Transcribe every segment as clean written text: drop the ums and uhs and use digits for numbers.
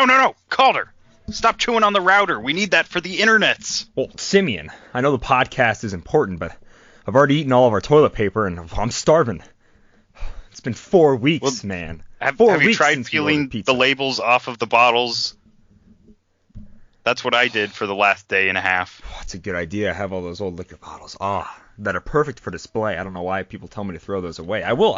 No. Calder, stop chewing on the router. We need that for the internets. Well, Simeon, I know the podcast is important, but I've already eaten all of our toilet paper, and I'm starving. It's been 4 weeks, man. Have you tried peeling the labels off of the bottles? That's what I did for the last day and a half. Oh, that's a good idea. I have all those old liquor bottles. That are perfect for display. I don't know why people tell me to throw those away. I will.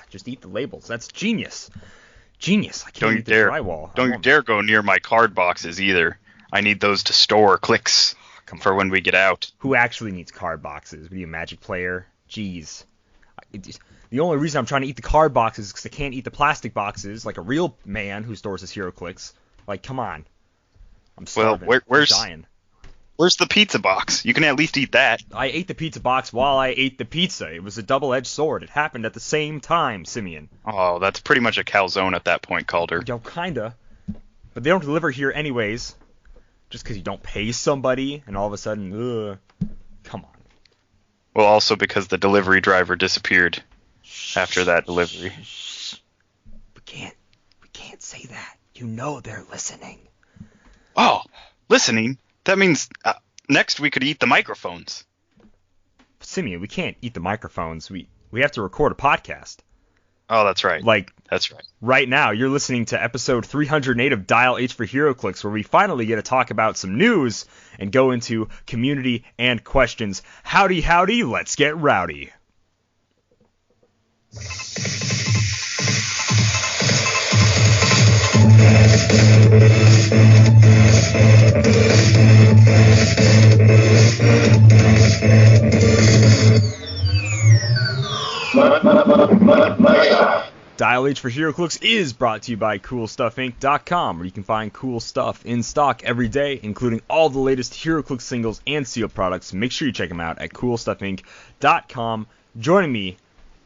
Just eat the labels. That's genius. I can't eat the drywall. Don't you dare go near my card boxes either. I need those to store Clix for when we get out. Who actually needs card boxes? What are you, a Magic player? Jeez. The only reason I'm trying to eat the card boxes is because I can't eat the plastic boxes like a real man who stores his Heroclix. Like, come on. I'm starving. Well, I'm dying. Where's the pizza box? You can at least eat that. I ate the pizza box while I ate the pizza. It was a double-edged sword. It happened at the same time, Simeon. Oh, that's pretty much a calzone at that point, Calder. Yo, kinda. But they don't deliver here anyways. Just because you don't pay somebody, and all of a sudden, come on. Well, also because the delivery driver disappeared after that delivery. We can't say that. You know they're listening. Oh, listening? That means next we could eat the microphones. Simeon, we can't eat the microphones. We have to record a podcast. Oh, that's right. That's right. Right now, you're listening to episode 308 of Dial H for Heroclix, where we finally get to talk about some news and go into community and questions. Howdy, let's get rowdy. Dial H for Heroclix is brought to you by CoolStuffInc.com, where you can find cool stuff in stock every day, including all the latest Heroclix singles and sealed products. Make sure you check them out at CoolStuffInc.com. Joining me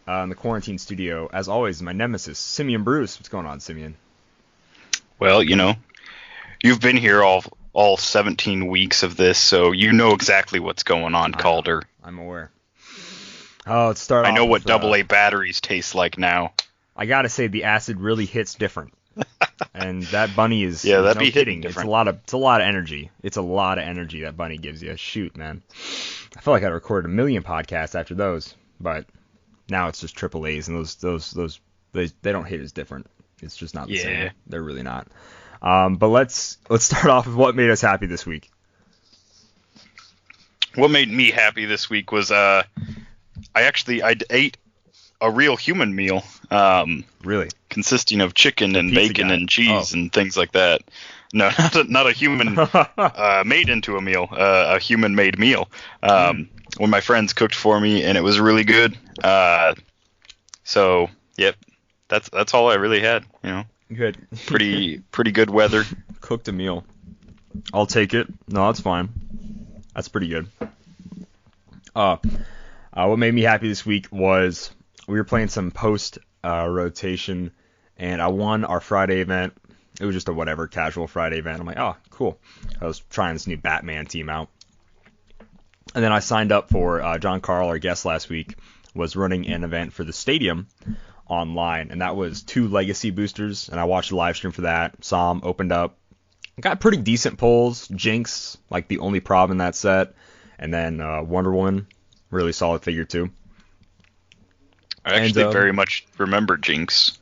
in the quarantine studio, as always, is my nemesis, Simeon Bruce. What's going on, Simeon? Well, you've been here all 17 weeks of this, so you know exactly what's going on, Calder. I'm aware. Let's start off. I know what AA batteries taste like now. I gotta say, the acid really hits different, and that bunny is that'd be hitting different. It's a lot of energy. It's a lot of energy that bunny gives you. Shoot, man, I feel like I recorded 1 million podcasts after those, but now it's just triple A's, and those they don't hit as different. It's just not the same. They're really not. But let's start off with what made us happy this week. What made me happy this week was I ate a real human meal. Really? Consisting of chicken and bacon and cheese and things like that. No, not a human made into a meal. A human-made meal. When my friends cooked for me, and it was really good. So, yep, that's all I really had. Good. Pretty good weather. Cooked a meal. I'll take it. No, that's fine. That's pretty good. What made me happy this week was we were playing some post rotation, and I won our Friday event. It was just a whatever casual Friday event. I'm like, oh, cool. I was trying this new Batman team out. And then I signed up for John Karl, our guest last week, was running an event for the stadium online, and that was 2 legacy boosters, and I watched the live stream for that. Saw them, opened up. Got pretty decent pulls. Jinx, like the only prob in that set. And then Wonder Woman, really solid figure too. I actually very much remember Jinx.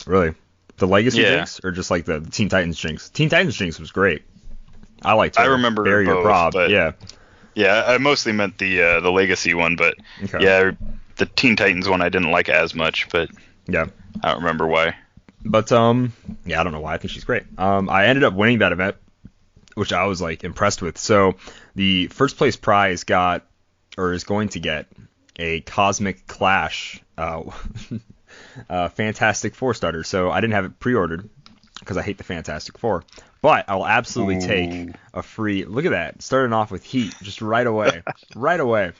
Really? The Legacy Jinx? Or just like the Teen Titans Jinx? Teen Titans Jinx was great. I liked her. I remember barrier both, prob, but yeah. Yeah, I mostly meant the Legacy one, but yeah, the Teen Titans one I didn't like as much, but yeah, I don't remember why. But yeah, I don't know why. I think she's great. I ended up winning that event, which I was like impressed with. So the first place prize is going to get a Cosmic Clash Fantastic Four starter. So I didn't have it pre-ordered because I hate the Fantastic Four. But I'll absolutely take a free... Look at that. Starting off with heat just right away. Right away.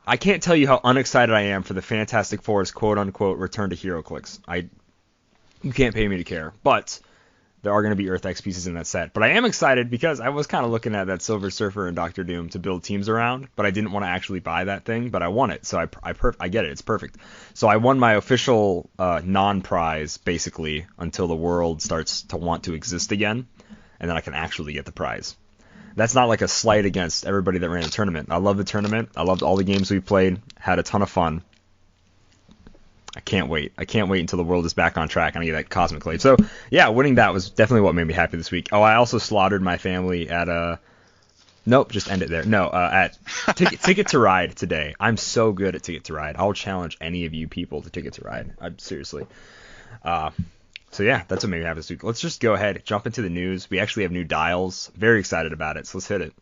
I can't tell you how unexcited I am for the Fantastic Four's quote-unquote return to Heroclix. You can't pay me to care. But there are going to be Earth X pieces in that set. But I am excited because I was kind of looking at that Silver Surfer and Doctor Doom to build teams around, but I didn't want to actually buy that thing, but I want it, so I get it. It's perfect. So I won my official non-prize, basically, until the world starts to want to exist again, and then I can actually get the prize. That's not like a slight against everybody that ran the tournament. I love the tournament. I loved all the games we played. Had a ton of fun. I can't wait. I can't wait until the world is back on track and I get that Cosmic Glaive. So, yeah, winning that was definitely what made me happy this week. Oh, I also slaughtered my family at Nope, just end it there. No, at Ticket to Ride today. I'm so good at Ticket to Ride. I'll challenge any of you people to Ticket to Ride. Seriously. So, yeah, that's what made me happy this week. Let's just go ahead, jump into the news. We actually have new dials. Very excited about it, so let's hit it.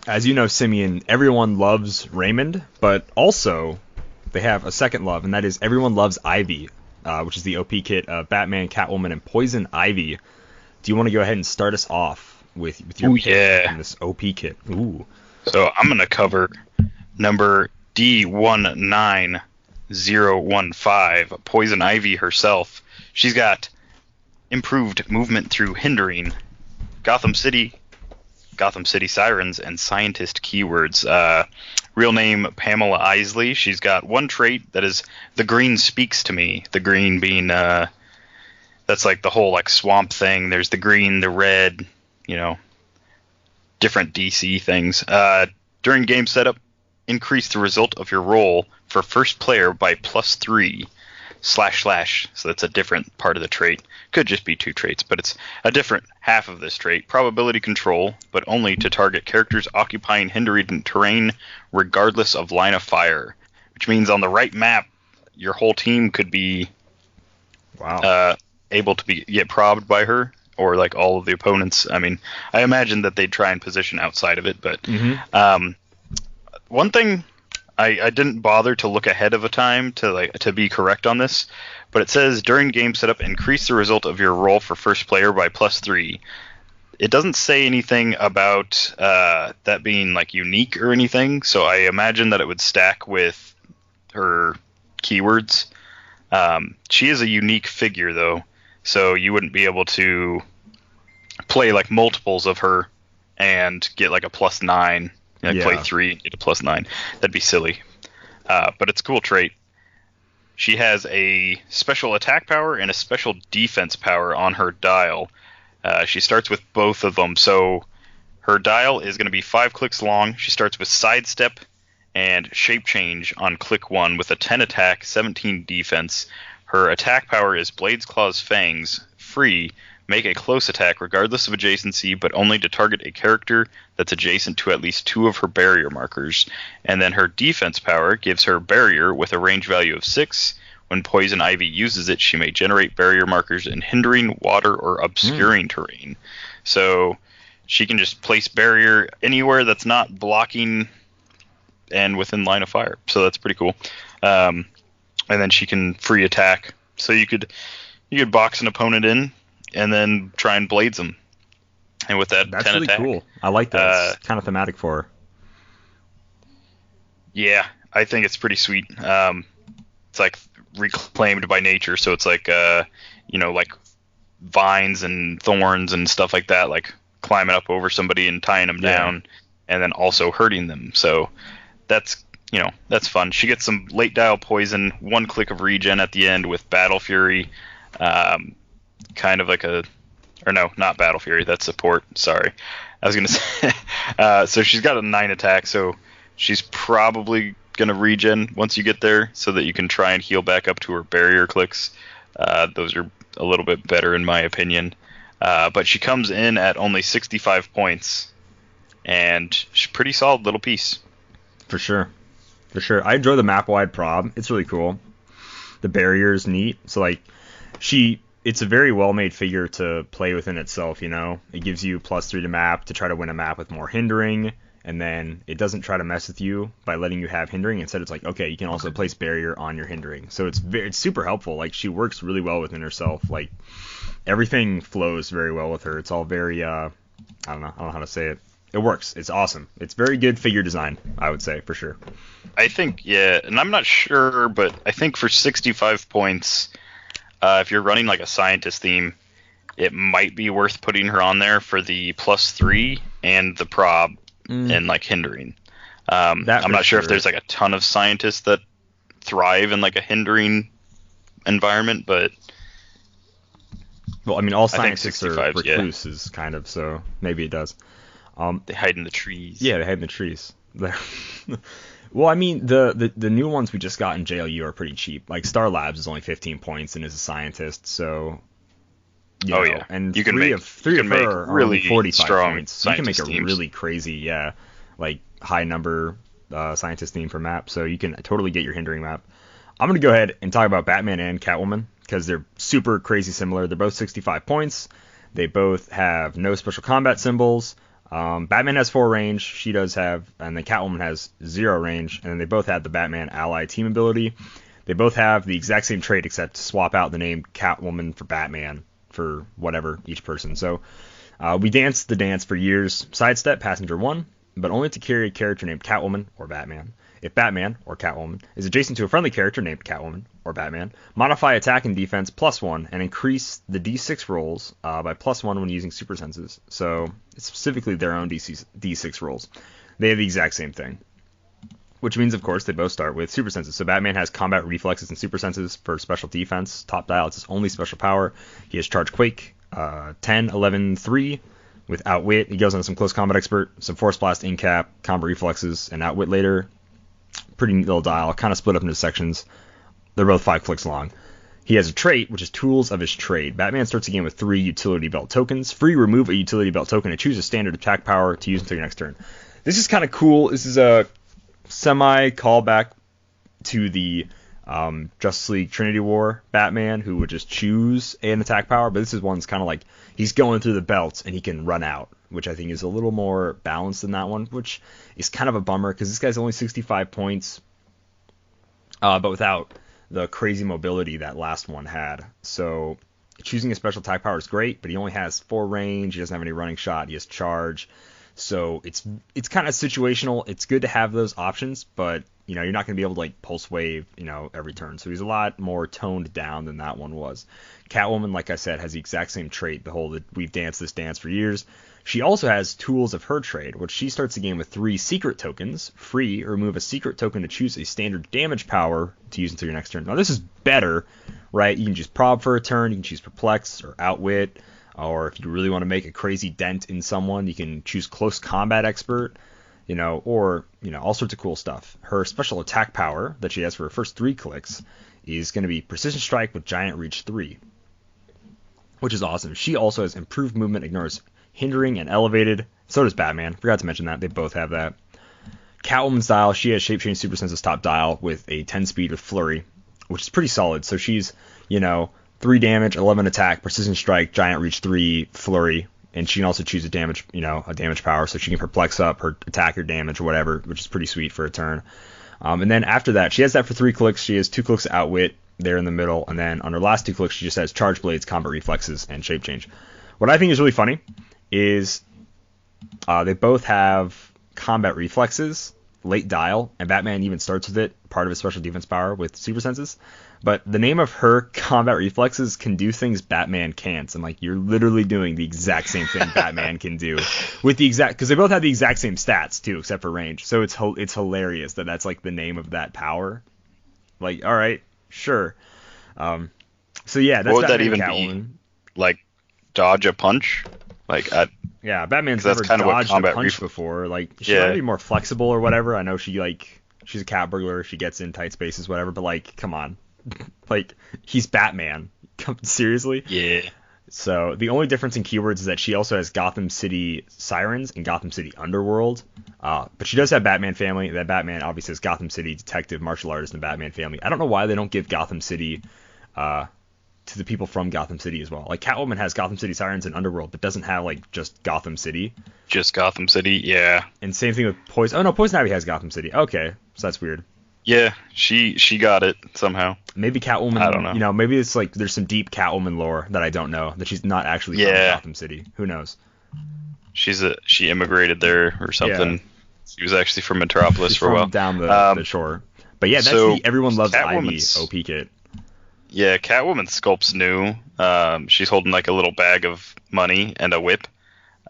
As you know, Simeon, everyone loves Raymond, but also they have a second love, and that is everyone loves Ivy, which is the OP kit of Batman, Catwoman, and Poison Ivy. Do you want to go ahead and start us off with your pick in this OP kit? Ooh. So I'm going to cover number D19015, Poison Ivy herself. She's got improved movement through hindering, Gotham City Sirens, and Scientist keywords. Real name Pamela Isley. She's got one trait that is the green speaks to me. The green being that's like the whole like swamp thing. There's the green, the red, different DC things. During game setup, increase the result of your roll for first player by +3 // So that's a different part of the trait. Could just be two traits, but it's a different half of this trait. Probability control, but only to target characters occupying hindering terrain regardless of line of fire. Which means on the right map, your whole team could be able to get probbed by her, or like all of the opponents. I mean, I imagine that they'd try and position outside of it, but one thing I didn't bother to look ahead of a time to be correct on this, but it says during game setup, increase the result of your roll for first player by +3. It doesn't say anything about that being like unique or anything, so I imagine that it would stack with her keywords. She is a unique figure though, so you wouldn't be able to play like multiples of her and get like a +9. Play 3 and get a +9. That'd be silly. But it's a cool trait. She has a special attack power and a special defense power on her dial. She starts with both of them. So her dial is going to be 5 clicks long. She starts with sidestep and shape change on click 1 with a 10 attack, 17 defense. Her attack power is Blades, Claws, Fangs, free. Make a close attack regardless of adjacency, but only to target a character that's adjacent to at least 2 of her barrier markers. And then her defense power gives her barrier with a range value of 6. When Poison Ivy uses it, she may generate barrier markers in hindering, water, or obscuring terrain. So she can just place barrier anywhere that's not blocking and within line of fire. So that's pretty cool. And then she can free attack. So you could box an opponent in and then try and blades them. And with that 10 really attack. Cool. I like that. It's kind of thematic for her. Yeah, I think it's pretty sweet. It's like reclaimed by nature, so it's like like vines and thorns and stuff like that, like climbing up over somebody and tying them down, and then also hurting them. So that's fun. She gets some late dial poison, 1 click of regen at the end with Battle Fury. Kind of like not Battle Fury, that's support, sorry. I was going to say, so she's got a 9 attack, so she's probably going to regen once you get there so that you can try and heal back up to her barrier clicks. Those are a little bit better in my opinion. But she comes in at only 65 points, and she's a pretty solid little piece. For sure. I enjoy the map-wide prob. It's really cool. The barrier is neat. So, like, it's a very well-made figure to play within itself, It gives you +3 to map to try to win a map with more hindering, and then it doesn't try to mess with you by letting you have hindering. Instead, it's like, okay, you can also place barrier on your hindering. So it's super helpful. Like, she works really well within herself. Like, everything flows very well with her. It's all very, I don't know how to say it. it works. It's awesome. It's very good figure design, I would say, for sure. I think, yeah, and I'm not sure, but I think for 65 points, if you're running like a scientist theme, it might be worth putting her on there for the +3 and the prob and like hindering. I'm not sure if there's like a ton of scientists that thrive in like a hindering environment, but well, I mean, all scientists are recluses, kind of, so maybe it does. They hide in the trees. Yeah, they hide in the trees. Well, I mean, the new ones we just got in JLU are pretty cheap. Like Star Labs is only 15 points and is a scientist, so. Yeah, and you can three make of her are really 45 strong points. So you can make a teams. really crazy, like high number scientist theme for map. So you can totally get your hindering map. I'm gonna go ahead and talk about Batman and Catwoman because they're super crazy similar. They're both 65 points. They both have no special combat symbols. Batman has 4 range. She does have, and then Catwoman has 0 range. And then they both have the Batman ally team ability. They both have the exact same trait except swap out the name Catwoman for Batman for whatever each person. So we danced the dance for years. Sidestep passenger 1, but only to carry a character named Catwoman or Batman. If Batman or Catwoman is adjacent to a friendly character named Catwoman or Batman, modify attack and defense +1 and increase the D6 rolls by +1 when using super senses. So it's specifically their own D6 rolls. They have the exact same thing. Which means, of course, they both start with super senses. So Batman has combat reflexes and super senses for special defense. Top dial, it's his only special power. He has charge quake, 10, 11, 3 with outwit. He goes on some close combat expert, some force blast in cap, combat reflexes, and outwit later. Pretty neat little dial, kind of split up into sections. They're both 5 clicks long. He has a trait, which is Tools of his Trade. Batman starts the game with 3 utility belt tokens. Free, remove a utility belt token and choose a standard attack power to use until your next turn. This is kind of cool. This is a semi-callback to the Justice League Trinity War Batman, who would just choose an attack power, but this is one's kind of like he's going through the belts and he can run out, which I think is a little more balanced than that one, which is kind of a bummer because this guy's only 65 points, but without the crazy mobility that last one had. So choosing a special attack power is great, but he only has 4 range, he doesn't have any running shot, he has charge. So it's kind of situational. It's good to have those options, but you're not going to be able to like pulse wave, every turn. So he's a lot more toned down than that one was. Catwoman, like I said, has the exact same trait. The whole that we've danced this dance for years. She also has Tools of her trade, which she starts the game with 3 secret tokens. Free, remove a secret token to choose a standard damage power to use until your next turn. Now this is better, right? You can choose prob for a turn. You can choose perplex or outwit. Or if you really want to make a crazy dent in someone, you can choose close combat expert, or all sorts of cool stuff. Her special attack power that she has for her first 3 clicks is going to be Precision Strike with Giant Reach 3, which is awesome. She also has improved movement, ignores hindering and elevated. So does Batman. Forgot to mention that. They both have that. Catwoman's dial, she has Shape Change Super Senses top dial with a 10 speed with Flurry, which is pretty solid. So she's, 3 damage, 11 attack, Precision Strike, Giant Reach 3, Flurry, and she can also choose a damage power, so she can perplex up her attack or damage or whatever, which is pretty sweet for a turn. And then after that, she has that for 3 clicks. She has 2 clicks of Outwit there in the middle, and then on her last 2 clicks, she just has Charge Blades, Combat Reflexes, and Shape Change. What I think is really funny is they both have Combat Reflexes, late dial, and Batman even starts with it, part of his special defense power with super senses. But the name of her combat reflexes can do things Batman can't. I'm like, you're literally doing the exact same thing Batman can do with the exact, because they both have the exact same stats too, except for range. So it's hilarious that that's like the name of that power. Like, all right, sure. So yeah, that's what would Batman that even be? Like dodge a punch? Like yeah, Batman's never dodged a punch before. Like she might be more flexible or whatever. I know she's a cat burglar. She gets in tight spaces, whatever. But like, come on, like he's Batman. Seriously? Yeah. So the only difference in keywords is that she also has Gotham City Sirens and Gotham City Underworld. But she does have Batman Family. That Batman obviously has Gotham City Detective, Martial Artist, and Batman Family. I don't know why they don't give Gotham City to the people from Gotham City as well. Like Catwoman has Gotham City Sirens and Underworld, but doesn't have like just Gotham City. Just Gotham City, yeah. And same thing with Poison. Oh no, Poison Ivy has Gotham City. Okay, so that's weird. Yeah, she got it somehow. Maybe Catwoman. I don't know. Maybe it's like there's some deep Catwoman lore that I don't know, that she's not actually from Gotham City. Who knows? She immigrated there or something. Yeah. She was actually from Metropolis She's for a while. Down the shore. But yeah, that's the Everyone Loves Ivy OP kit. Yeah, Catwoman sculpt's new. She's holding like a little bag of money and a whip.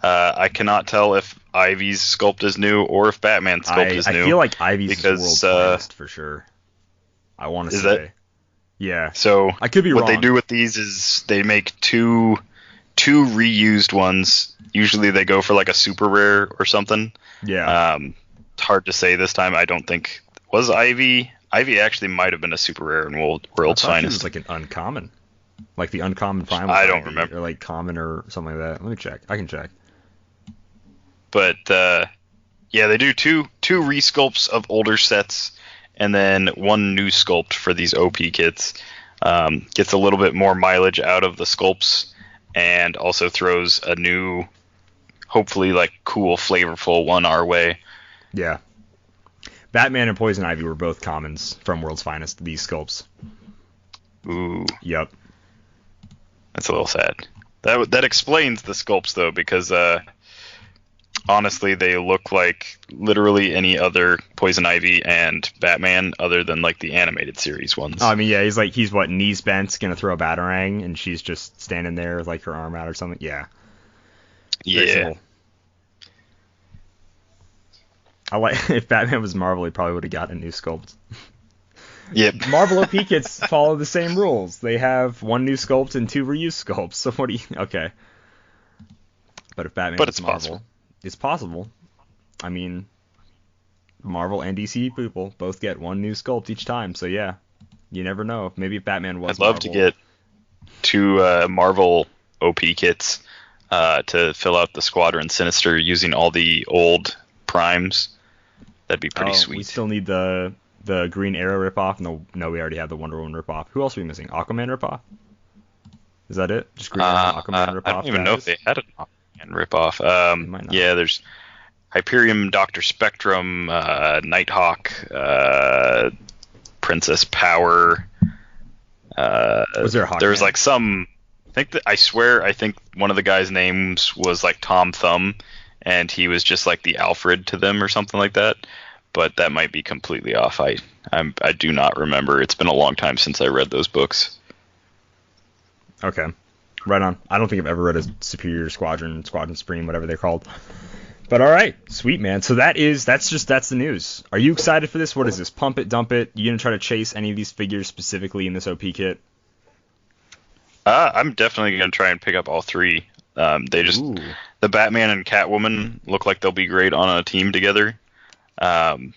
I cannot tell if Ivy's sculpt is new or if Batman's sculpt is new. I feel like Ivy's is world's finest for sure. I want to say. Yeah. So I could be wrong. What they do with these is they make two reused ones. Usually they go for like a super rare or something. Yeah. It's hard to say this time. I don't think was Ivy. Ivy actually might have been a super rare in World's Finest. She was like an uncommon, like the uncommon primal. I don't remember, or like common or something like that. Let me check. I can check. But yeah, they do two resculpts of older sets, and then one new sculpt for these OP kits. Gets a little bit more mileage out of the sculpts, and also throws a new, hopefully like cool, flavorful one our way. Yeah. Batman and Poison Ivy were both commons from World's Finest, these sculpts. Ooh. Yep. That's a little sad. That explains the sculpts, though, because honestly, they look like literally any other Poison Ivy and Batman other than like the animated series ones. Oh, I mean, yeah, he's what, knees bent, gonna throw a Batarang, and she's just standing there with like her arm out or something. Yeah. Yeah. If Batman was Marvel, he probably would have gotten a new sculpt. Yep. Marvel OP kits follow the same rules. They have one new sculpt and two reused sculpts. So what do you... Okay. But if Batman was Marvel... Possible. It's possible. I mean, Marvel and DC people both get one new sculpt each time. So yeah, you never know. Maybe if Batman was I'd love to get two Marvel OP kits to fill out the Squadron Sinister using all the old primes. That'd be pretty sweet. We still need the Green Arrow ripoff. No, we already have the Wonder Woman ripoff. Who else are we missing? Aquaman ripoff? Is that it? Just Green Arrow, Aquaman ripoff? I don't even know if they had an Aquaman ripoff. Yeah, there's Hyperion, Dr. Spectrum, Nighthawk, Princess Power. Was there a Hawkman? There was like some... I think one of the guys' names was like Tom Thumb, and he was just like the Alfred to them or something like that. But that might be completely off. I do not remember. It's been a long time since I read those books. Okay. Right on. I don't think I've ever read a Superior Squadron Supreme, whatever they're called. But all right. Sweet, man. So that's the news. Are you excited for this? What is this? Pump it, dump it? You going to try to chase any of these figures specifically in this OP kit? I'm definitely going to try and pick up all three. The Batman and Catwoman look like they'll be great on a team together. And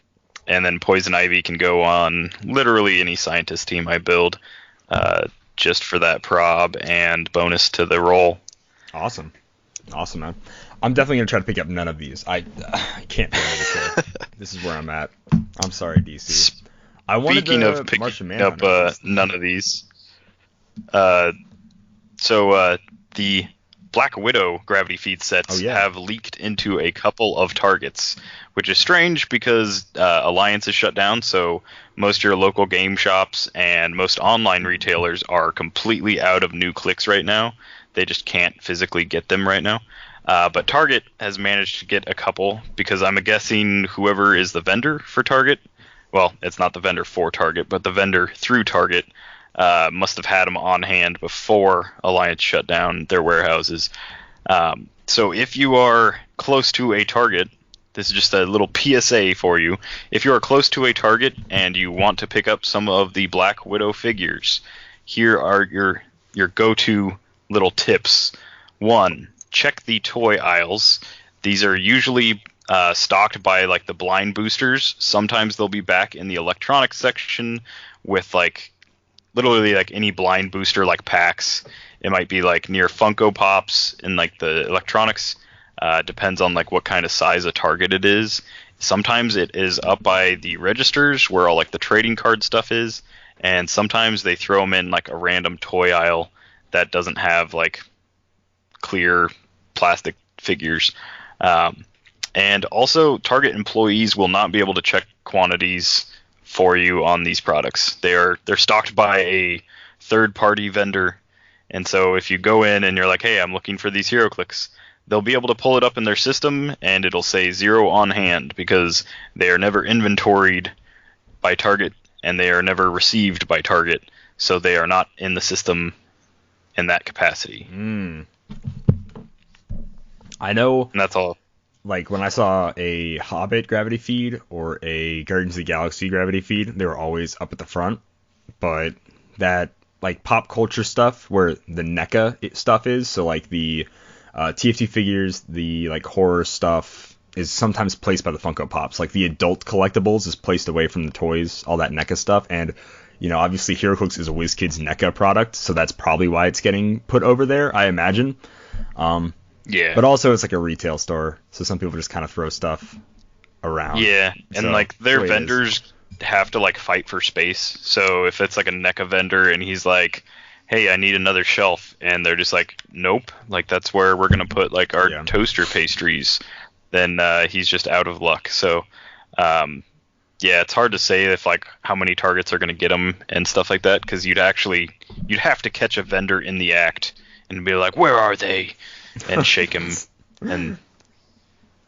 then Poison Ivy can go on literally any scientist team I build, just for that prob and bonus to the roll. Awesome, man. I'm definitely going to try to pick up none of these. I can't pay this here. This is where I'm at. I'm sorry, DC. Speaking of picking up none of these, so the Black Widow gravity feed sets have leaked into a couple of targets, which is strange because Alliance is shut down, so most of your local game shops and most online retailers are completely out of new Clix right now. They just can't physically get them right now. But Target has managed to get a couple, because I'm guessing whoever is the vendor for Target, well, it's not the vendor for Target, but the vendor through Target, must have had them on hand before Alliance shut down their warehouses. So if you are close to a Target, this is just a little PSA for you. If you are close to a Target and you want to pick up some of the Black Widow figures, here are your go-to little tips. 1, check the toy aisles. These are usually stocked by like the blind boosters. Sometimes they'll be back in the electronics section with like literally like any blind booster like packs. It might be like near Funko Pops in like the electronics. Depends on like what kind of size a target it is. Sometimes it is up by the registers where all like the trading card stuff is, and sometimes they throw them in like a random toy aisle that doesn't have like clear plastic figures. And also Target employees will not be able to check quantities for you on these products. They're stocked by a third-party vendor, and so if you go in and you're like, hey, I'm looking for these Heroclix, they'll be able to pull it up in their system, and it'll say 0 on hand because they are never inventoried by Target, and they are never received by Target, so they are not in the system in that capacity. I know. And that's all. Like, when I saw a Hobbit gravity feed or a Guardians of the Galaxy gravity feed, they were always up at the front. But that, like, pop culture stuff where the NECA stuff is, so, like, the TFT figures, the, like, horror stuff is sometimes placed by the Funko Pops. Like, the adult collectibles is placed away from the toys, all that NECA stuff. And, you know, obviously Heroclix is a WizKids NECA product, so that's probably why it's getting put over there, I imagine. Yeah. But also it's like a retail store, so some people just kind of throw stuff around. Yeah, and so, like their vendors have to like fight for space. So if it's like a NECA vendor and he's like, "Hey, I need another shelf," and they're just like, "Nope, like that's where we're gonna put like our toaster pastries," then he's just out of luck. So yeah, it's hard to say if like how many Targets are gonna get them and stuff like that, because you'd have to catch a vendor in the act and be like, "Where are they?" and shake him, and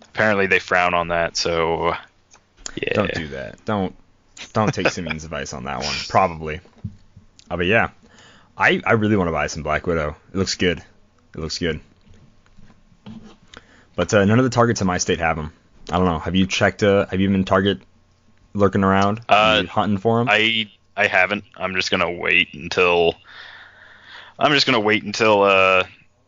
apparently they frown on that, so yeah. Don't do that. Don't take Simeon's advice on that one. Probably. But yeah, I really want to buy some Black Widow. It looks good. But none of the Targets in my state have them. I don't know. Have you checked? Have you been Target lurking around? Hunting for them? I haven't. I'm just gonna wait until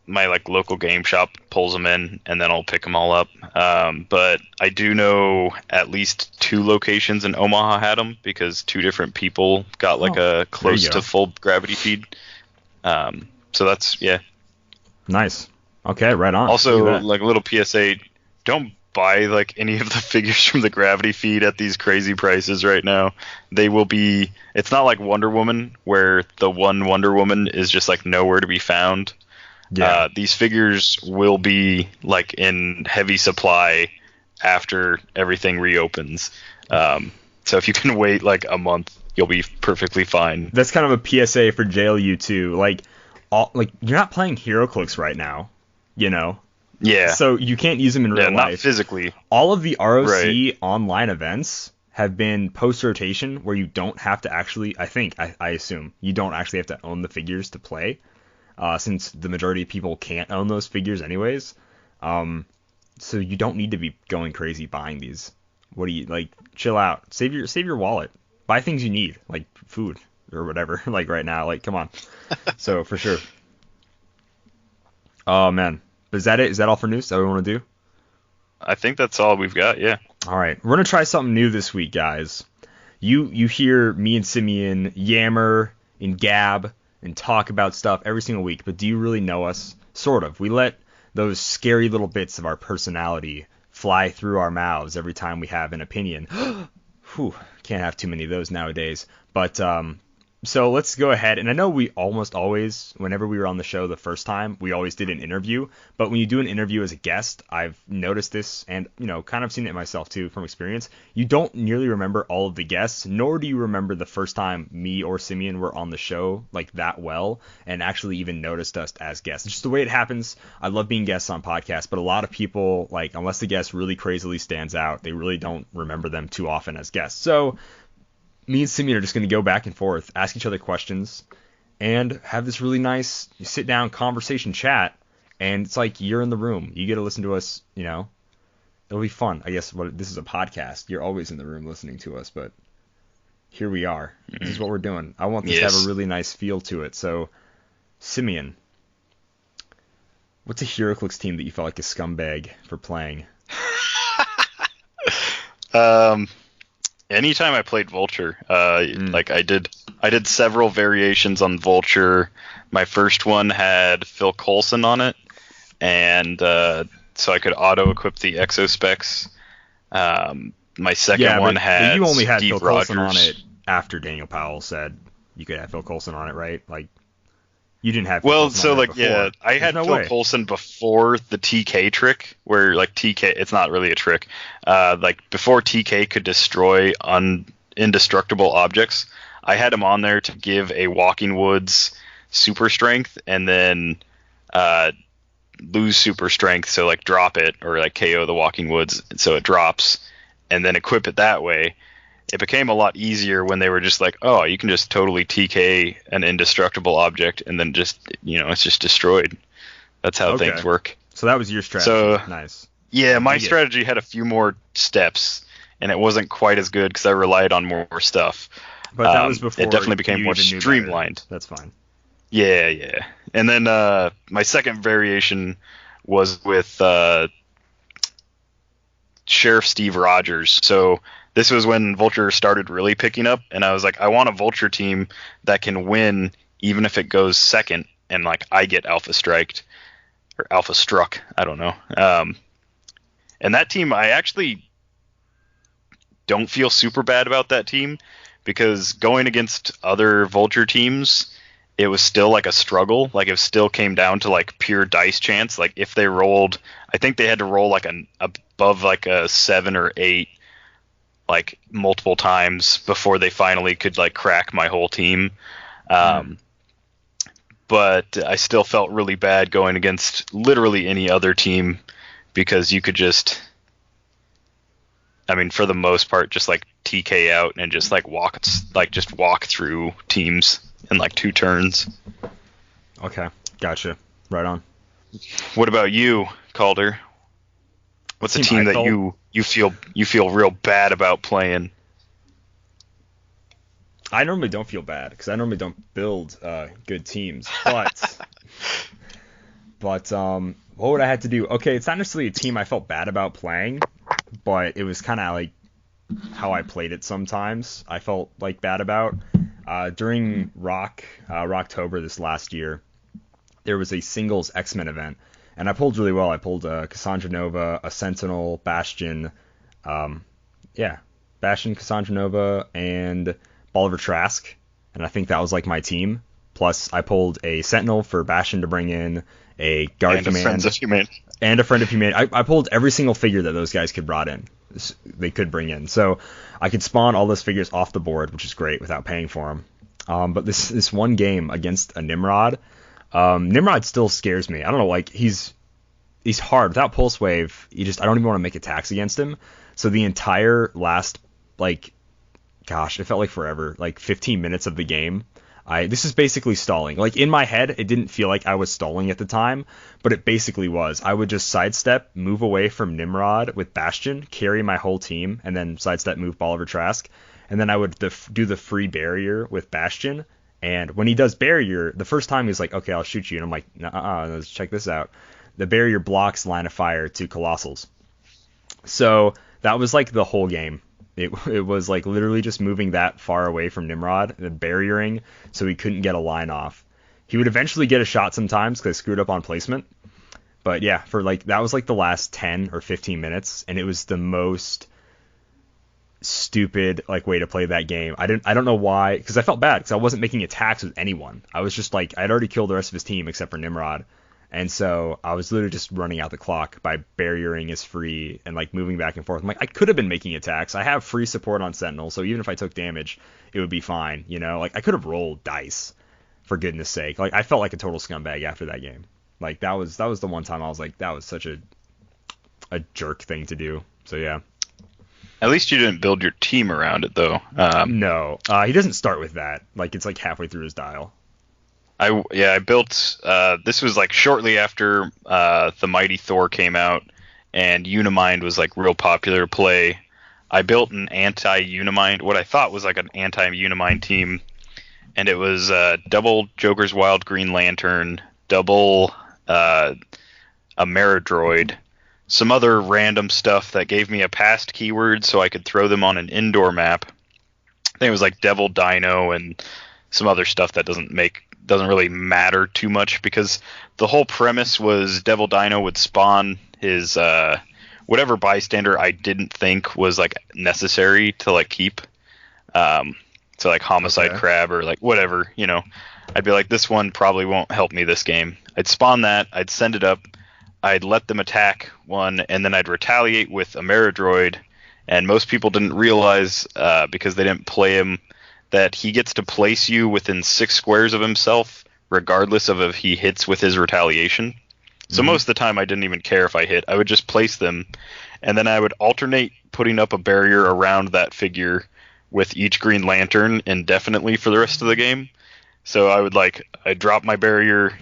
my like local game shop pulls them in, and then I'll pick them all up. But I do know at least 2 locations in Omaha had them, because 2 different people got like a close to full gravity feed. So that's nice. Okay, right on. Also, like a little PSA: don't buy like any of the figures from the gravity feed at these crazy prices right now. They will be. It's not like Wonder Woman, where the one Wonder Woman is just like nowhere to be found. Yeah. These figures will be like in heavy supply after everything reopens. So if you can wait like a month, you'll be perfectly fine. That's kind of a PSA for JLU too. Like you're not playing Heroclix right now, you know? Yeah. So you can't use them in real life. Not physically. All of the ROC online events have been post-rotation where you don't have to actually, I assume, you don't actually have to own the figures to play. Since the majority of people can't own those figures anyways. So you don't need to be going crazy buying these. What do you, like, chill out. Save your wallet. Buy things you need, like food or whatever, like right now. Like, come on. So, for sure. Oh, man. But is that it? Is that all for news? Is that what we want to do? I think that's all we've got, yeah. All right. We're going to try something new this week, guys. You hear me and Simeon yammer and gab and talk about stuff every single week, but do you really know us? Sort of. We let those scary little bits of our personality fly through our mouths every time we have an opinion. Whew, can't have too many of those nowadays. But so let's go ahead. And I know we almost always, whenever we were on the show the first time, we always did an interview. But when you do an interview as a guest, I've noticed this, and kind of seen it myself too from experience. You don't nearly remember all of the guests, nor do you remember the first time me or Simeon were on the show like that well, and actually even noticed us as guests. It's just the way it happens. I love being guests on podcasts, but a lot of people, like, unless the guest really crazily stands out, they really don't remember them too often as guests. So me and Simeon are just going to go back and forth, ask each other questions, and have this really nice sit-down conversation chat. And it's like you're in the room. You get to listen to us, It'll be fun. I guess this is a podcast. You're always in the room listening to us, but here we are. This is what we're doing. I want this to have a really nice feel to it. So, Simeon, what's a Heroclix team that you felt like a scumbag for playing? Anytime I played Vulture, like I did several variations on Vulture. My first one had Phil Coulson on it, and so I could auto-equip the exospecs. My second one had you only had Steve Phil Rogers. Coulson on it after Daniel Powell said you could have Phil Coulson on it, right? Like, you didn't have Phil Coulson on it before. I had Phil Coulson before the TK trick, where like TK, it's not really a trick. Like before TK could destroy indestructible objects, I had him on there to give a Walking Woods super strength, and then lose super strength, so like drop it or like KO the Walking Woods, so it drops, and then equip it that way. It became a lot easier when they were just like, oh, you can just totally TK an indestructible object and then just, it's just destroyed. That's how things work. So that was your strategy. So, nice. Yeah, my strategy had a few more steps, and it wasn't quite as good because I relied on more stuff. But that was before it definitely became more streamlined. That's fine. Yeah. And then my second variation was with Sheriff Steve Rogers. So this was when Vulture started really picking up, and I was like, I want a Vulture team that can win even if it goes second, and like I get alpha striked or alpha struck. I don't know. And that team, I actually don't feel super bad about that team, because going against other Vulture teams, it was still like a struggle. Like it still came down to like pure dice chance. Like if they rolled, I think they had to roll like above like a 7 or 8 like multiple times before they finally could like crack my whole team. But I still felt really bad going against literally any other team, because you could just, for the most part, just like TK out and just like walk through teams in like 2 turns. Okay, gotcha. Right on. What about you, Kalder? What's a team that you feel real bad about playing? I normally don't feel bad because I normally don't build good teams, but what would I have to do? Okay, it's not necessarily a team I felt bad about playing, but it was kind of like how I played it sometimes. I felt like bad about during Rocktober this last year. There was a singles X-Men event, and I pulled really well. I pulled Cassandra Nova, a Sentinel, Bastion, Cassandra Nova, and Bolivar Trask, and I think that was like my team. Plus, I pulled a Sentinel for Bastion to bring in, a Guard Command, and a Friend of Humanity. I pulled every single figure that those guys could bring in. So I could spawn all those figures off the board, which is great without paying for them. But this one game against a Nimrod, Nimrod still scares me. I don't know, like he's hard without Pulse Wave. I don't even want to make attacks against him. So the entire last it felt like forever, like 15 minutes of the game, this is basically stalling. Like in my head, it didn't feel like I was stalling at the time, but it basically was. I would just sidestep, move away from Nimrod with Bastion, carry my whole team, and then sidestep, move Bolivar Trask, and then I would do the free barrier with Bastion. And when he does barrier, the first time he's like, okay, I'll shoot you, and I'm like, let's check this out. The barrier blocks line of fire to Colossals. So that was like the whole game. It was like literally just moving that far away from Nimrod, the barriering, so he couldn't get a line off. He would eventually get a shot sometimes because I screwed up on placement. But yeah, that was like the last 10 or 15 minutes, and it was the most stupid way to play that game. I don't know why, because I felt bad because I wasn't making attacks with anyone. I was just like, I'd already killed the rest of his team except for Nimrod. And so I was literally just running out the clock by barriering his free and moving back and forth. I'm like, I could have been making attacks. I have free support on Sentinel, so even if I took damage, it would be fine. I could have rolled dice, for goodness sake. I felt like a total scumbag after that game. That was the one time I was like, that was such a jerk thing to do. So yeah. At least you didn't build your team around it though. No, he doesn't start with that. It's halfway through his dial. I built, this was shortly after the Mighty Thor came out and Unimind was real popular play. I built an anti-Unimind, what I thought was an anti-Unimind team, and it was double Joker's Wild Green Lantern, double a Meridroid, some other random stuff that gave me a past keyword so I could throw them on an indoor map. I think it was Devil Dino and some other stuff that doesn't really matter too much, because the whole premise was Devil Dino would spawn his whatever bystander I didn't think was necessary to keep. So Homicide Crab or whatever, I'd be like, this one probably won't help me this game. I'd spawn that, I'd send it up, I'd let them attack one, and then I'd retaliate with a Meridroid. And most people didn't realize, because they didn't play him, that he gets to place you within 6 squares of himself, regardless of if he hits with his retaliation. So most of the time I didn't even care if I hit. I would just place them, and then I would alternate putting up a barrier around that figure with each Green Lantern indefinitely for the rest of the game. So I'd drop my barrier,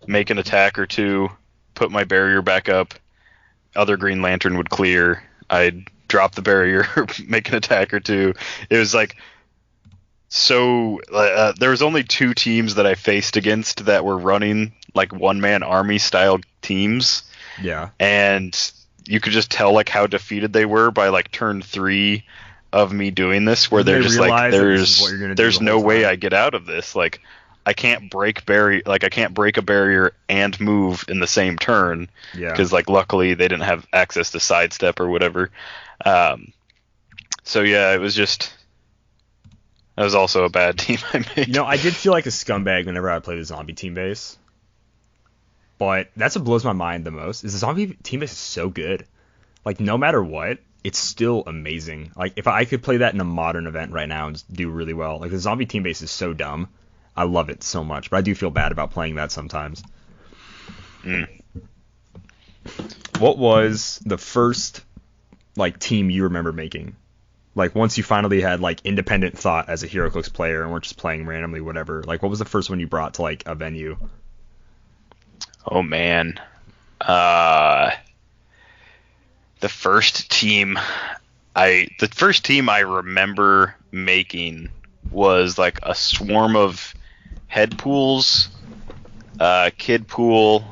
make an attack or two, put my barrier back up, other Green Lantern would clear, I'd drop the barrier, make an attack or two. It was like, so there was only 2 teams that I faced against that were running like one-man army style teams. Yeah. And you could just tell like how defeated they were by like turn 3 of me doing this, where they're just like, there's no way I get out of this. Like, I can't break a barrier and move in the same turn. Yeah. Because like luckily they didn't have access to sidestep or whatever. So yeah, it was just, that was also a bad team I made. You know, I did feel like a scumbag whenever I played the zombie team base. But that's what blows my mind the most, is the zombie team base is so good. Like, no matter what, it's still amazing. Like, if I could play that in a modern event right now and do really well. Like, the zombie team base is so dumb. I love it so much, but I do feel bad about playing that sometimes. What was the first, like, team you remember making? Like, once you finally had, like, independent thought as a Heroclix player and weren't just playing randomly, whatever. Like, what was the first one you brought to, like, a venue? Oh, man. The first team I remember making was like a swarm of head pools, kid pool,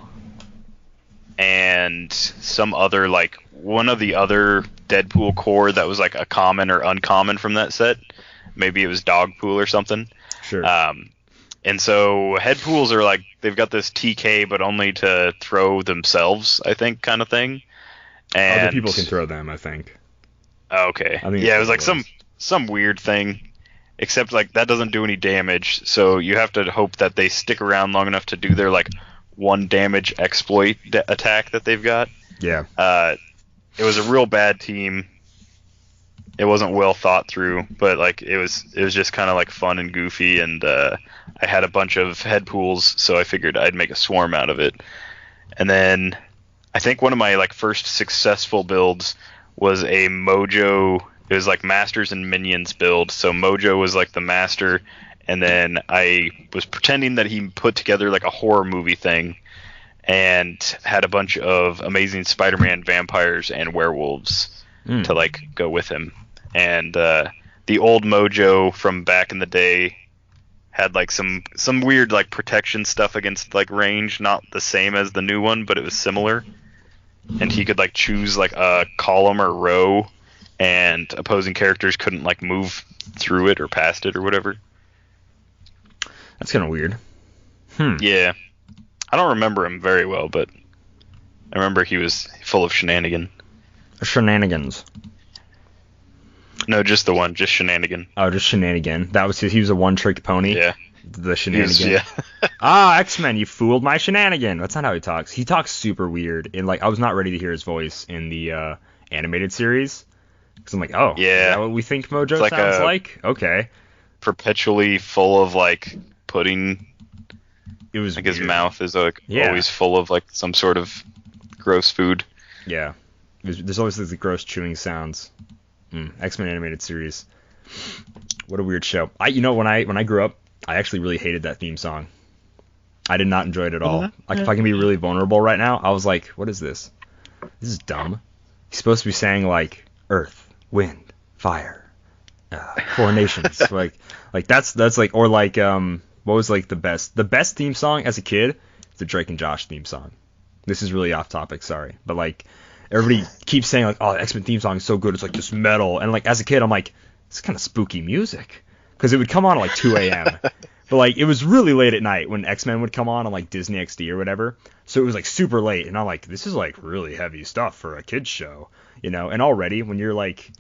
and some other, like, one of the other Deadpool core that was like a common or uncommon from that set. Maybe it was dog pool or something. Sure. And so head pools are like, they've got this TK but only to throw themselves, I think, kind of thing. And other people can throw them, I think. Okay. Yeah, it was like some weird thing, except like that doesn't do any damage, so you have to hope that they stick around long enough to do their like 1 damage exploit attack that they've got. Yeah. It was a real bad team. It wasn't well thought through, but like it was just kind of like fun and goofy, and I had a bunch of head pools, so I figured I'd make a swarm out of it. And then I think one of my like first successful builds was a Mojo. It was like Masters and Minions build. So Mojo was like the master, and then I was pretending that he put together like a horror movie thing, and had a bunch of Amazing Spider-Man vampires and werewolves to like go with him. And the old Mojo from back in the day had like some weird like protection stuff against like range, not the same as the new one, but it was similar. And he could like choose like a column or row, and opposing characters couldn't like move through it or past it or whatever. That's kind of weird. Yeah. I don't remember him very well, but I remember he was full of Shenanigans. No, just the one, just Shenanigan. Oh, just Shenanigan. That was he was a one-trick pony? Yeah. The Shenanigan. Yeah. X-Men, you fooled my Shenanigan. That's not how he talks. He talks super weird. And like, I was not ready to hear his voice in the animated series. Because I'm like, oh, yeah. Is that what we think Mojo sounds like? Okay. Perpetually full of like pudding. It was like weird. His mouth is like always full of like some sort of gross food. Yeah. There's always the gross chewing sounds. X-Men animated series. What a weird show. When I grew up, I actually really hated that theme song. I did not enjoy it at all. Like, if I can be really vulnerable right now, I was like, what is this? This is dumb. He's supposed to be saying like Earth, Wind, Fire, 4 nations. like that's like, or like what was like the best theme song as a kid? The Drake and Josh theme song. This is really off topic, sorry, but like everybody keeps saying like, oh, the X-Men theme song is so good, it's like this metal, and like as a kid I'm like, it's kind of spooky music, because it would come on at like 2 a.m. But like it was really late at night when X-Men would come on like Disney XD or whatever, so it was like super late, and I'm like, this is like really heavy stuff for a kid's show, and already when you're like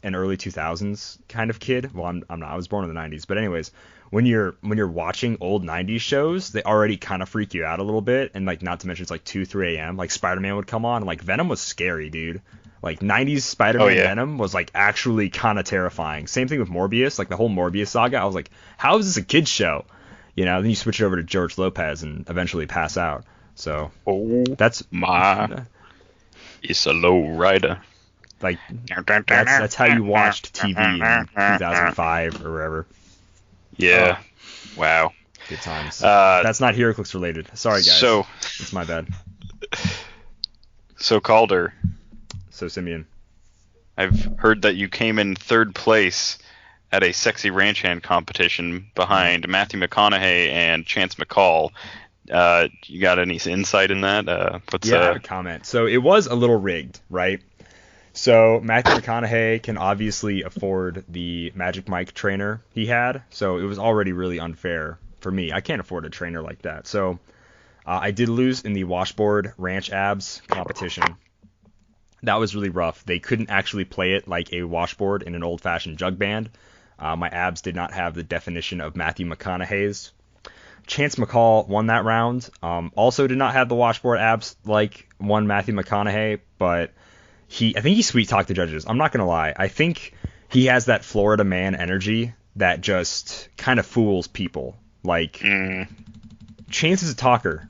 an early 2000s kind of kid, well I'm not, I was born in the 90s, but anyways, when you're watching old 90s shows, they already kind of freak you out a little bit, and like not to mention it's like 2-3 a.m. Like Spider-Man would come on, and like Venom was scary, dude. Like 90s Spider-Man Venom was like actually kind of terrifying. Same thing with Morbius, like the whole Morbius saga. I was like, how is this a kid's show? Then you switch it over to George Lopez and eventually pass out. So Oh, that's it's a low rider. Like that's how you watched TV in 2005 or wherever. Yeah. Wow. Good times. That's not Heroclix related. Sorry guys. So it's my bad. So Kalder. So Simeon. I've heard that you came in third place at a sexy ranch hand competition behind Matthew McConaughey and Chance McCall. You got any insight in that? I have a comment. So it was a little rigged, right? So Matthew McConaughey can obviously afford the Magic Mike trainer he had, so it was already really unfair for me. I can't afford a trainer like that. So I did lose in the washboard ranch abs competition. That was really rough. They couldn't actually play it like a washboard in an old-fashioned jug band. My abs did not have the definition of Matthew McConaughey's. Chance McCall won that round. Also did not have the washboard abs like one Matthew McConaughey, but I think he sweet talked the judges. I'm not gonna lie. I think he has that Florida man energy that just kind of fools people. Like Chance is a talker.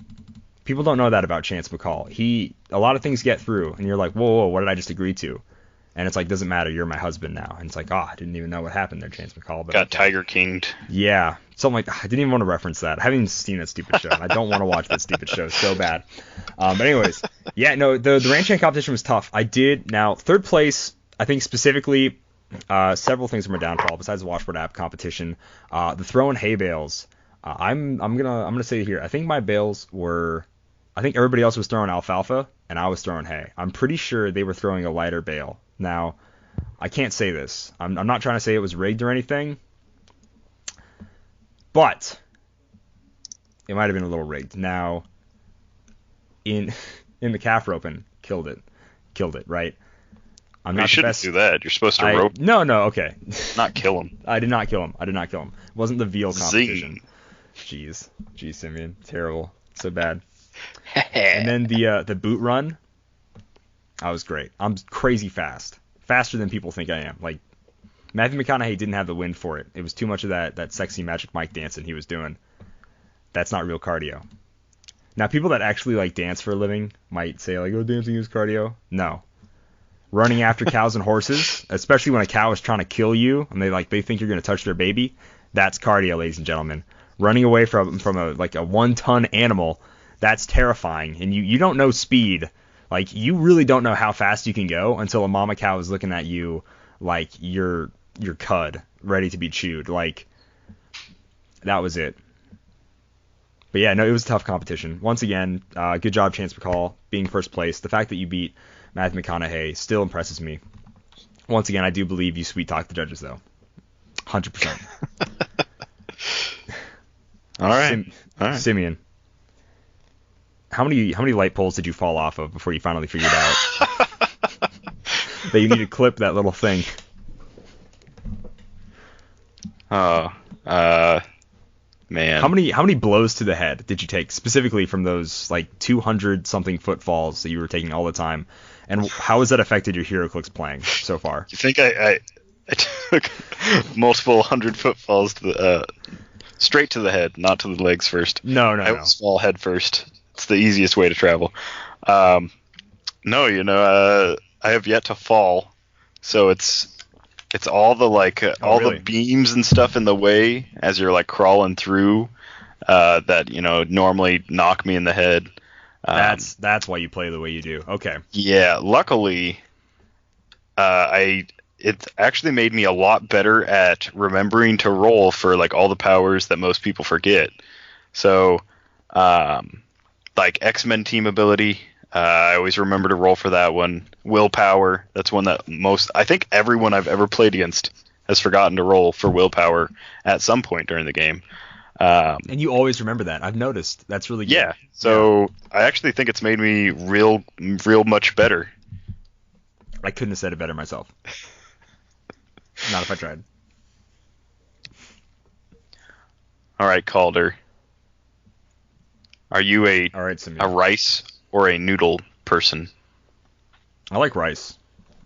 People don't know that about Chance McCall. A lot of things get through, and you're like, whoa, what did I just agree to? And it's like, doesn't matter, you're my husband now. And it's like, I didn't even know what happened there, Chance McCall. But got Tiger Kinged. Yeah, something like that. I didn't even want to reference that. I haven't even seen that stupid show. I don't want to watch that stupid show so bad. But anyways, yeah, no, the ranch hand competition was tough. Now, third place, I think specifically, several things were my downfall besides the washboard app competition. The throwing hay bales. I'm gonna say here, I think my bales were, I think everybody else was throwing alfalfa and I was throwing hay. I'm pretty sure they were throwing a lighter bale. Now, I can't say this. I'm not trying to say it was rigged or anything, but it might have been a little rigged. Now, in the calf roping, killed it, right? You shouldn't do that. You're supposed to rope. No, okay. Not kill him. I did not kill him. It wasn't the veal competition. Jeez, Simeon, terrible, so bad. And then the boot run, I was great. I'm crazy fast, faster than people think I am. Like Matthew McConaughey didn't have the wind for it. It was too much of that sexy Magic Mike dancing he was doing. That's not real cardio. Now people that actually like dance for a living might say like, oh, dancing is cardio. No. Running after cows and horses, especially when a cow is trying to kill you and they think you're gonna touch their baby, that's cardio, ladies and gentlemen. Running away from a 1-ton animal, that's terrifying. And you don't know speed. Like, you really don't know how fast you can go until a mama cow is looking at you like you're cud, ready to be chewed. Like, that was it. But yeah, no, it was a tough competition. Once again, good job, Chance McCall, being first place. The fact that you beat Matthew McConaughey still impresses me. Once again, I do believe you sweet talk the judges, though. 100%. All right. Simeon. How many light poles did you fall off of before you finally figured out that you need to clip that little thing? Man. How many blows to the head did you take specifically from those 200 something foot falls that you were taking all the time? And how has that affected your Heroclix playing so far? You think I took multiple 100-foot falls to straight to the head, not to the legs first. No. I always fall head first. It's the easiest way to travel. No, I have yet to fall, so it's all the the beams and stuff in the way as you're crawling through that normally knock me in the head. That's why you play the way you do. Okay. Yeah, luckily, it actually made me a lot better at remembering to roll for all the powers that most people forget. So, X-Men team ability, I always remember to roll for that one. Willpower, that's one that I think everyone I've ever played against has forgotten to roll for willpower at some point during the game. And you always remember that. I've noticed. That's really good. Yeah. So I actually think it's made me real much better. I couldn't have said it better myself. Not if I tried. All right, Kalder. Are you a rice or a noodle person? I like rice.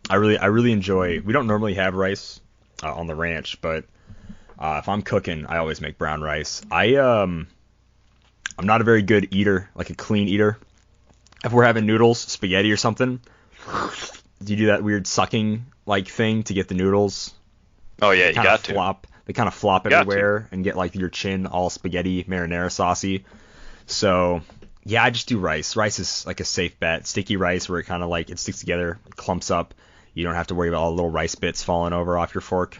I really enjoy. We don't normally have rice on the ranch, but if I'm cooking, I always make brown rice. I I'm not a very good eater, like a clean eater. If we're having noodles, spaghetti or something, do you do that weird sucking like thing to get the noodles? Oh yeah, you got to. They kind of flop everywhere and get like your chin all spaghetti marinara saucy. So yeah, I just do rice. Rice is like a safe bet. Sticky rice where it kind of like it sticks together, clumps up. You don't have to worry about all the little rice bits falling over off your fork.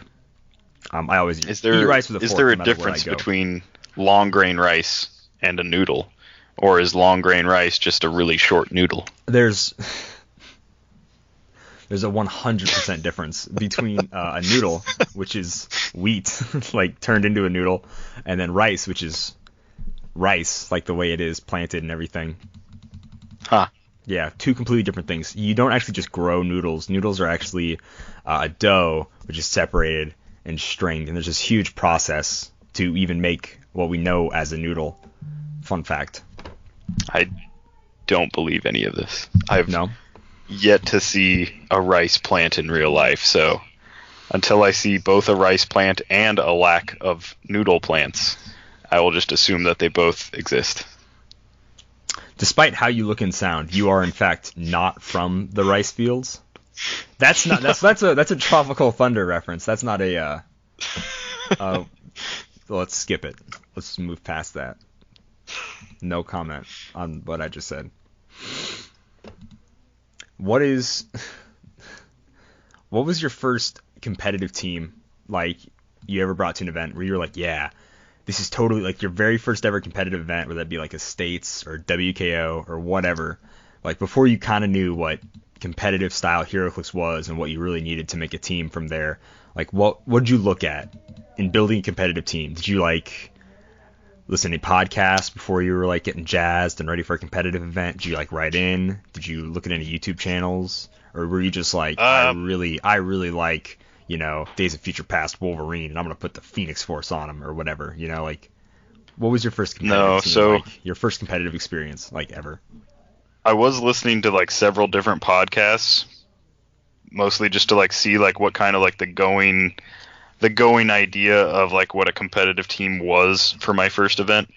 I always eat rice with a fork. Is there a difference between long grain rice and a noodle, or is long grain rice just a really short noodle? There's a 100% difference between a noodle, which is wheat, like turned into a noodle, and then rice, which is rice, like the way it is planted and everything. Huh. Yeah, two completely different things. You don't actually just grow noodles. Noodles are actually a dough, which is separated and stringed, and there's this huge process to even make what we know as a noodle. Fun fact. I don't believe any of this. No? Yet to see a rice plant in real life, so until I see both a rice plant and a lack of noodle plants, I will just assume that they both exist. Despite how you look and sound, you are in fact not from the rice fields. That's a Tropical Thunder reference. That's not a let's skip it. Let's move past that. No comment on what I just said. What was your first competitive team like you ever brought to an event where you were like, yeah, this is totally like your very first ever competitive event, whether that be like a States or WKO or whatever, like before you kind of knew what competitive style Heroclix was and what you really needed to make a team from there? Like what did you look at in building a competitive team? Did you like listen to podcasts before you were like getting jazzed and ready for a competitive event? Did you like write in? Did you look at any YouTube channels? Or were you just like, I really like, Days of Future Past Wolverine, and I'm going to put the Phoenix Force on him or whatever, like, what was your first competitive team, like, your first competitive experience, like, ever? I was listening to, like, several different podcasts, mostly just to, like, see, like, what kind of, like, the going idea of, like, what a competitive team was for my first event.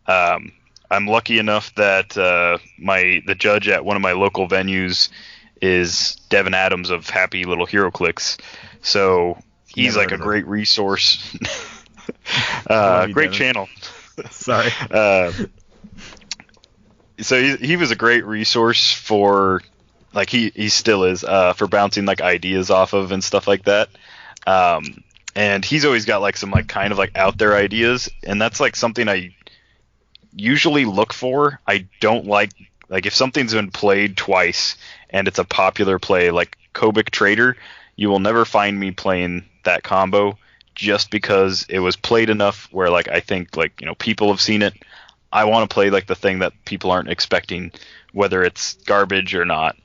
I'm lucky enough that the judge at one of my local venues is Devin Adams of Happy Little Heroclix. So he's like a great resource. Great Devin. Channel. Sorry. So he was a great resource for, like, he still is, for bouncing like ideas off of and stuff like that. And he's always got like some like kind of like out there ideas, and that's like something I usually look for. I don't like if something's been played twice and it's a popular play like Kobik Trader, you will never find me playing that combo just because it was played enough where like I think like people have seen it. I want to play like the thing that people aren't expecting, whether it's garbage or not.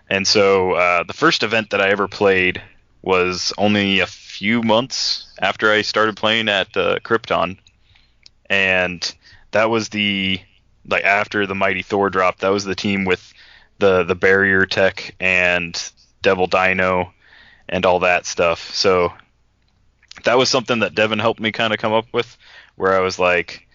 And so the first event that I ever played was only a few months after I started playing at Krypton, and that was after the Mighty Thor dropped. That was the team with the barrier tech and Devil Dino and all that stuff. So that was something that Devin helped me kind of come up with, where I was like,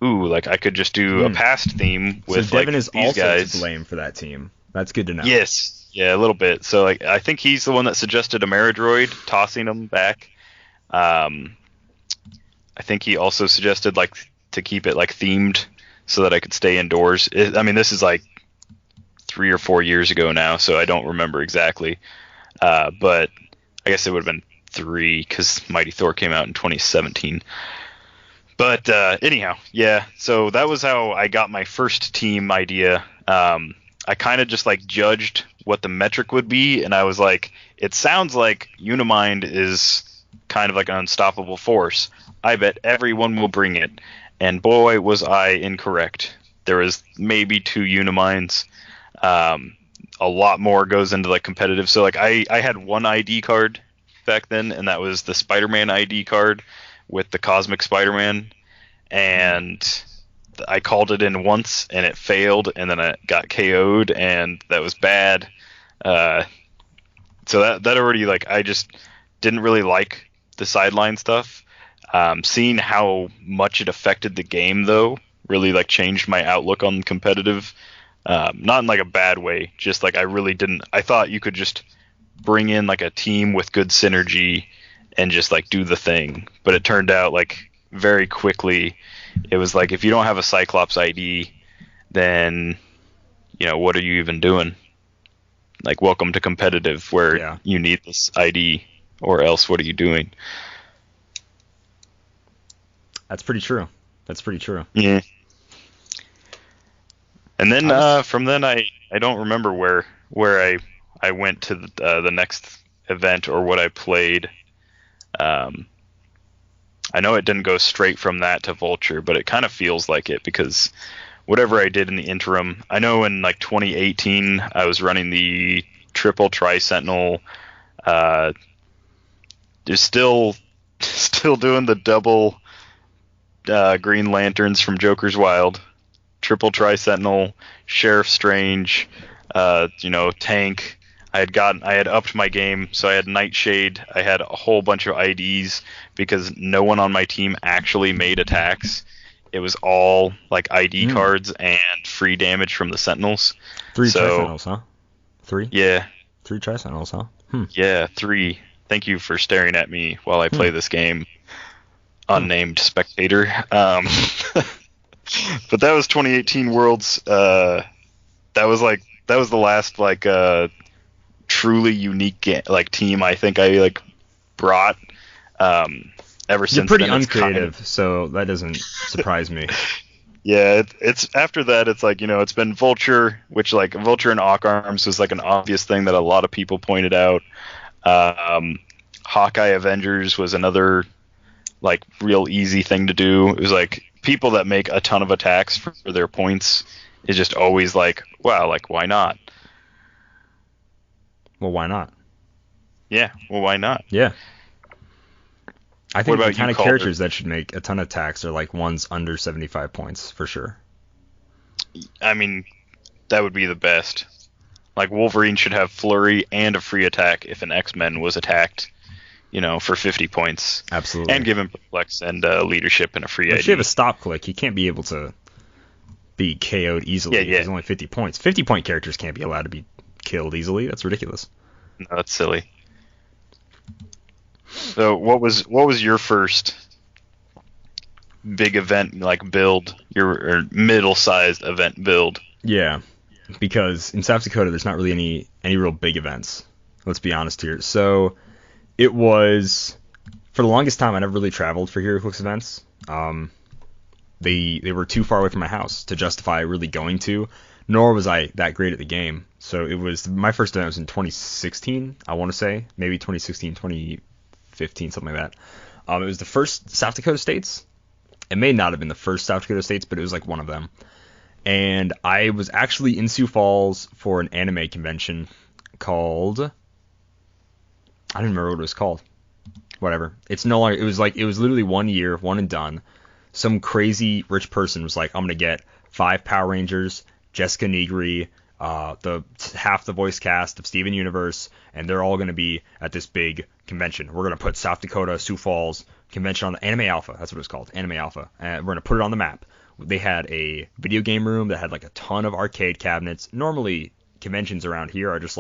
ooh, like I could just do a past theme with so Devin like is these also guys. To blame for that team. That's good to know. Yes, yeah, a little bit. So like I think he's the one that suggested Ameridroid, tossing him back. I think he also suggested like to keep it like themed so that I could stay indoors. This is like 3 or 4 years ago now, so I don't remember exactly. But I guess it would have been 3 because Mighty Thor came out in 2017. But anyhow, yeah. So that was how I got my first team idea. I kind of just like judged what the metric would be, and I was like, it sounds like Unimind is kind of like an unstoppable force. I bet everyone will bring it. And boy, was I incorrect. There was maybe 2 Uniminds. A lot more goes into like competitive. So like I had one ID card back then, and that was the Spider-Man ID card with the Cosmic Spider-Man. And I called it in once, and it failed, and then it got KO'd, and that was bad. So that already, like, I just didn't really like the sideline stuff. Seeing how much it affected the game, though, really like changed my outlook on competitive. Not in like a bad way, just like I really didn't. I thought you could just bring in like a team with good synergy and just like do the thing, but it turned out like very quickly it was like if you don't have a Cyclops ID, then what are you even doing? Like, welcome to competitive where you need this ID, or else what are you doing? That's pretty true. Yeah. And then from then I don't remember where I went to the next event or what I played. I know it didn't go straight from that to Vulture, but it kind of feels like it because whatever I did in the interim, I know in like 2018 I was running the triple tri-sentinel, just still doing the double Green Lanterns from Joker's Wild, triple tri-sentinel, Sheriff Strange, tank. I had upped my game, so I had Nightshade. I had a whole bunch of IDs because no one on my team actually made attacks. It was all like ID cards and free damage from the Sentinels. 3 Tri-Sentinels, huh? 3? Yeah. 3 Tri-Sentinels, huh? Yeah, 3. Thank you for staring at me while I play this game, unnamed spectator. But that was 2018 Worlds. That was the last truly unique team I think I brought. Ever since you're pretty then, uncreative, so that doesn't surprise me. Yeah, it's after that it's it's been Vulture, which Vulture and Ock Arms was an obvious thing that a lot of people pointed out. Hawkeye Avengers was another real easy thing to do. It was people that make a ton of attacks for their points is just always wow, why not? Well, why not? Yeah, well, why not? Yeah. I think the kind of Calder? characters that should make a ton of attacks are ones under 75 points, for sure. I mean, that would be the best. Wolverine should have Flurry and a free attack if an X-Men was attacked, for 50 points. Absolutely. And give him Perplex and leadership and a free ID. If you have a stop click, he can't be able to be KO'd easily if he's only 50 points. 50-point characters can't be allowed to be killed easily. That's ridiculous. No, that's silly. So what was your first big event build, your middle-sized event build? Yeah, because in South Dakota there's not really any real big events. Let's be honest here. So it was, for the longest time I never really traveled for Heroclix events. They were too far away from my house to justify really going to, nor was I that great at the game. So it was, my first event was in 2016, I want to say, maybe 2016, 2015, something like that. It was the first South Dakota States. It may not have been the first South Dakota States, but it was one of them. And I was actually in Sioux Falls for an anime convention called, I don't remember what it was called. Whatever. It's no longer, it was literally 1 year, one and done. Some crazy rich person was I'm going to get 5 Power Rangers, Jessica Negri, half the voice cast of Steven Universe, and they're all going to be at this big convention. We're going to put South Dakota, Sioux Falls convention on the Anime Alpha. That's what it was called, Anime Alpha. And we're going to put it on the map. They had a video game room that had a ton of arcade cabinets. Normally, conventions around here are just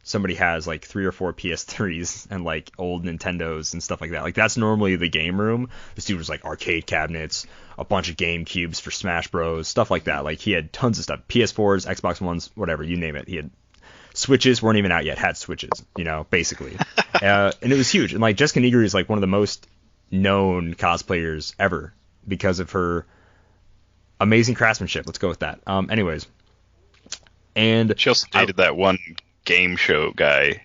somebody has 3 or 4 PS3s and old Nintendos and stuff like that. That's normally the game room. This dude was arcade cabinets, a bunch of Game Cubes for Smash Bros, stuff like that. He had tons of stuff. PS4s, Xbox Ones, whatever, you name it. He had Switches, weren't even out yet, had Switches, basically. And it was huge. And Jessica Negri is one of the most known cosplayers ever because of her amazing craftsmanship. Let's go with that. Anyways. And she also dated that one game show guy.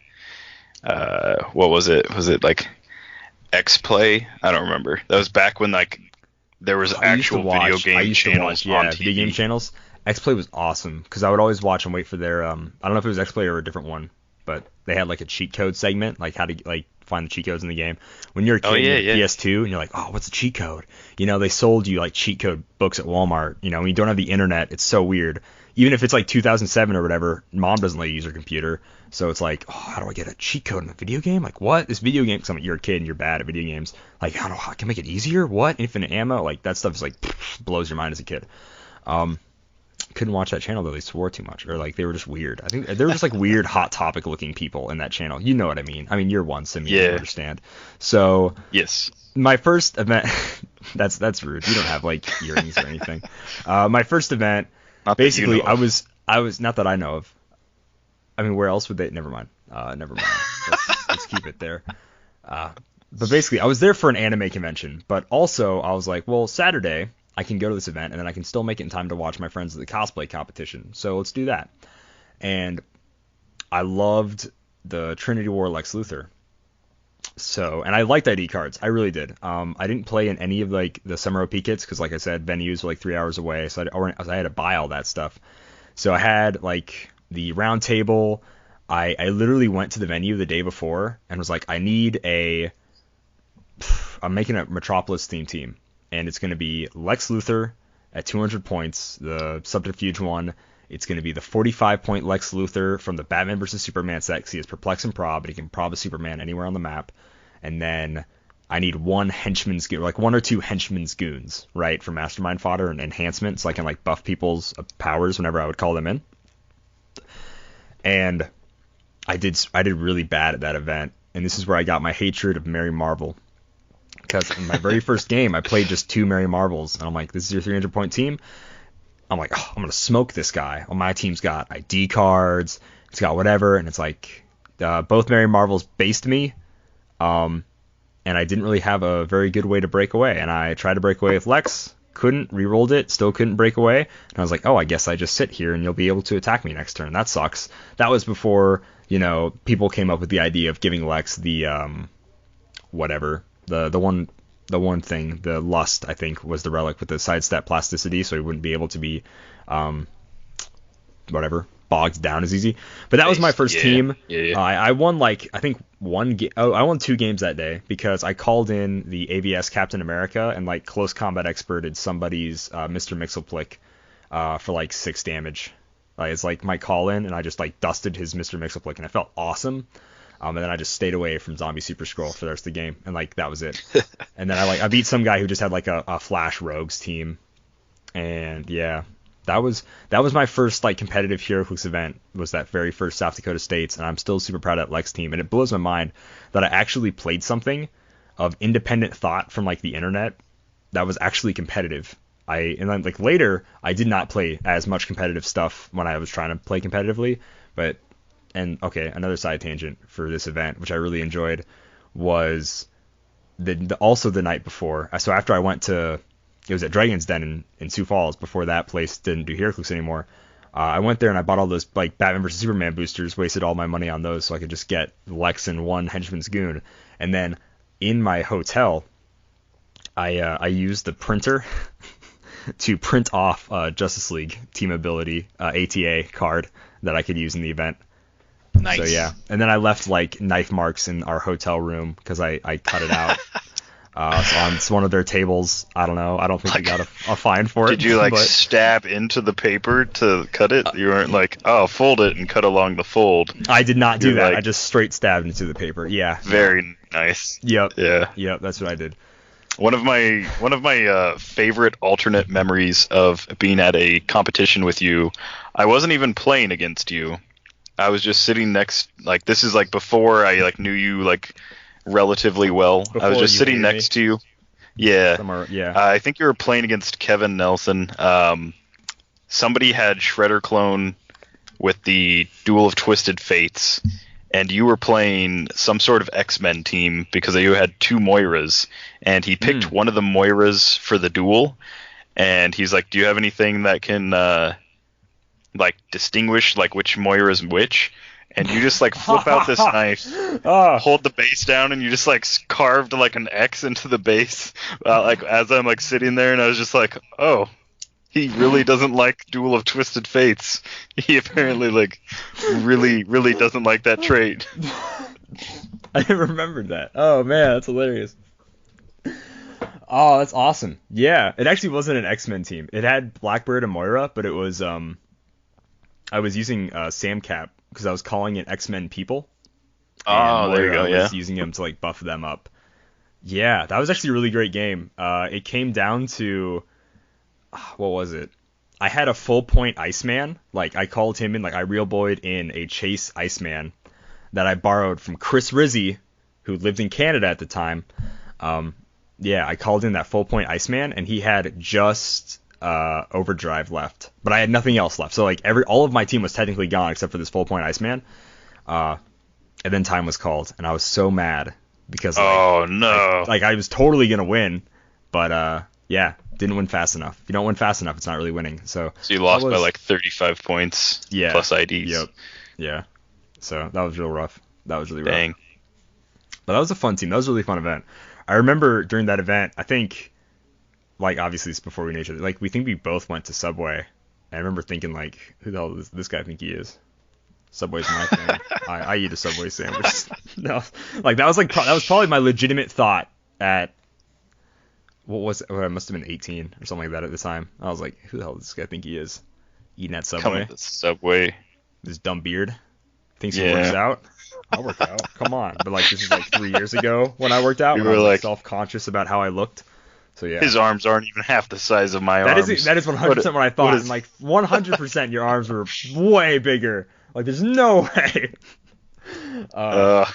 What was it? Was it X-Play? I don't remember. That was back when there was actual video game channels on TV. Video game channels. X-Play was awesome because I would always watch and wait for their I don't know if it was X-Play or a different one, but they had a cheat code segment, how to find the cheat codes in the game. When you're a kid, you had PS2 and you're oh, what's a cheat code? They sold you cheat code books at Walmart. When you don't have the internet, it's so weird. even if it's like 2007 or whatever, mom doesn't let you use her computer. So it's like, oh, how do I get a cheat code in a video game? Like, what? This video game, because you're a kid and you're bad at video games. Like, I don't know, how can I make it easier? What? Infinite ammo? Like, that stuff is like, blows your mind as a kid. Couldn't watch that channel though, they swore too much, or like they were just weird. I think they were just like weird Hot Topic looking people in that channel. You know what I mean? I mean, you're one, Simeon, you understand. So yes, my first event, that's rude. You don't have like earrings or anything. My first event, basically, you know I was not that I know of. I mean, where else would they? Never mind. Let's keep it there. But basically, I was there for an anime convention, but also I was like, well, Saturday I can go to this event, and then I can still make it in time to watch my friends at the cosplay competition. So let's do that. And I loved the Trinity War Lex Luthor. So, and I liked ID cards. I really did. I didn't play in any of like the summer OP kits because, like I said, venues were like 3 hours away. So I had to buy all that stuff. So I had like the round table. I literally went to the venue the day before and was like, I'm making a Metropolis themed team. And it's going to be Lex Luthor at 200 points, the Subterfuge one. It's going to be the 45-point Lex Luthor from the Batman vs. Superman set, because he has Perplex and Prob, but he can Prob a Superman anywhere on the map. And then I need one henchman's goon, like one or two henchman's goons, right, for Mastermind fodder and enhancement, so I can like buff people's powers whenever I would call them in. And I did really bad at that event, and this is where I got my hatred of Mary Marvel. Because in my very first game, I played just 2 Mary Marvels, and I'm like, this is your 300-point team? I'm like, oh, I'm going to smoke this guy. Well, my team's got ID cards, it's got whatever, and it's like, both Mary Marvels based me, and I didn't really have a very good way to break away, and I tried to break away with Lex, couldn't, re-rolled it, still couldn't break away, and I was like, oh, I guess I just sit here, and you'll be able to attack me next turn. That sucks. That was before, people came up with the idea of giving Lex the, whatever, the one thing, the Lust, I think, was the relic with the sidestep plasticity, so he wouldn't be able to be, bogged down as easy. But that was my first team. Yeah. I won I think I won 2 games that day because I called in the AVS Captain America and like close combat experted somebody's Mr. Mixelplick for like 6 damage. It's like my call in, and I just like dusted his Mr. Mixelplick, and I felt awesome. And then I just stayed away from Zombie Super Scroll for the rest of the game, and like that was it. And then I beat some guy who just had like a Flash Rogues team, and yeah, that was my first like competitive Heroclix event. Was that very first South Dakota States, and I'm still super proud of that Lex team. And it blows my mind that I actually played something of independent thought from like the internet that was actually competitive. And then like later I did not play as much competitive stuff when I was trying to play competitively, but. And okay, another side tangent for this event, which I really enjoyed, was also the night before. So after I went to, it was at Dragon's Den in Sioux Falls. Before that place didn't do Heroclix anymore. I went there and I bought all those like Batman vs Superman boosters. Wasted all my money on those so I could just get Lex and one henchman's goon. And then in my hotel, I used the printer to print off Justice League Team Ability ATA card that I could use in the event. Nice. So yeah, and then I left like knife marks in our hotel room because I cut it out. So on one of their tables, I don't know. I don't think we got a fine for it. Did you stab into the paper to cut it? You weren't like, oh, fold it and cut along the fold. I did not do that. I just straight stabbed into the paper. Yeah. Very nice. Yep. Yeah. Yep. That's what I did. One of my favorite alternate memories of being at a competition with you, I wasn't even playing against you. I was just sitting next, like, this is like before I like knew you like relatively well. I was just sitting next to you. Yeah. Yeah. I think you were playing against Kevin Nelson. Somebody had Shredder Clone with the Duel of Twisted Fates, and you were playing some sort of X-Men team because you had 2 Moiras, and he picked one of the Moiras for the duel, and he's like, do you have anything that can like distinguish like which Moira is which? And you just like flip out this knife, hold the base down, and you just like carved like an X into the base, like as I'm like sitting there, and I was just like, oh, he really doesn't like Duel of Twisted Fates. He apparently like really doesn't like that trait. I remembered that. Oh man, that's hilarious. Oh, that's awesome. Yeah, it actually wasn't an X-Men team. It had Blackbird and Moira, but it was I was using Samcap because I was calling it X-Men People. Oh, there you go. I was using him to like buff them up. Yeah, that was actually a really great game. It came down to what was it? I had a full point Iceman. Like I called him in, like I real boyed in a Chase Iceman that I borrowed from Chris Rizzi, who lived in Canada at the time. Yeah, I called in that full point Iceman, and he had just Overdrive left, but I had nothing else left. So like all of my team was technically gone except for this full point Iceman. And then time was called, and I was so mad because I was totally gonna win, but yeah, didn't win fast enough. If you don't win fast enough, it's not really winning. So you lost by like 35 points plus IDs. Yep. Yeah. So that was real rough. That was really Dang. rough. But that was a fun team. That was a really fun event. I remember during that event, I think, like, obviously it's before we knew each other. Like, we both went to Subway. I remember thinking, like, who the hell does this guy think he is? Subway's my thing. I eat a Subway sandwich. No, like that was probably my legitimate thought at what was it? Oh, I must have been 18 or something like that at the time. I was like, who the hell does this guy think he is? Eating at Subway. Coming to Subway. This dumb beard. Thinks he works out. I'll work out. Come on. But like this is like 3 years ago when I worked out. When I was like self-conscious about how I looked. So yeah. His arms aren't even half the size of my arms. That is 100% what I thought. And like 100% your arms were way bigger. Like there's no way. I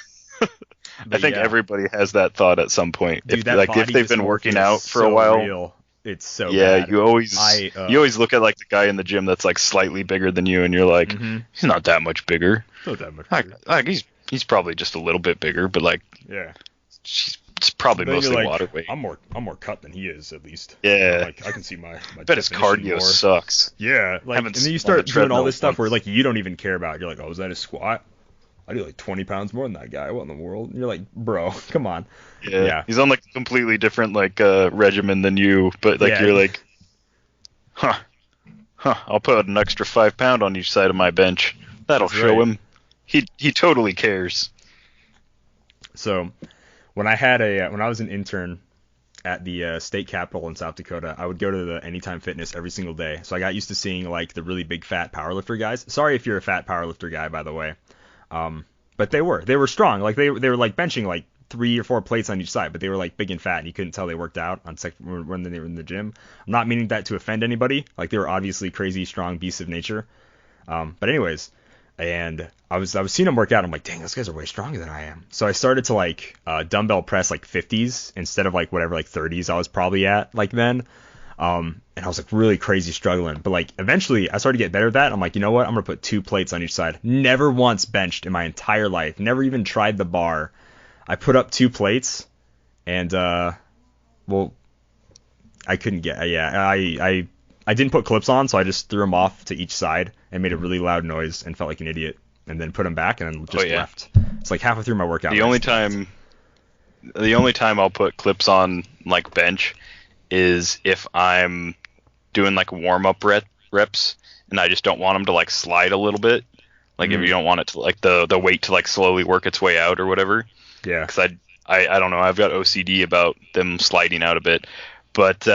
think everybody has that thought at some point. Dude, if they've been working out for a while. Real. It's so bad. you always look at like the guy in the gym that's like slightly bigger than you, and you're like, he's not that much bigger. Not that much bigger. Like he's probably just a little bit bigger, but like it's probably mostly like, water weight. I'm more cut than he is at least. Yeah. Like I can see my I bet his cardio sucks. Yeah. Like, and then you start doing all this stuff where like you don't even care about it. You're like, oh, is that a squat? I do like 20 pounds more than that guy. What in the world? And you're like, bro, come on. Yeah. He's on like a completely different like regimen than you, but like you're like, I'll put an extra 5 pound on each side of my bench. That'll show him. He totally cares. So when I was an intern at the state capitol in South Dakota, I would go to the Anytime Fitness every single day. So I got used to seeing like the really big fat powerlifter guys. Sorry if you're a fat powerlifter guy, by the way. But they were strong. Like they were like benching like 3 or 4 plates on each side, but they were like big and fat, and you couldn't tell they worked out when they were in the gym. I'm not meaning that to offend anybody. Like they were obviously crazy, strong beasts of nature. But anyways, and I was seeing them work out. I'm like, dang, those guys are way stronger than I am. So I started to like dumbbell press like 50s instead of like whatever like 30s I was probably at like then. And I was like really crazy struggling, but like eventually I started to get better at that. I'm like, you know what? I'm gonna put 2 plates on each side. Never once benched in my entire life. Never even tried the bar. I put up 2 plates, and I couldn't get. I didn't put clips on, so I just threw them off to each side and made a really loud noise and felt like an idiot, and then put them back and then just left. It's like halfway through my workout. The only time I'll put clips on like bench is if I'm doing like warm-up reps and I just don't want them to like slide a little bit. Like if you don't want it to like the weight to like slowly work its way out or whatever. Yeah. Because I don't know. I've got OCD about them sliding out a bit. But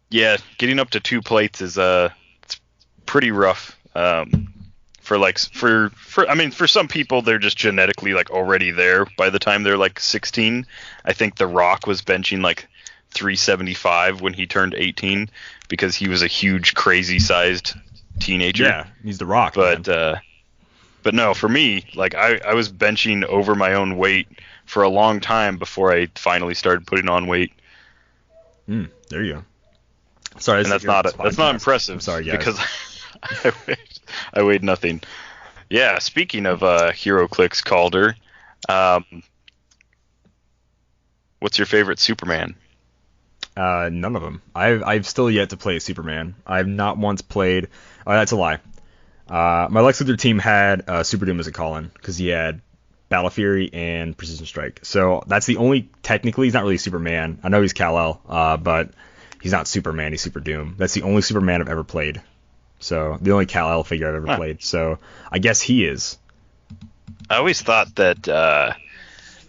yeah, getting up to 2 plates is it's pretty rough. For some people they're just genetically like already there by the time they're like 16. I think The Rock was benching like 375 when he turned 18 because he was a huge crazy sized teenager. Yeah, he's The Rock. But no, for me, like I was benching over my own weight for a long time before I finally started putting on weight. There you go. Sorry, and that's not impressive. I'm sorry, guys. Because I weighed nothing. Yeah, speaking of Heroclix Kalder, what's your favorite Superman? None of them. I've still yet to play Superman. I've not once played. That's a lie. My Lex Luthor team had Super Doom as a call-in because he had Battle Fury and Precision Strike. So that's the only. Technically, he's not really Superman. I know he's Kal-El, but he's not Superman. He's Super Doom. That's the only Superman I've ever played. So the only Kal-El figure I've ever played. So I guess he is. I always thought that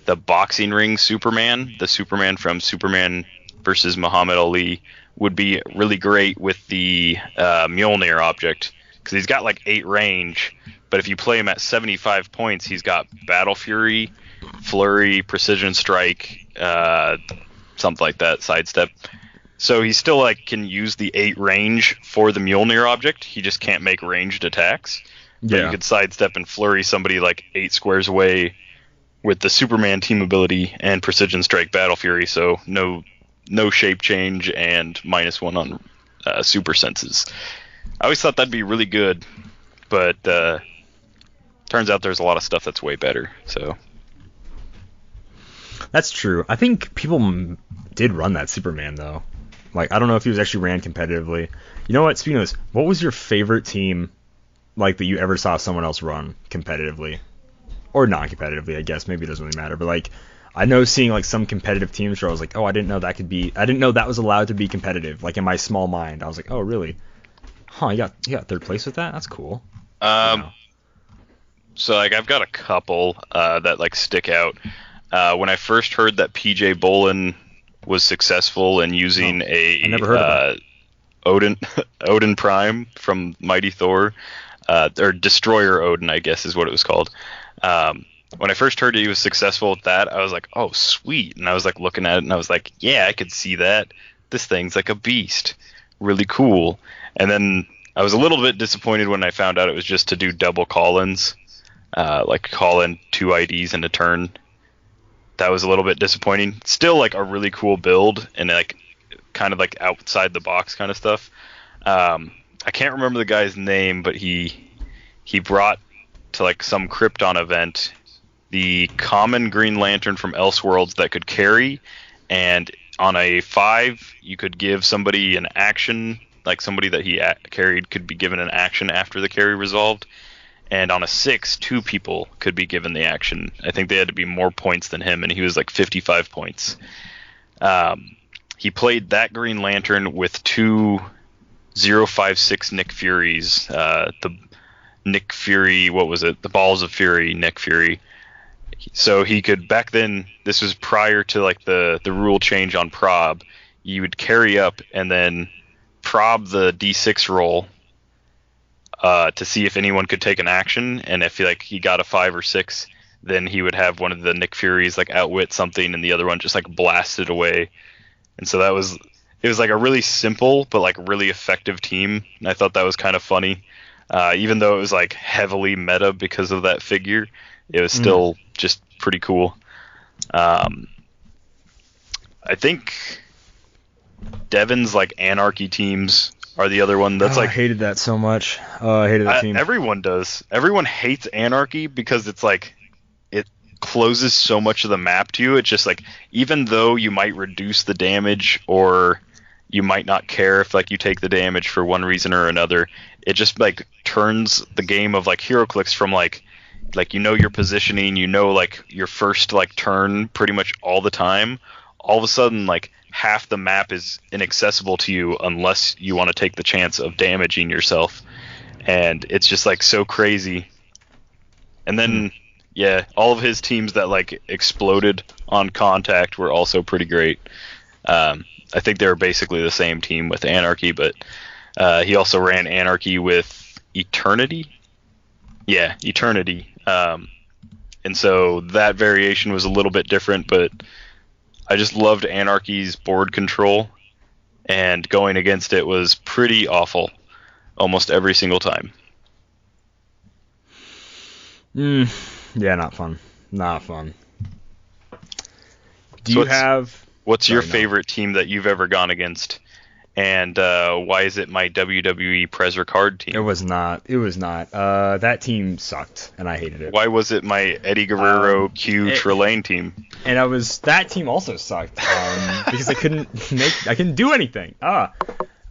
the boxing ring Superman, the Superman from Superman versus Muhammad Ali, would be really great with the Mjolnir object because he's got like 8 range, but if you play him at 75 points, he's got Battle Fury, Flurry, Precision Strike, something like that, Sidestep. So he still like can use the 8 range for the Mjolnir object. He just can't make ranged attacks. But you could Sidestep and Flurry somebody like 8 squares away with the Superman team ability and Precision Strike Battle Fury. So no shape change and -1 on super senses. I always thought that'd be really good, but turns out there's a lot of stuff that's way better. So that's true. I think people did run that Superman though. Like, I don't know if he was actually ran competitively. You know what? Speaking of this, what was your favorite team like that you ever saw someone else run competitively, or non-competitively? I guess maybe it doesn't really matter. But like, I know seeing like some competitive teams where I was like, oh, I didn't know that was allowed to be competitive. Like in my small mind, I was like, oh, really? Huh? You got third place with that? That's cool. So like I've got a couple that like stick out. When I first heard that PJ Bolin was successful in using I never heard of Odin Prime from Mighty Thor, or Destroyer Odin, I guess is what it was called. When I first heard he was successful with that, I was like, oh, sweet. And I was like looking at it and I was like, yeah, I could see that. This thing's like a beast. Really cool. And then I was a little bit disappointed when I found out it was just to do double call-ins, like call in 2 IDs in a turn. That was a little bit disappointing. Still like a really cool build and like kind of like outside the box kind of stuff. I can't remember the guy's name, but he brought to like some Krypton event the common Green Lantern from Elseworlds that could carry, and on a 5 you could give somebody an action, like somebody that he carried could be given an action after the carry resolved. And on a 6, 2 people could be given the action. I think they had to be more points than him, and he was like 55 points. He played that Green Lantern with 2 056 Nick Furies. The Nick Fury, what was it? The Balls of Fury, Nick Fury. So he could, back then, this was prior to like the rule change on prob. You would carry up and then prob the D6 roll to see if anyone could take an action, and if he got a 5 or 6, then he would have one of the Nick Furies like outwit something, and the other one just like blasted away. And so it was like a really simple but like really effective team, and I thought that was kind of funny. Even though it was like heavily meta because of that figure, it was still just pretty cool. I think Devin's like Anarchy teams are the other one. That's I hated that so much. I hated that team. Everyone does. Everyone hates Anarchy because it's like it closes so much of the map to you. It's just like, even though you might reduce the damage or you might not care if like you take the damage for one reason or another, it just like turns the game of like Heroclix from like you know your positioning, you know like your first like turn pretty much all the time. All of a sudden like half the map is inaccessible to you unless you want to take the chance of damaging yourself, and it's just like so crazy. And then all of his teams that like exploded on contact were also pretty great. I think they were basically the same team with Anarchy, but he also ran Anarchy with Eternity. Yeah, Eternity. And so that variation was a little bit different, but I just loved Anarchy's board control, and going against it was pretty awful almost every single time. Yeah, not fun. Not fun. What's your favorite team that you've ever gone against? And why is it my WWE Prezzer card team? It was not. That team sucked, and I hated it. Why was it my Eddie Guerrero Trelane team? And that team also sucked because I couldn't do anything. I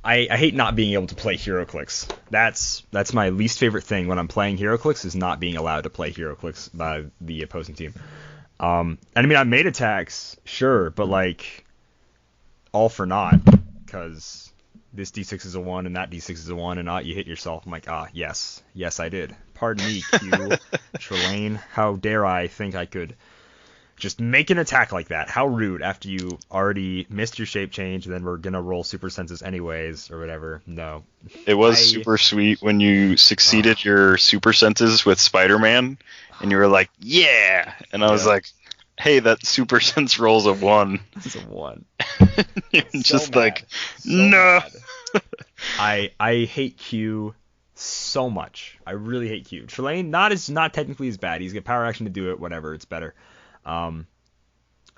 hate not being able to play Heroclix. That's my least favorite thing when I'm playing Heroclix, is not being allowed to play Heroclix by the opposing team. And I mean, I made attacks, sure, but like all for naught. Because this D6 is a 1 and that D6 is a 1, and you hit yourself. I'm like, yes I did. Pardon me, Q, Trelane. How dare I think I could Just make an attack like that. How rude after you already missed your shape change, and then we're going to roll super senses anyways, or whatever. No. It was super sweet when you succeeded your super senses with Spider-Man, and you were like, yeah! And I was like, hey, that super sense rolls a 1. It's a 1. Just like, no! I hate Q so much. I really hate Q. Trelane, not technically as bad. He's got power action to do it, whatever, it's better. I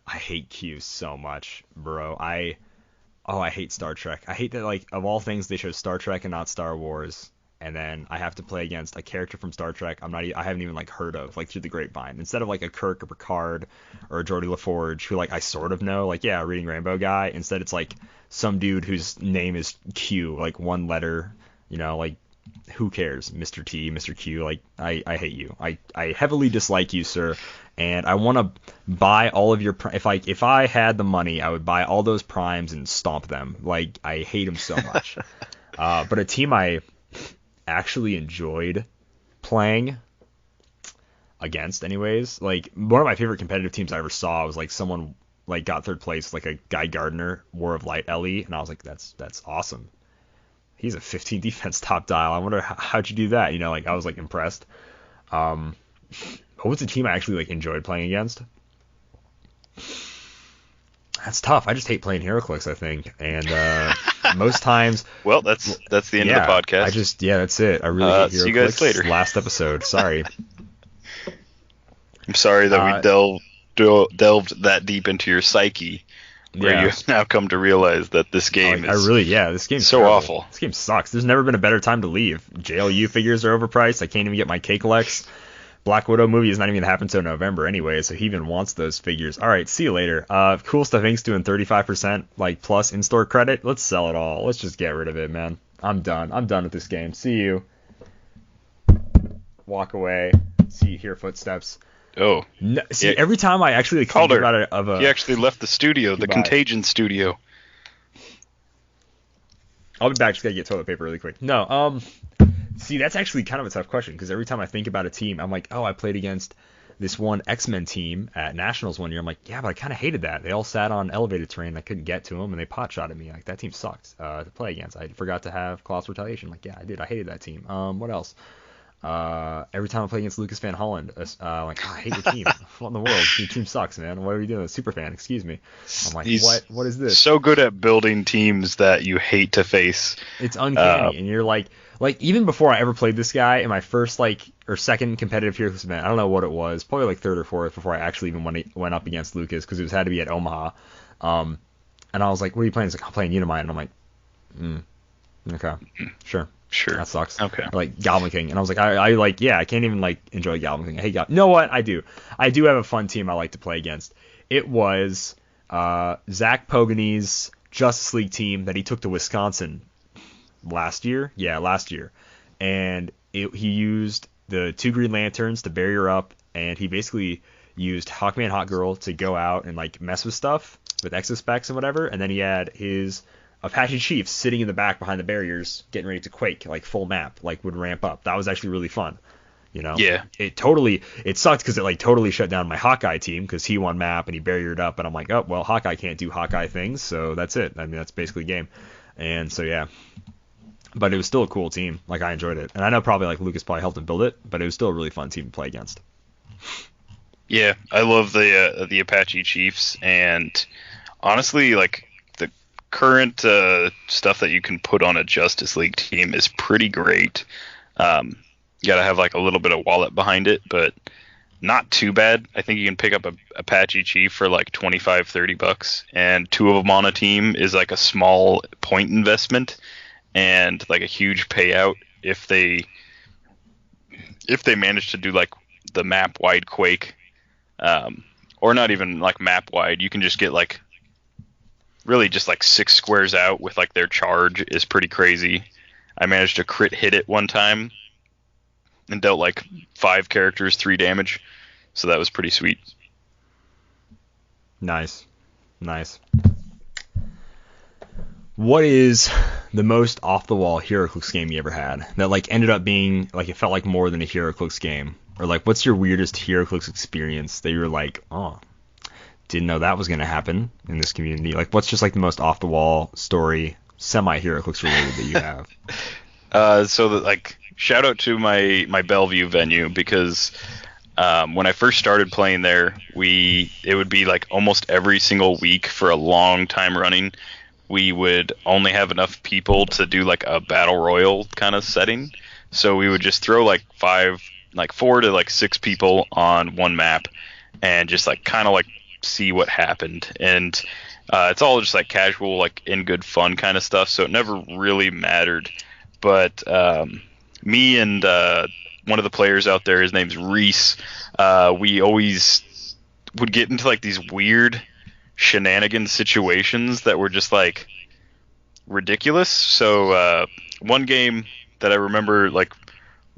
hate Q so much, bro. I hate Star Trek. I hate that, like, of all things, they show Star Trek and not Star Wars, and then I have to play against a character from Star Trek I haven't even, like, heard of, like, through the grapevine. Instead of, like, a Kirk or Picard or a Geordi LaForge, who, like, I sort of know, like, yeah, Reading Rainbow guy. Instead, it's, like, some dude whose name is Q, like, one letter, you know, like, who cares? Mr. T, Mr. Q, like, I hate you. I heavily dislike you, sir. And I want to buy all of your if I had the money, I would buy all those primes and stomp them. Like, I hate them so much. But a team I actually enjoyed playing against, anyways. Like, one of my favorite competitive teams I ever saw was like someone like got third place, like a Guy Gardner, War of Light LE, and I was like, that's awesome. He's a 15 defense top dial. I wonder how'd you do that? You know, like, I was like impressed. What was the team I actually like enjoyed playing against? That's tough. I just hate playing Heroclix, I think, and most times. Well, that's the end of the podcast. That's it. I really hate Heroclix. See you guys later. Last episode. Sorry. I'm sorry that we delved that deep into your psyche, where you have now come to realize that this game this game's so terrible. Awful. This game sucks. There's never been a better time to leave. JLU figures are overpriced. I can't even get my K-Collects. Black Widow movie is not even going to happen until November anyway, so he even wants those figures. All right, see you later. Cool Stuff Inc.'s doing 35% like plus in-store credit. Let's sell it all. Let's just get rid of it, man. I'm done. I'm done with this game. See you. Walk away. Hear footsteps. Oh. No, every time I actually think about it, he actually left the studio, the Contagion studio. I'll be back. Just gotta get toilet paper really quick. No, see, that's actually kind of a tough question, because every time I think about a team, I'm like, oh, I played against this one X-Men team at Nationals one year. I'm like, yeah, but I kind of hated that. They all sat on elevated terrain. I couldn't get to them, and they pot shot at me. Like, that team sucked to play against. I forgot to have Colossal Retaliation. Like, yeah, I did. I hated that team. What else? Every time I play against Lucas Van Holland, like, I hate your team. What in the world? Your team sucks, man. What are you doing? Superfan, excuse me. I'm like, what is this? So good at building teams that you hate to face. It's uncanny, and you're like even before I ever played this guy in my first or second competitive Heroclix event, I don't know what it was, probably like third or fourth before I actually even went up against Lucas, because it had to be at Omaha. And I was like, what are you playing? He's like, I'm playing Unimind, and I'm like, okay, sure. Sure. That sucks. Okay. Like Goblin King. And I was like, I can't even enjoy Goblin King. I hate Goblin. You know what? I do. I do have a fun team I like to play against. It was Zach Pogani's Justice League team that he took to Wisconsin last year. Yeah, last year. And he used the 2 Green Lanterns to barrier up, and he basically used Hawkman Hawkgirl to go out and mess with stuff with exospecs and whatever. And then he had his Apache Chiefs sitting in the back behind the barriers, getting ready to quake, full map, would ramp up. That was actually really fun, you know? Yeah. It sucked because it totally shut down my Hawkeye team, because he won map and he barriered up, and I'm like, oh, well, Hawkeye can't do Hawkeye things, so that's it. I mean, that's basically the game. And so, yeah. But it was still a cool team. I enjoyed it. And I know probably, Lucas probably helped him build it, but it was still a really fun team to play against. Yeah, I love the Apache Chiefs, and honestly, the current stuff that you can put on a Justice League team is pretty great. You gotta have a little bit of wallet behind it, but not too bad. I think you can pick up a Apache Chief for $25-$30, and 2 of them on a team is a small point investment and a huge payout if they manage to do the map wide quake, or not even map wide. You can just get really just 6 squares out with their charge is pretty crazy. I managed to crit hit it one time and dealt 5 characters 3 damage, so that was pretty sweet. Nice. What is the most off the wall Heroclix game you ever had that ended up being it felt like more than a Heroclix game? Or what's your weirdest Heroclix experience that you were oh, didn't know that was going to happen in this community. Like, what's just like the most off the wall story, semi-Heroclix related that you have? Shout out to my Bellevue venue, because when I first started playing there, it would be like almost every single week for a long time running, we would only have enough people to do like a battle royal kind of setting. So we would just throw like 4 to 6 people on one map and just like kind of like see what happened. And it's all just like casual, like in good fun kind of stuff. So it never really mattered. But me and one of the players out there, his name's Reese, we always would get into like these weird shenanigan situations that were just like ridiculous. So one game that I remember like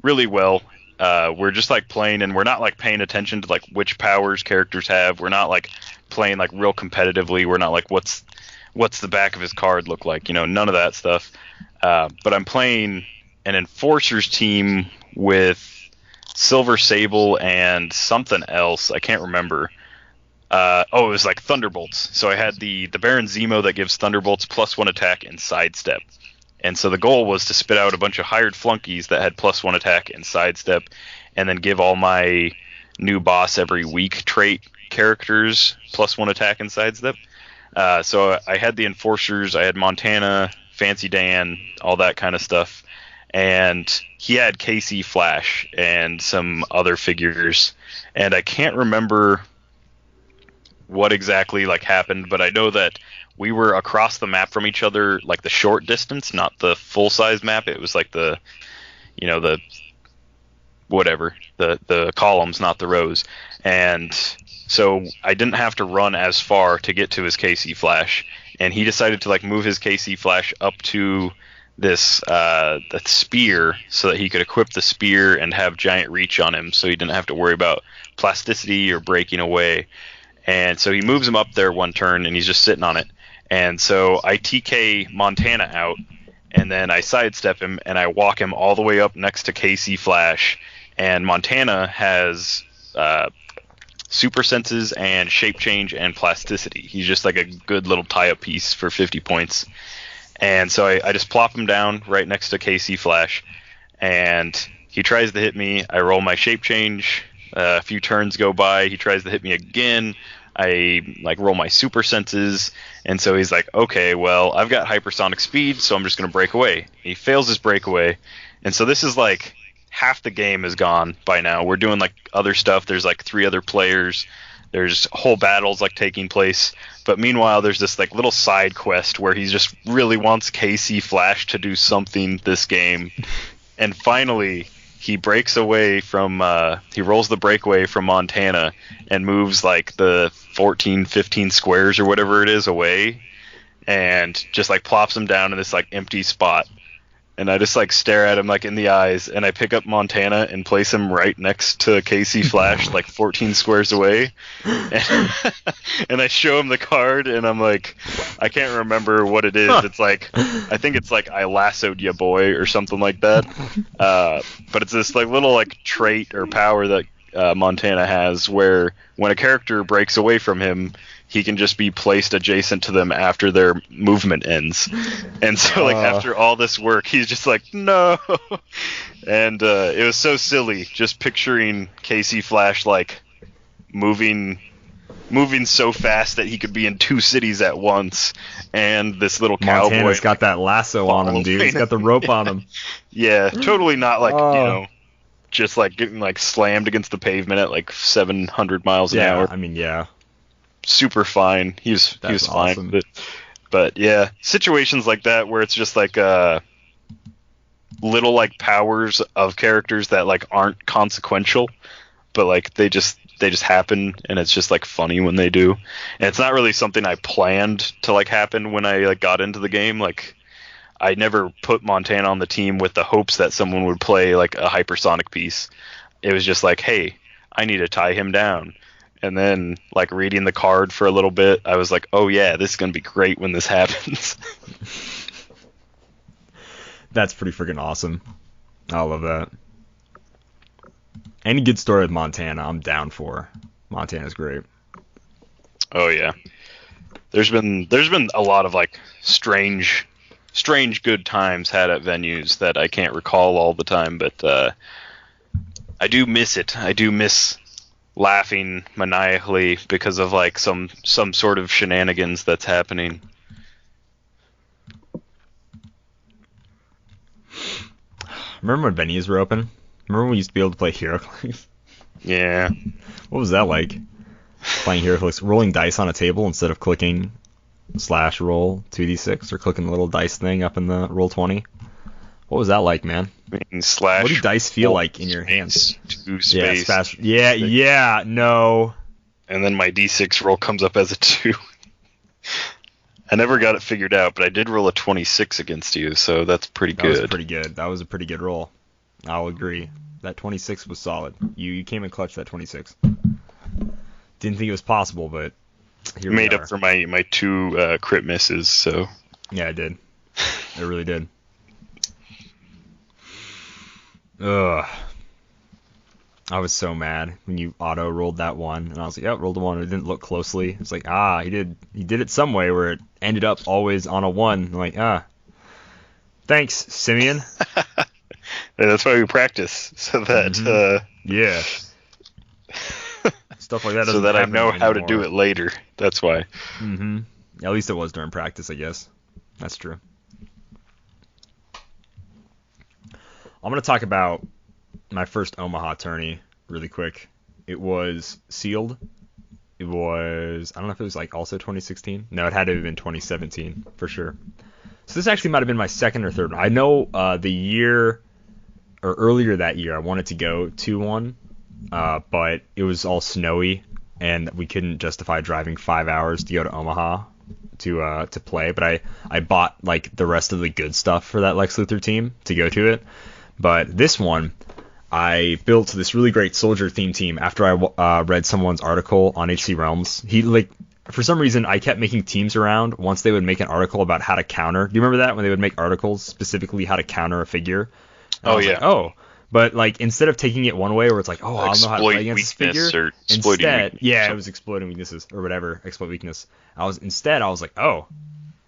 really well, we're just like playing, and we're not like paying attention to like which powers characters have. We're not like playing like real competitively. We're not like what's the back of his card look like, none of that stuff. But I'm playing an Enforcers team with Silver Sable and something else. I can't remember. It was like Thunderbolts. So I had the Baron Zemo that gives Thunderbolts +1 attack and sidestep. And so the goal was to spit out a bunch of hired flunkies that had +1 attack and sidestep, and then give all my new boss every week trait characters +1 attack and sidestep. So I had the Enforcers, I had Montana, Fancy Dan, all that kind of stuff. And he had KC Flash and some other figures. And I can't remember what exactly like happened, but I know that we were across the map from each other, like the short distance, not the full size map. It was like the columns, not the rows. And so I didn't have to run as far to get to his KC Flash, and he decided to like move his KC Flash up to this that spear so that he could equip the spear and have giant reach on him, so he didn't have to worry about plasticity or breaking away. And so he moves him up there one turn, and he's just sitting on it. And so I TK Montana out, and then I sidestep him, and I walk him all the way up next to KC Flash. And Montana has super senses and shape change and plasticity. He's just like a good little tie-up piece for 50 points. And so I just plop him down right next to KC Flash, and he tries to hit me. I roll my shape change. A few turns go by. He tries to hit me again. I like roll my super senses, and so he's like, okay, well, I've got hypersonic speed, so I'm just going to break away. He fails his breakaway, and so this is like half the game is gone by now. We're doing like other stuff. There's like 3 other players. There's whole battles like taking place, but meanwhile there's this like little side quest where he just really wants KC Flash to do something this game, and finally he breaks away from he rolls the breakaway from Montana and moves like the 14-15 squares or whatever it is away, and just like plops him down in this like empty spot. And I just like stare at him like in the eyes, and I pick up Montana and place him right next to KC Flash, like 14 squares away. And I show him the card, and I'm like, I can't remember what it is. It's like, I think it's like I lassoed ya boy or something like that. But it's this like little like trait or power that Montana has, where when a character breaks away from him, he can just be placed adjacent to them after their movement ends. And so, like, after all this work, he's just like, no! And it was so silly, just picturing KC Flash, like, moving so fast that he could be in 2 cities at once, and this little cowboy... Montana's got that lasso on him, dude. He's got the rope on him. Yeah, totally not, like, just, like, getting, like, slammed against the pavement at, like, 700 miles an hour. I mean, yeah. Super fine. He was fine. Awesome. But yeah, situations like that where it's just like little like powers of characters that like aren't consequential, but like they just happen, and it's just like funny when they do. And it's not really something I planned to like happen when I like got into the game. Like I never put Montana on the team with the hopes that someone would play like a hypersonic piece. It was just like, hey, I need to tie him down. And then, like, reading the card for a little bit, I was like, oh, yeah, this is going to be great when this happens. That's pretty freaking awesome. I love that. Any good story with Montana, I'm down for. Montana's great. Oh yeah. There's been a lot of like strange good times had at venues that I can't recall all the time, but I do miss it. I do miss laughing maniacally because of like some sort of shenanigans that's happening. Remember when venues were open? Remember when we used to be able to play Heroclix? Yeah. What was that like? Playing Heroclix, rolling dice on a table instead of clicking /roll 2d6 or clicking the little dice thing up in the roll 20. What was that like, man? I mean, / what do dice feel like in your hands? 2 space. Fast. Yeah, no. And then my d6 roll comes up as a 2. I never got it figured out, but I did roll a 26 against you, so that's pretty good. That was pretty good. That was a pretty good roll. I'll agree. That 26 was solid. You came in clutch that 26. Didn't think it was possible, but here we are. Made up for my 2 crit misses, so. Yeah, it did. It really did. Ugh. I was so mad when you auto rolled that one, and I was like, "Yep, rolled a 1." It didn't look closely. It's like, he did it some way where it ended up always on a 1. I'm like, thanks, Simeon. That's why we practice, so that yeah, stuff like that. So that I know how to anymore. do it later. That's why. At least it was during practice, I guess. That's true. I'm gonna talk about my first Omaha tourney really quick. It was sealed. It was, I don't know if it was like also 2016. No, it had to have been 2017 for sure. So this actually might have been my second or third one. I know the year or earlier that year I wanted to go to one, but it was all snowy and we couldn't justify driving 5 hours to go to Omaha to play. But I bought like the rest of the good stuff for that Lex Luthor team to go to it. But this one, I built this really great soldier theme team after I read someone's article on HC Realms. For some reason, I kept making teams around once they would make an article about how to counter. Do you remember that when they would make articles specifically how to counter a figure? And like, but like instead of taking it one way where it's like, I don't know how to play against this figure. Instead, it was exploiting weaknesses or whatever, exploit weakness. I was like,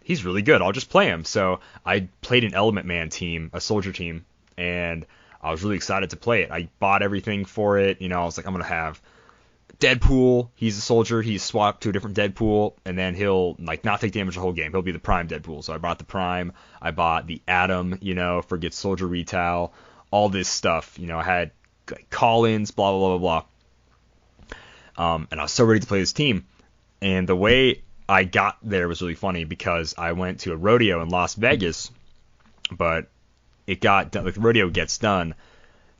he's really good. I'll just play him. So I played an Element Man team, a soldier team, and I was really excited to play it. I bought everything for it. I was like, I'm going to have Deadpool. He's a soldier. He's swapped to a different Deadpool, and then he'll like not take damage the whole game. He'll be the Prime Deadpool. So I bought the Prime. I bought the Atom, for Get Soldier Retail. All this stuff. I had like, call-ins, blah, blah, blah, blah. And I was so ready to play this team. And the way I got there was really funny because I went to a rodeo in Las Vegas, but it got done, like the rodeo gets done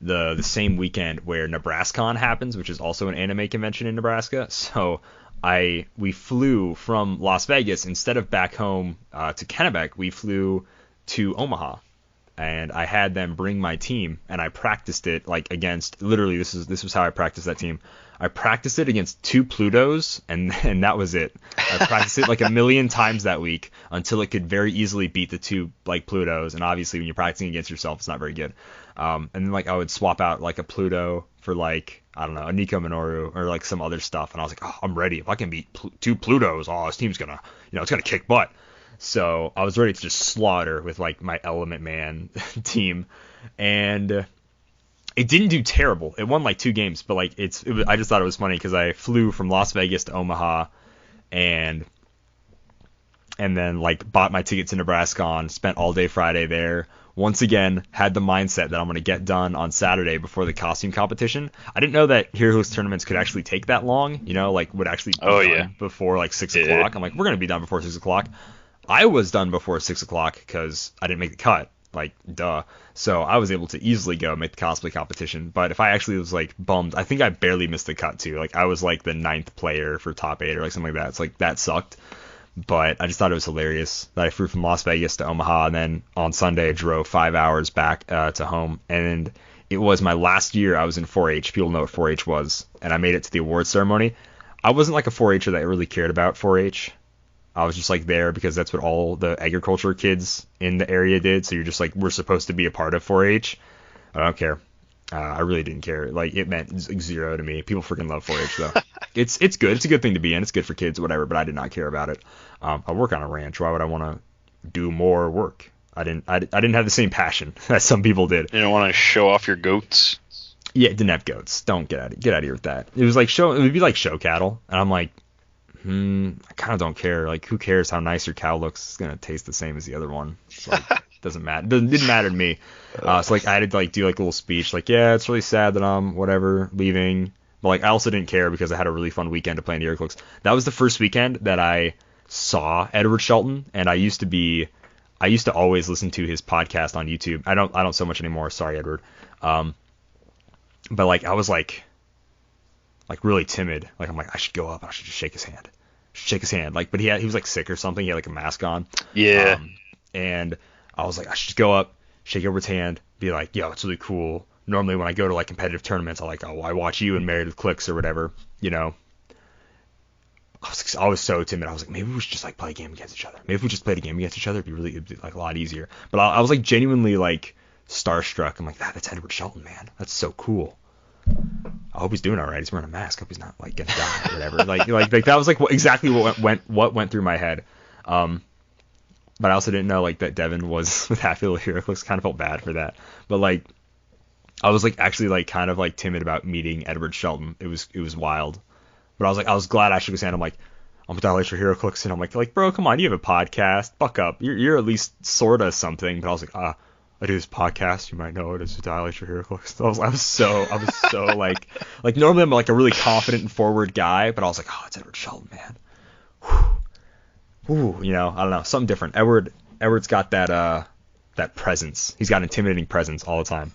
the same weekend where NebraskaCon happens, which is also an anime convention in Nebraska. So we flew from Las Vegas instead of back home to Kennebec. We flew to Omaha, and I had them bring my team, and I practiced it like against literally this was how I practiced that team. I practiced it against 2 Plutos, and that was it. I practiced it like a million times that week until it could very easily beat the 2 like Plutos. And obviously, when you're practicing against yourself, it's not very good. And then like I would swap out like a Pluto for like I don't know a Nico Minoru or like some other stuff. And I was like, I'm ready. If I can beat 2 Plutos, this team's gonna it's gonna kick butt. So I was ready to just slaughter with like my Element Man team, and it didn't do terrible. It won like 2 games, but like I just thought it was funny because I flew from Las Vegas to Omaha, and then like bought my ticket to NebraskaCon, spent all day Friday there. Once again, had the mindset that I'm going to get done on Saturday before the costume competition. I didn't know that Heroclix tournaments could actually take that long, like would actually be done before like 6 o'clock. I'm like, we're going to be done before 6 o'clock. I was done before 6 o'clock because I didn't make the cut. Like, duh. So I was able to easily go make the cosplay competition. But if I actually was, like, bummed, I think I barely missed the cut, too. Like, I was, like, the 9th player for top 8 or, like, something like that. It's like, that sucked. But I just thought it was hilarious that I flew from Las Vegas to Omaha, and then on Sunday I drove 5 hours back to home. And it was my last year I was in 4-H. People know what 4-H was. And I made it to the awards ceremony. I wasn't, like, a 4-H'er that really cared about 4-H. I was just like there because that's what all the agriculture kids in the area did. So you're just like, we're supposed to be a part of 4-H. I don't care. I really didn't care. Like, it meant like 0 to me. People freaking love 4-H though. It's good. It's a good thing to be in. It's good for kids, whatever. But I did not care about it. I work on a ranch. Why would I want to do more work? I didn't have the same passion as some people did. You don't want to show off your goats? Yeah, it didn't have goats. Don't get out of here with that. It was like it would be like show cattle, and I'm like, I kind of don't care. Like, who cares how nice your cow looks? It's gonna taste the same as the other one. It's like, doesn't matter. Didn't matter to me. So like I had to like do like a little speech, like, yeah, it's really sad that I'm whatever leaving, but like I also didn't care because I had a really fun weekend to play in the Heroclix. That was the first weekend that I saw Edward Shelton, and I used to always listen to his podcast on YouTube. I don't so much anymore. Sorry, Edward. But like I was like really timid. Like I'm like, I should go up. I should just shake his hand. Like, but he was like sick or something. He had like a mask on. Yeah. And I was like, I should just go up, shake Edward's hand, be like, yo, it's really cool. Normally when I go to like competitive tournaments, I watch you and Married with Clix or whatever, you know. I was so timid. I was like, maybe we should just like play a game against each other. Maybe if we just played a game against each other, it'd be like a lot easier. But I was like genuinely like starstruck. I'm like, that's Edward Shelton, man. That's so cool. I hope he's doing all right. He's wearing a mask. I hope he's not like gonna die or whatever. like that was like exactly what went through my head. But I also didn't know like that Devin was with Hatfield Heroclix. Kind of felt bad for that. But like I was like actually like kind of like timid about meeting Edward Shelton. It was wild. But I was glad I shook his hand. I'm like, I'm with Jedi Legend Heroclix, and I'm like, bro, come on, you have a podcast. Buck up. You're at least sorta something. But I was like, I do this podcast. You might know it as Jedi Legend Heroclix. I was so like normally I'm like a really confident and forward guy, but I was like, oh, it's Edward Shelton, man. Whew. You know, I don't know, something different. Edward's got that presence. He's got an intimidating presence all the time.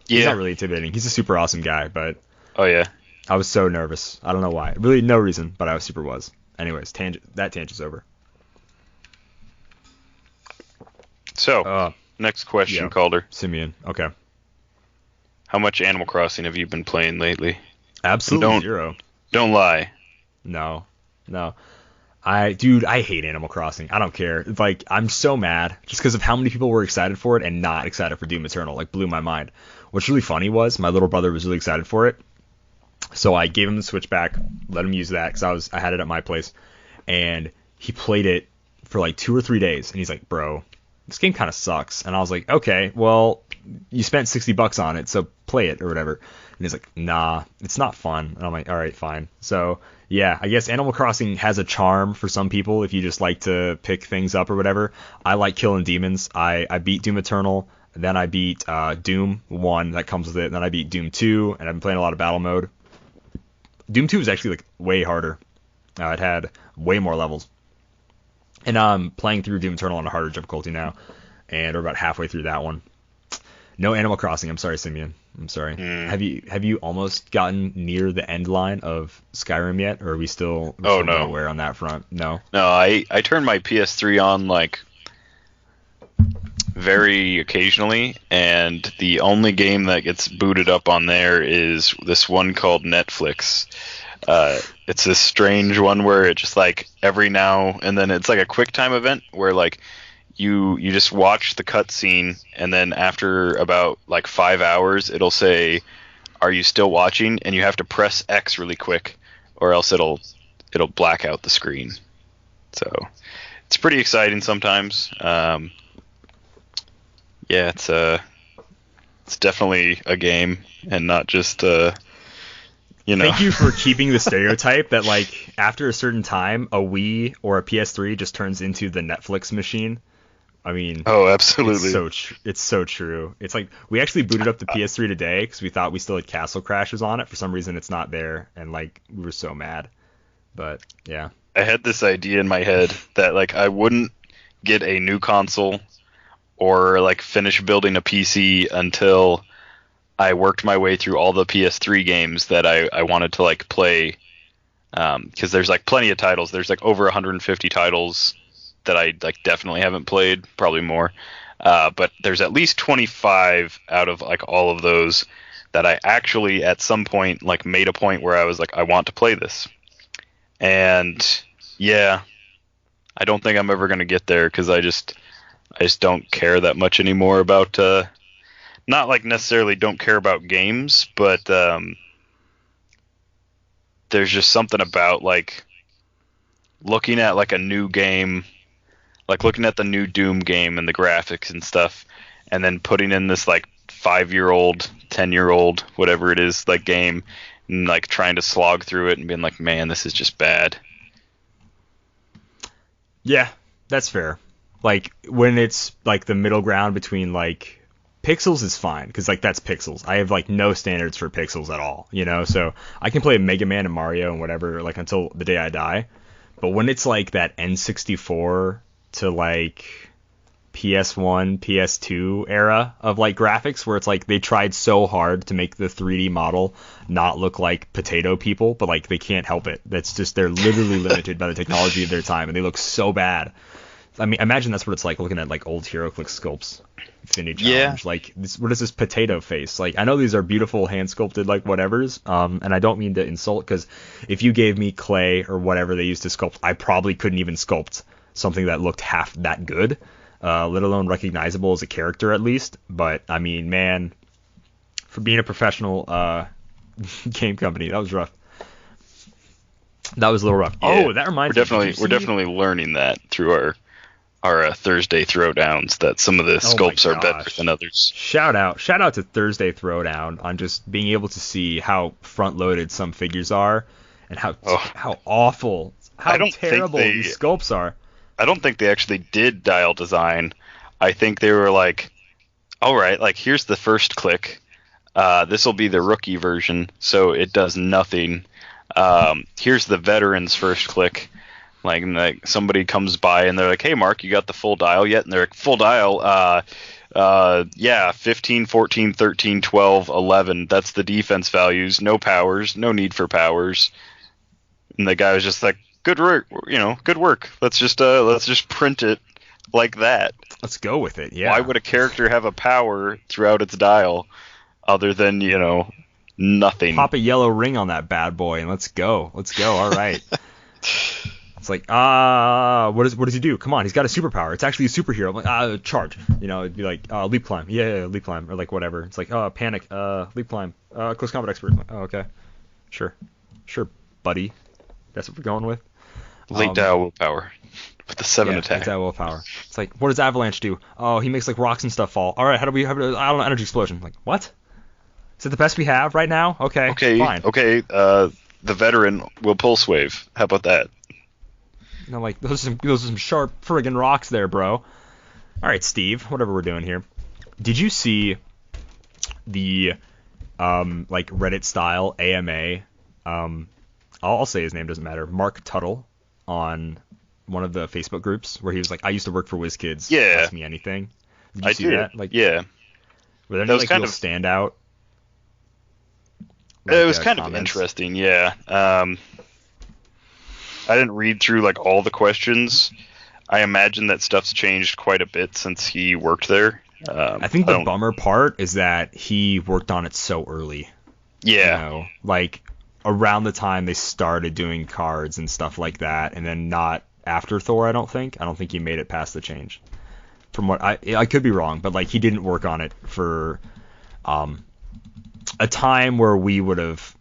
Yeah. He's not really intimidating. He's a super awesome guy, but oh yeah. I was so nervous. I don't know why. Really, no reason, but I was. Anyways, tangent's over. So, next question, Calder. Simeon. Okay. How much Animal Crossing have you been playing lately? Absolutely 0. Don't lie. No. I hate Animal Crossing. I don't care. Like, I'm so mad just because of how many people were excited for it and not excited for Doom Eternal. Like, blew my mind. What's really funny was my little brother was really excited for it. So I gave him the Switch back, let him use that because I had it at my place, and he played it for like 2 or 3 days, and he's like, bro, this game kind of sucks. And I was like, okay, well, you spent $60 on it, so play it or whatever. And he's like, nah, it's not fun. And I'm like, all right, fine. So yeah, I guess Animal Crossing has a charm for some people if you just like to pick things up or whatever. I like killing demons. I beat Doom Eternal, and then I beat Doom 1 that comes with it, and then I beat Doom 2, and I've been playing a lot of battle mode. Doom 2 is actually like way harder. It had way more levels. And I'm playing through Doom Eternal on a harder difficulty now, and we're about halfway through that one. No Animal Crossing. I'm sorry, Simeon. I'm sorry. Have you almost gotten near the end line of Skyrim yet, or are we still nowhere on that front? No. No, I turn my PS3 on like very occasionally, and the only game that gets booted up on there is this one called Netflix. It's this strange one where it just like every now and then it's like a quick time event where like you just watch the cutscene, and then after about like 5 hours it'll say, are you still watching? And you have to press X really quick or else it'll black out the screen. So it's pretty exciting sometimes. Yeah, it's definitely a game and not just Thank you for keeping the stereotype that like after a certain time a Wii or a PS3 just turns into the Netflix machine. I mean, oh, absolutely. It's so true. It's like we actually booted up the PS3 today because we thought we still had Castle Crashers on it. For some reason, it's not there, and like we were so mad. But yeah, I had this idea in my head that like I wouldn't get a new console or like finish building a PC until I worked my way through all the PS3 games that I wanted to like play. Because there's like plenty of titles. There's like over 150 titles that I like definitely haven't played, probably more. But there's at least 25 out of like all of those that I actually at some point like made a point where I was like, I want to play this. And yeah, I don't think I'm ever going to get there because I just don't care that much anymore about not like necessarily don't care about games, but there's just something about like looking at like a new game, like looking at the new Doom game and the graphics and stuff, and then putting in this like 5-year-old, 10-year-old, whatever it is, like game, and like trying to slog through it and being like, man, this is just bad. Yeah, that's fair. Like when it's like the middle ground between like pixels is fine because like that's pixels. I have like no standards for pixels at all, you know. So I can play Mega Man and Mario and whatever like until the day I die. But when it's like that N64 to like PS1, PS2 era of like graphics where it's like they tried so hard to make the 3D model not look like potato people, but like they can't help it. That's just they're literally limited by the technology of their time and they look so bad. I mean, imagine that's what it's like looking at like old Heroclix sculpts. Infinity Challenge. Yeah. Like what is this potato face? Like I know these are beautiful hand sculpted like whatevers. And I don't mean to insult because if you gave me clay or whatever they used to sculpt, I probably couldn't even sculpt something that looked half that good. Let alone recognizable as a character at least. But I mean, man, for being a professional game company, that was rough. That was a little rough. Yeah. Oh, that reminds me. We're definitely learning that through our Thursday throwdowns that some of the sculpts are better than others. Shout out to Thursday Throwdown on just being able to see how front loaded some figures are and how awful, how terrible these sculpts are. I don't think they actually did dial design. I think they were like, all right, like here's the first click. This will be the rookie version, so it does nothing. Here's the veteran's first click. Like somebody comes by and they're like, hey, Mark, you got the full dial yet? And they're like, full dial? Yeah, 15, 14, 13, 12, 11. That's the defense values. No powers. No need for powers. And the guy was just like, good work. Good work. Let's just print it like that. Let's go with it, yeah. Why would a character have a power throughout its dial other than, nothing? Pop a yellow ring on that bad boy and let's go. All right. It's like, what does he do? Come on, he's got a superpower. It's actually a superhero. I'm like, charge. It'd be like, leap climb. Yeah, leap climb. Or like whatever. It's like, panic. Leap climb. Close combat expert. Like, okay. Sure, buddy. That's what we're going with. Late dial willpower with the 7 attack. Late dial willpower. It's like, what does Avalanche do? Oh, he makes like rocks and stuff fall. All right, how do we have an energy explosion? I'm like, what? Is it the best we have right now? Okay, fine. Okay, the veteran will pulse wave. How about that? Like those are some sharp friggin' rocks there, bro. All right, Steve, whatever we're doing here. Did you see the like Reddit style AMA? I'll say his name, doesn't matter. Mark Tuttle on one of the Facebook groups where he was like, I used to work for WizKids. Yeah. Ask me anything. Did you see that? Like, yeah. Were there any like real standout? Like, it was kind of interesting, yeah. I didn't read through like all the questions. I imagine that stuff's changed quite a bit since he worked there. I think the bummer part is that he worked on it so early. Yeah. Like around the time they started doing cards and stuff like that, and then not after Thor. I don't think he made it past the change. From what I could be wrong, but like he didn't work on it for a time where we would have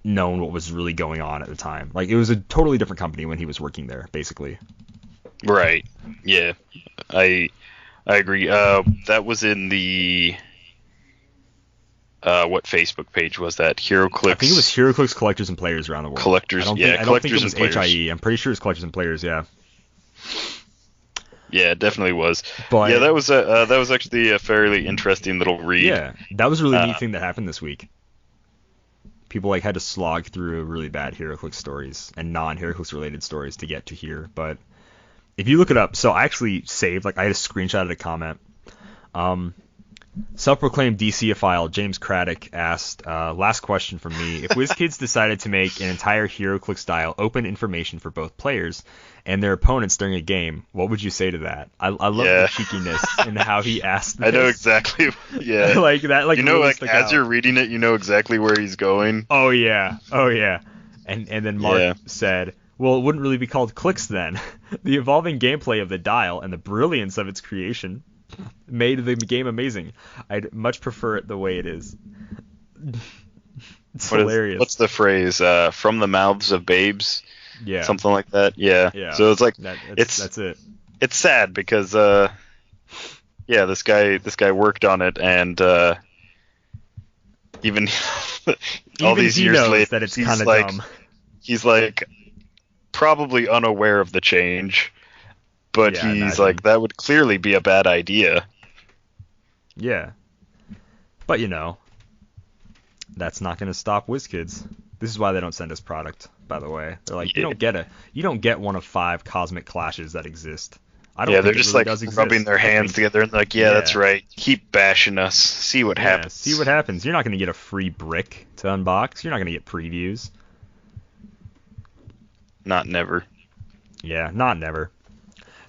known what was really going on at the time. Like it was a totally different company when he was working there, basically. Right. Yeah. I agree. That was in the what Facebook page was that? Heroclix. I think it was Heroclix Collectors and Players around the world. Collectors. I don't think it was HIE. I'm pretty sure it's Collectors and Players. Yeah. Yeah, it definitely was. But yeah, that was actually a fairly interesting little read. Yeah, that was a really neat thing that happened this week. People like had to slog through really bad Heroclix stories and non-Heroclix related stories to get to here. But if you look it up, so I actually saved, like I had a screenshot of a comment. Self-proclaimed DC-ophile James Craddock asked, last question from me. If WizKids decided to make an entire Heroclix style open information for both players and their opponents during a game, what would you say to that? I love the cheekiness and how he asked this. I know exactly. Yeah. Like that. Like really like as you're reading it, you know exactly where he's going. Oh yeah. And then Mark said, well, it wouldn't really be called Clix then. The evolving gameplay of the dial and the brilliance of its creation made the game amazing. I'd much prefer it the way it is. It's hilarious. What's the phrase? From the mouths of babes. Yeah. Something like that. Yeah. So it's like that's it. It's sad because this guy worked on it, and even all these years later, that it's kind of dumb. He's like probably unaware of the change, but he's like, that would clearly be a bad idea. Yeah. But that's not going to stop WizKids. This is why they don't send us product, by the way. They're like, you don't get one of 5 cosmic clashes that exist. I don't think they're just really like rubbing their hands together and like, that's right. Keep bashing us. See what happens. See what happens. You're not going to get a free brick to unbox. You're not going to get previews. Not never. Yeah, not never.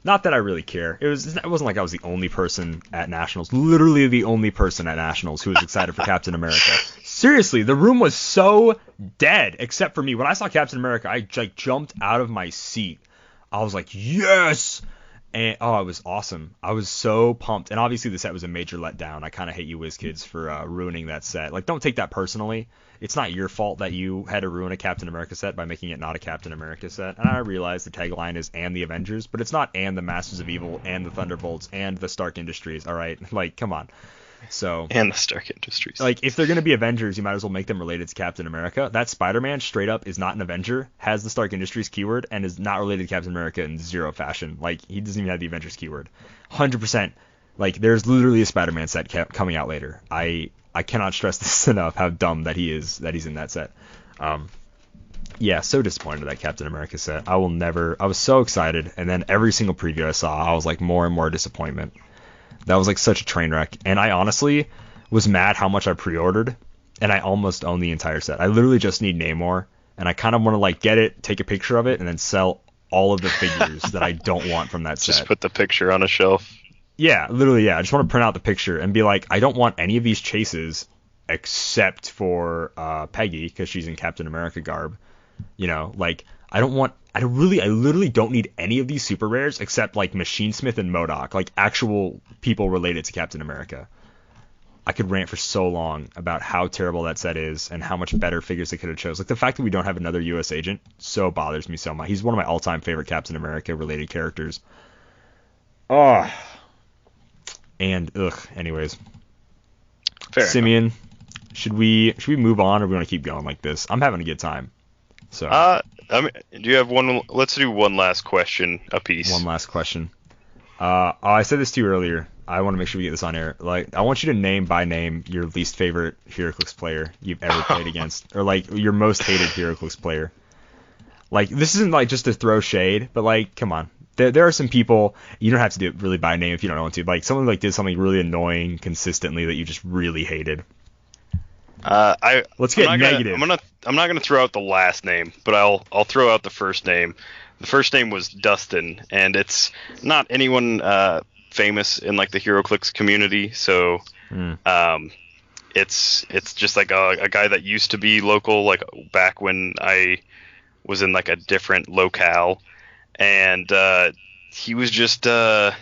Not that I really care. It wasn't like I was the only person at Nationals. Literally the only person at Nationals who was excited for Captain America. Seriously, the room was so dead, except for me. When I saw Captain America, I jumped out of my seat. I was like, yes! And it was awesome. I was so pumped. And obviously the set was a major letdown. I kind of hate you WizKids for ruining that set. Like, don't take that personally. It's not your fault that you had to ruin a Captain America set by making it not a Captain America set. And I realize the tagline is "and the Avengers," but it's not "and the Masters of Evil," and the Thunderbolts, and the Stark Industries. All right, like, come on. So and the Stark Industries. Like, if they're gonna be Avengers, you might as well make them related to Captain America. That Spider-Man straight up is not an Avenger, has the Stark Industries keyword, and is not related to Captain America in zero fashion. Like, he doesn't even have the Avengers keyword. 100%. Like, there's literally a Spider-Man set coming out later. I cannot stress this enough, how dumb that he's in that set. So disappointed with that Captain America set. I was so excited, and then every single preview I saw, I was like, more and more disappointment. That was like such a train wreck. And I honestly was mad how much I pre-ordered, and I almost own the entire set. I literally just need Namor, and I kind of want to like get it, take a picture of it, and then sell all of the figures that I don't want from that set. Just put the picture on a shelf. Yeah, literally, yeah. I just want to print out the picture and be like, I don't want any of these chases except for Peggy, because she's in Captain America garb. Like, I literally don't need any of these super rares except like Machinesmith and MODOK, like actual people related to Captain America. I could rant for so long about how terrible that set is and how much better figures they could have chose. Like, the fact that we don't have another U.S. agent so bothers me so much. He's one of my all-time favorite Captain America related characters. Oh. And anyways. Fair Simeon, enough. should we move on, or do we want to keep going like this? I'm having a good time. So do you have one? Let's do one last question apiece. One last question. I said this to you earlier. I want to make sure we get this on air. Like, I want you to name by name your least favorite Heroclix player you've ever played against, or like your most hated Heroclix player. Like, this isn't like just to throw shade, but like, come on. There are some people, you don't have to do it really by name if you don't want to. Like, someone like did something really annoying consistently that you just really hated. Let's get negative. I'm not gonna throw out the last name, but I'll throw out the first name. The first name was Dustin, and it's not anyone famous in like the Heroclix community, so it's just like a guy that used to be local, like back when I was in like a different locale. And he was just I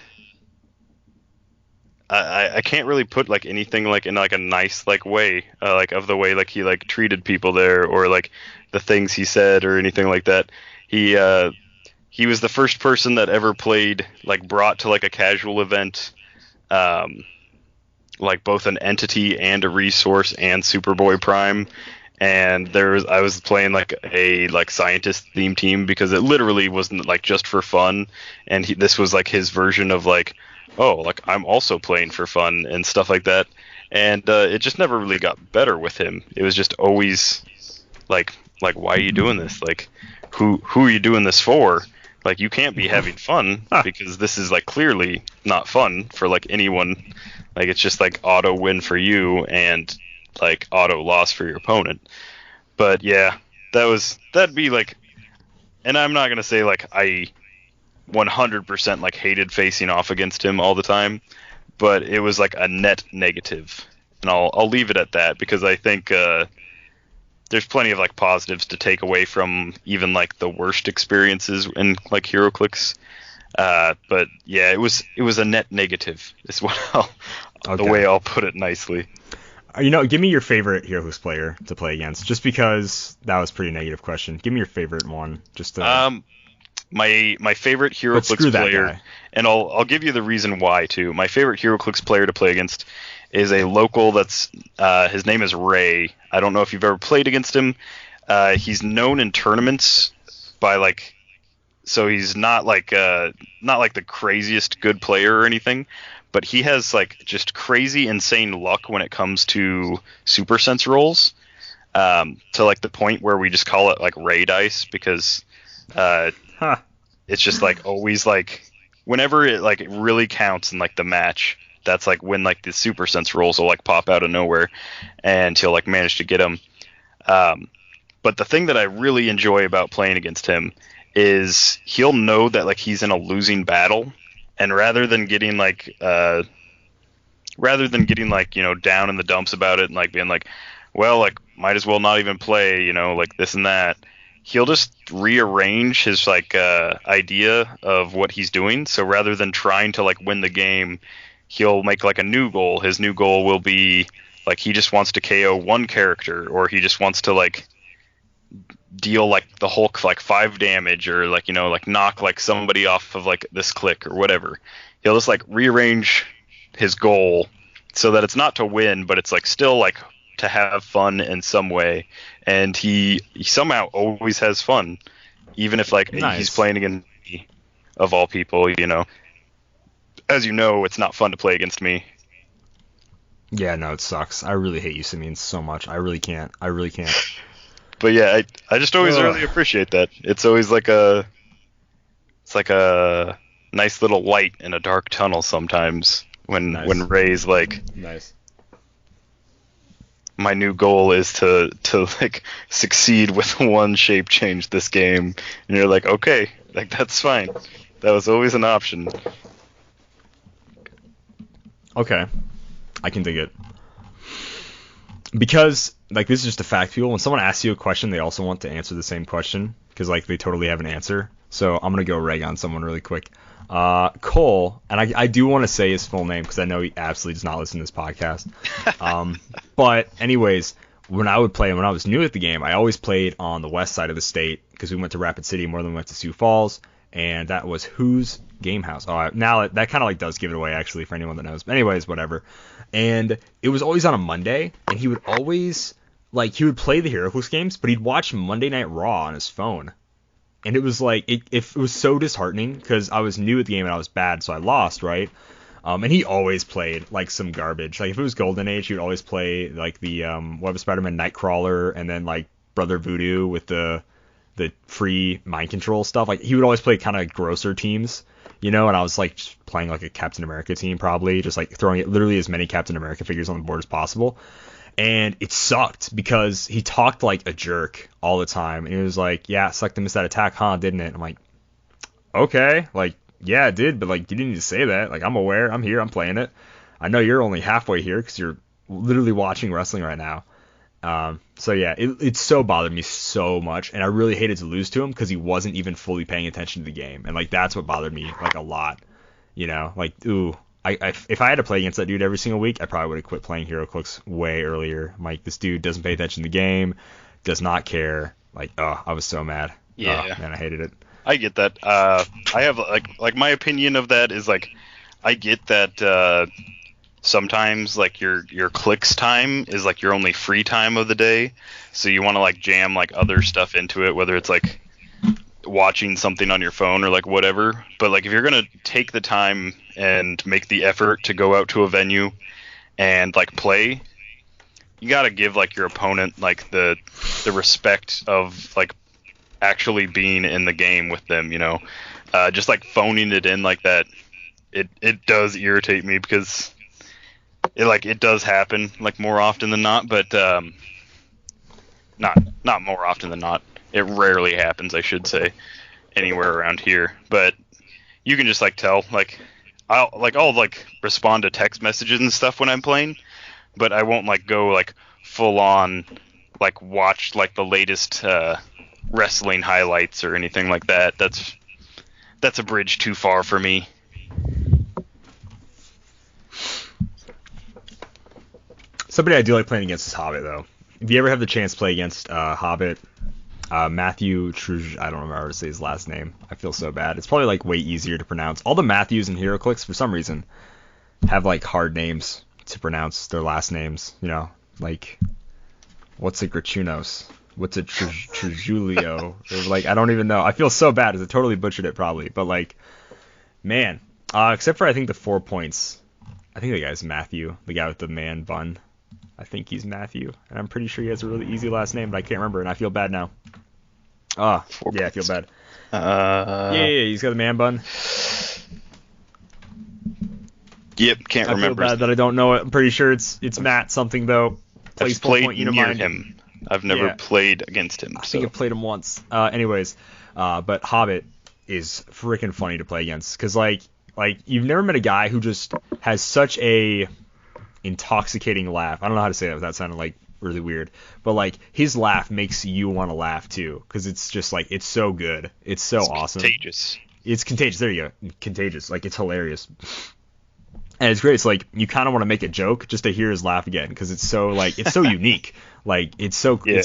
can't really put like anything like in like a nice like way like of the way like he like treated people there, or like the things he said or anything like that. He was the first person that ever brought to like a casual event like both an entity and a resource and Superboy Prime. And I was playing like a scientist theme team, because it literally wasn't like just for fun, and this was like his version of like, oh, like I'm also playing for fun and stuff like that. And it just never really got better with him. It was just always like why are you doing this? Like, who are you doing this for? Like, you can't be having fun, because this is like clearly not fun for like anyone. Like, it's just like auto win for you and like auto loss for your opponent. But yeah, that'd be like, and I'm not gonna say like I 100% like hated facing off against him all the time, but it was like a net negative, and I'll leave it at that, because I think there's plenty of like positives to take away from even like the worst experiences in like Heroclix. But yeah, it was a net negative. Is the way I'll put it nicely. Give me your favorite Heroclix player to play against, just because that was a pretty negative question. Give me your favorite one, just to... My favorite Heroclix player, and I'll give you the reason why too. My favorite Heroclix player to play against is a local that's his name is Ray. I don't know if you've ever played against him. He's known in tournaments by so he's not like the craziest good player or anything, but he has just crazy insane luck when it comes to super sense rolls, to the point where we just call it Ray dice, because it's just always whenever it really counts in the match, that's when the super sense rolls will pop out of nowhere, and he'll manage to get them. But the thing that I really enjoy about playing against him is he'll know that he's in a losing battle, and rather than getting down in the dumps about it and being well, might as well not even play, this and that, he'll just rearrange his idea of what he's doing. So rather than trying to win the game, he'll make a new goal. His new goal will be he just wants to KO one character, or he just wants to deal the Hulk 5 damage, or knock somebody off of this click or whatever. He'll just rearrange his goal so that it's not to win, but it's still to have fun in some way. And he somehow always has fun, even if Nice. He's playing against me, of all people. As you know, it's not fun to play against me. Yeah, no, it sucks. I really hate you, Simeon, so much. I really can't. But yeah, I just always really appreciate that. It's always a nice little light in a dark tunnel sometimes when Ray's Nice. my new goal is to succeed with one shape change this game, and you're okay, that's fine. That was always an option. Okay, I can dig it. Because this is just a fact, people. When someone asks you a question, they also want to answer the same question, because they totally have an answer. So I'm gonna go reg on someone really quick. Cole, and I do want to say his full name because I know he absolutely does not listen to this podcast. But anyways, when I was new at the game, I always played on the west side of the state, because we went to Rapid City more than we went to Sioux Falls, and that was Who's Game House. Now that kind of does give it away, actually, for anyone that knows. But anyways, whatever. And it was always on a Monday, and he would always he would play the Heroclix games, but he'd watch Monday Night Raw on his phone. And it was it was so disheartening, because I was new at the game and I was bad, so I lost, right? And he always played some garbage. If it was Golden Age, he would always play the Web of Spider-Man Nightcrawler, and then Brother Voodoo with the free mind control stuff. He would always play kind of grosser teams, and I was just playing a Captain America team, probably just throwing literally as many Captain America figures on the board as possible. And it sucked, because he talked like a jerk all the time, and he was yeah, it sucked to miss that attack, huh, didn't it? I'm okay, yeah, it did, but you didn't need to say that. I'm aware, I'm here, I'm playing it. I know you're only halfway here because you're literally watching wrestling right now. So yeah, it so bothered me so much, and I really hated to lose to him, because he wasn't even fully paying attention to the game, and that's what bothered me a lot. Ooh. If I had to play against that dude every single week, I probably would have quit playing Heroclix way earlier. This dude doesn't pay attention to the game, does not care. I was so mad. Yeah. Man, I hated it. I get that. I have my opinion of that is I get that sometimes your clicks time is your only free time of the day, so you want to jam other stuff into it, whether it's watching something on your phone or whatever. But if you're gonna take the time and make the effort to go out to a venue and play, you gotta give your opponent the respect of actually being in the game with them, just phoning it in that, it does irritate me, because it does happen more often than not, but not more often than not. It rarely happens, I should say, anywhere around here. But you can just tell, I'll respond to text messages and stuff when I'm playing, but I won't go full on watch the latest wrestling highlights or anything like that. that's a bridge too far for me. Somebody I do like playing against is Hobbit, though. If you ever have the chance to play against Hobbit, Matthew I don't remember how to say his last name. I feel so bad. It's probably like way easier to pronounce. All the Matthews and Heroclix, for some reason, have like hard names to pronounce their last names. You know, like what's a Grachunos? What's a Trujulio? Like I don't even know. I feel so bad because I totally butchered it probably. But like, man, except for I think the 4 points. I think the guy's Matthew, the guy with the man bun. I think he's Matthew, and I'm pretty sure he has a really easy last name, but I can't remember, and I feel bad now. Yeah, I feel bad. Yeah, he's got a man bun. Yep, can't remember. I feel bad that I don't know it. I'm pretty sure it's Matt something, though. I've played near him. I've never played against him. I think I've played him once. Anyways, but Hobbit is freaking funny to play against, because, like you've never met a guy who just has such a intoxicating laugh. I don't know how to say that without sounding like really weird, but like his laugh makes you want to laugh too, because it's just like it's so good. It's so awesome. Contagious. It's contagious. There you go. Contagious. Like it's hilarious. And it's great. It's like you kind of want to make a joke just to hear his laugh again, because it's so unique. Like it's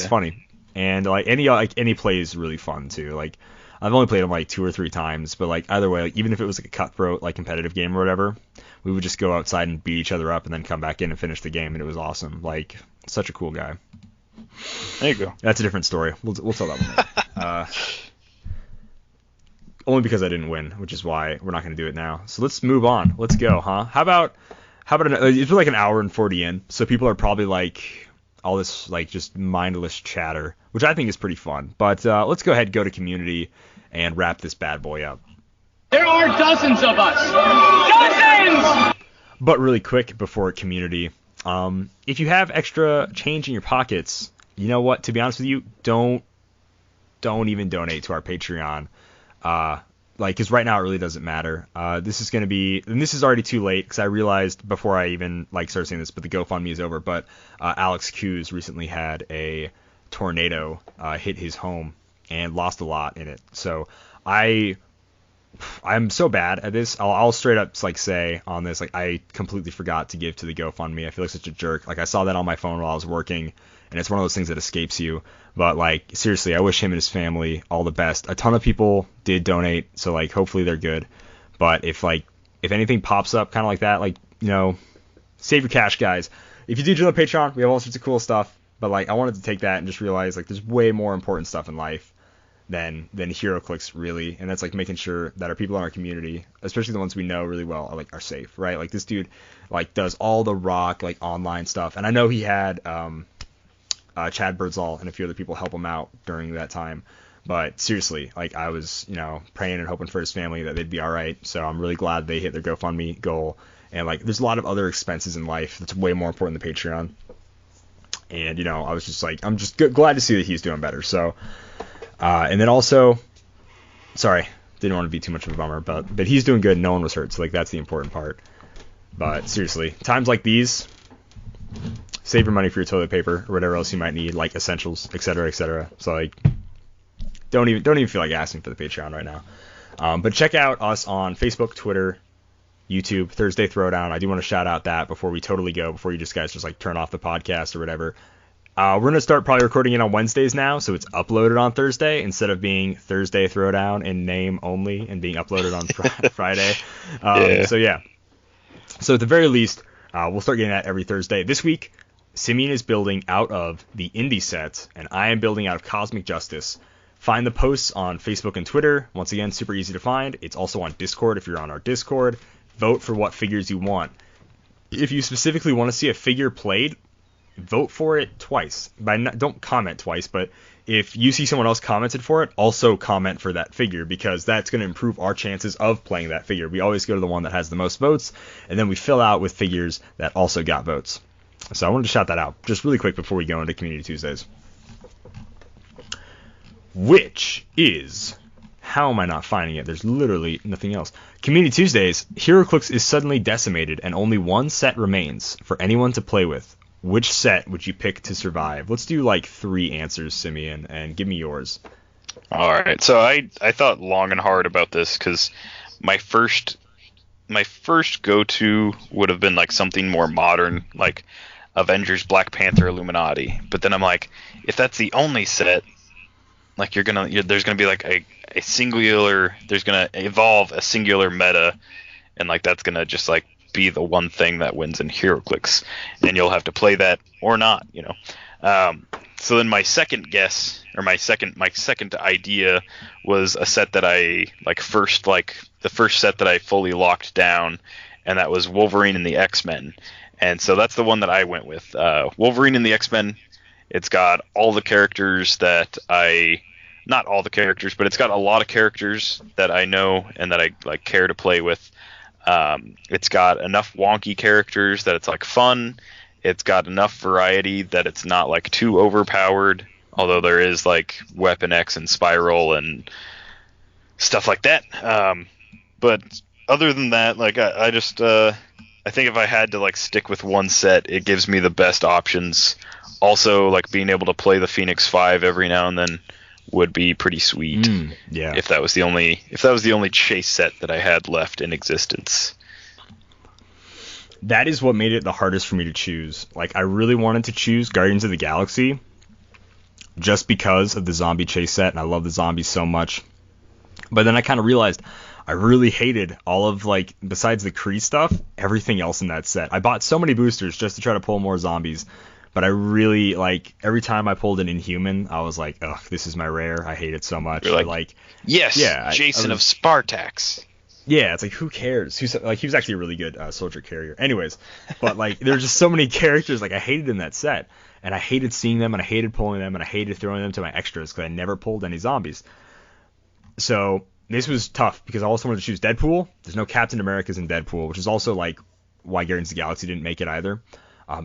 funny. And like any play is really fun too. Like I've only played him like 2 or 3 times, but like either way, like even if it was like a cutthroat like competitive game or whatever, we would just go outside and beat each other up and then come back in and finish the game, and it was awesome. Like such a cool guy. There you go. That's a different story. We'll tell that one later. Only because I didn't win, which is why we're not going to do it now. So let's move on. Let's go, huh? How about it's like an hour and 40 in, so people are probably like all this like just mindless chatter, which I think is pretty fun. But let's go ahead and go to community and wrap this bad boy up. There are dozens of us. Dozens! But really quick before community, if you have extra change in your pockets, you know what? To be honest with you, don't even donate to our Patreon. Because right now it really doesn't matter. This is going to be, and this is already too late because I realized before I even started saying this, but the GoFundMe is over. But Alex Coos recently had a tornado hit his home and lost a lot in it. So I'm so bad at this. I'll straight up say on this, I completely forgot to give to the GoFundMe. I feel like such a jerk. I saw that on my phone while I was working, and it's one of those things that escapes you. But seriously, I wish him and his family all the best. A ton of people did donate, so hopefully they're good. But if anything pops up kind of like that, save your cash, guys. If you do join the Patreon, we have all sorts of cool stuff. But I wanted to take that and just realize there's way more important stuff in life than Heroclix, really, and that's making sure that our people in our community, especially the ones we know really well, are safe, right? This dude does all the rock online stuff, and I know he had Chad Birdsall and a few other people help him out during that time, but seriously, I was praying and hoping for his family that they'd be all right. So I'm really glad they hit their GoFundMe goal, and there's a lot of other expenses in life that's way more important than Patreon, and I was just I'm just glad to see that he's doing better. So. And then also, sorry, didn't want to be too much of a bummer, but he's doing good. No one was hurt, so that's the important part. But seriously, times like these, save your money for your toilet paper or whatever else you might need, essentials, etc., etc. So don't even feel like asking for the Patreon right now. But check out us on Facebook, Twitter, YouTube, Thursday Throwdown. I do want to shout out that before we totally go, before you guys just turn off the podcast or whatever. We're going to start probably recording it on Wednesdays now, so it's uploaded on Thursday instead of being Thursday Throwdown in name only and being uploaded on Friday. So, yeah. So, at the very least, we'll start getting that every Thursday. This week, Simeon is building out of the Indie set, and I am building out of Cosmic Justice. Find the posts on Facebook and Twitter. Once again, super easy to find. It's also on Discord if you're on our Discord. Vote for what figures you want. If you specifically want to see a figure played, vote for it twice. Don't comment twice, but if you see someone else commented for it, also comment for that figure, because that's going to improve our chances of playing that figure. We always go to the one that has the most votes, and then we fill out with figures that also got votes. So I wanted to shout that out just really quick before we go into Community Tuesdays. Which is... How am I not finding it? There's literally nothing else. Community Tuesdays, Heroclix is suddenly decimated, and only one set remains for anyone to play with. Which set would you pick to survive? Let's do 3 answers, Simeon, and give me yours. All right. So I thought long and hard about this because my first go-to would have been like something more modern, like Avengers, Black Panther, Illuminati. But then I'm like, if that's the only set, like there's gonna be like a singular, there's gonna evolve a singular meta, and like that's gonna just like be the one thing that wins in Heroclix, and you'll have to play that or not, you know. So then my second guess, or my second idea, was a set that I the first set that I fully locked down, and that was Wolverine and the X-Men. And so that's the one that I went with. Wolverine and the X-Men. It's got all the characters that not all the characters, but it's got a lot of characters that I know and that I like care to play with. It's got enough wonky characters that it's like fun. It's got enough variety that it's not like too overpowered, although there is like Weapon X and Spiral and stuff like that. But other than that, like I think if I had to like stick with one set, it gives me the best options. Also, like being able to play the Phoenix 5 every now and then would be pretty sweet. Yeah. If that was the only chase set that I had left in existence. That is what made it the hardest for me to choose. Like, I really wanted to choose Guardians of the Galaxy just because of the zombie chase set, and I love the zombies so much. But then I kind of realized I really hated all of, like, besides the Kree stuff, everything else in that set. I bought so many boosters just to try to pull more zombies, but I really, like, every time I pulled an Inhuman, I was like, ugh, this is my rare. I hate it so much. You're like, yes, yeah, Jason of Spartax. Yeah, it's like, who cares? He was actually a really good soldier carrier. Anyways, but like, there's just so many characters like I hated in that set, and I hated seeing them, and I hated pulling them, and I hated throwing them to my extras because I never pulled any zombies. So this was tough because I also wanted to choose Deadpool. There's no Captain Americas in Deadpool, which is also like why Guardians of the Galaxy didn't make it either.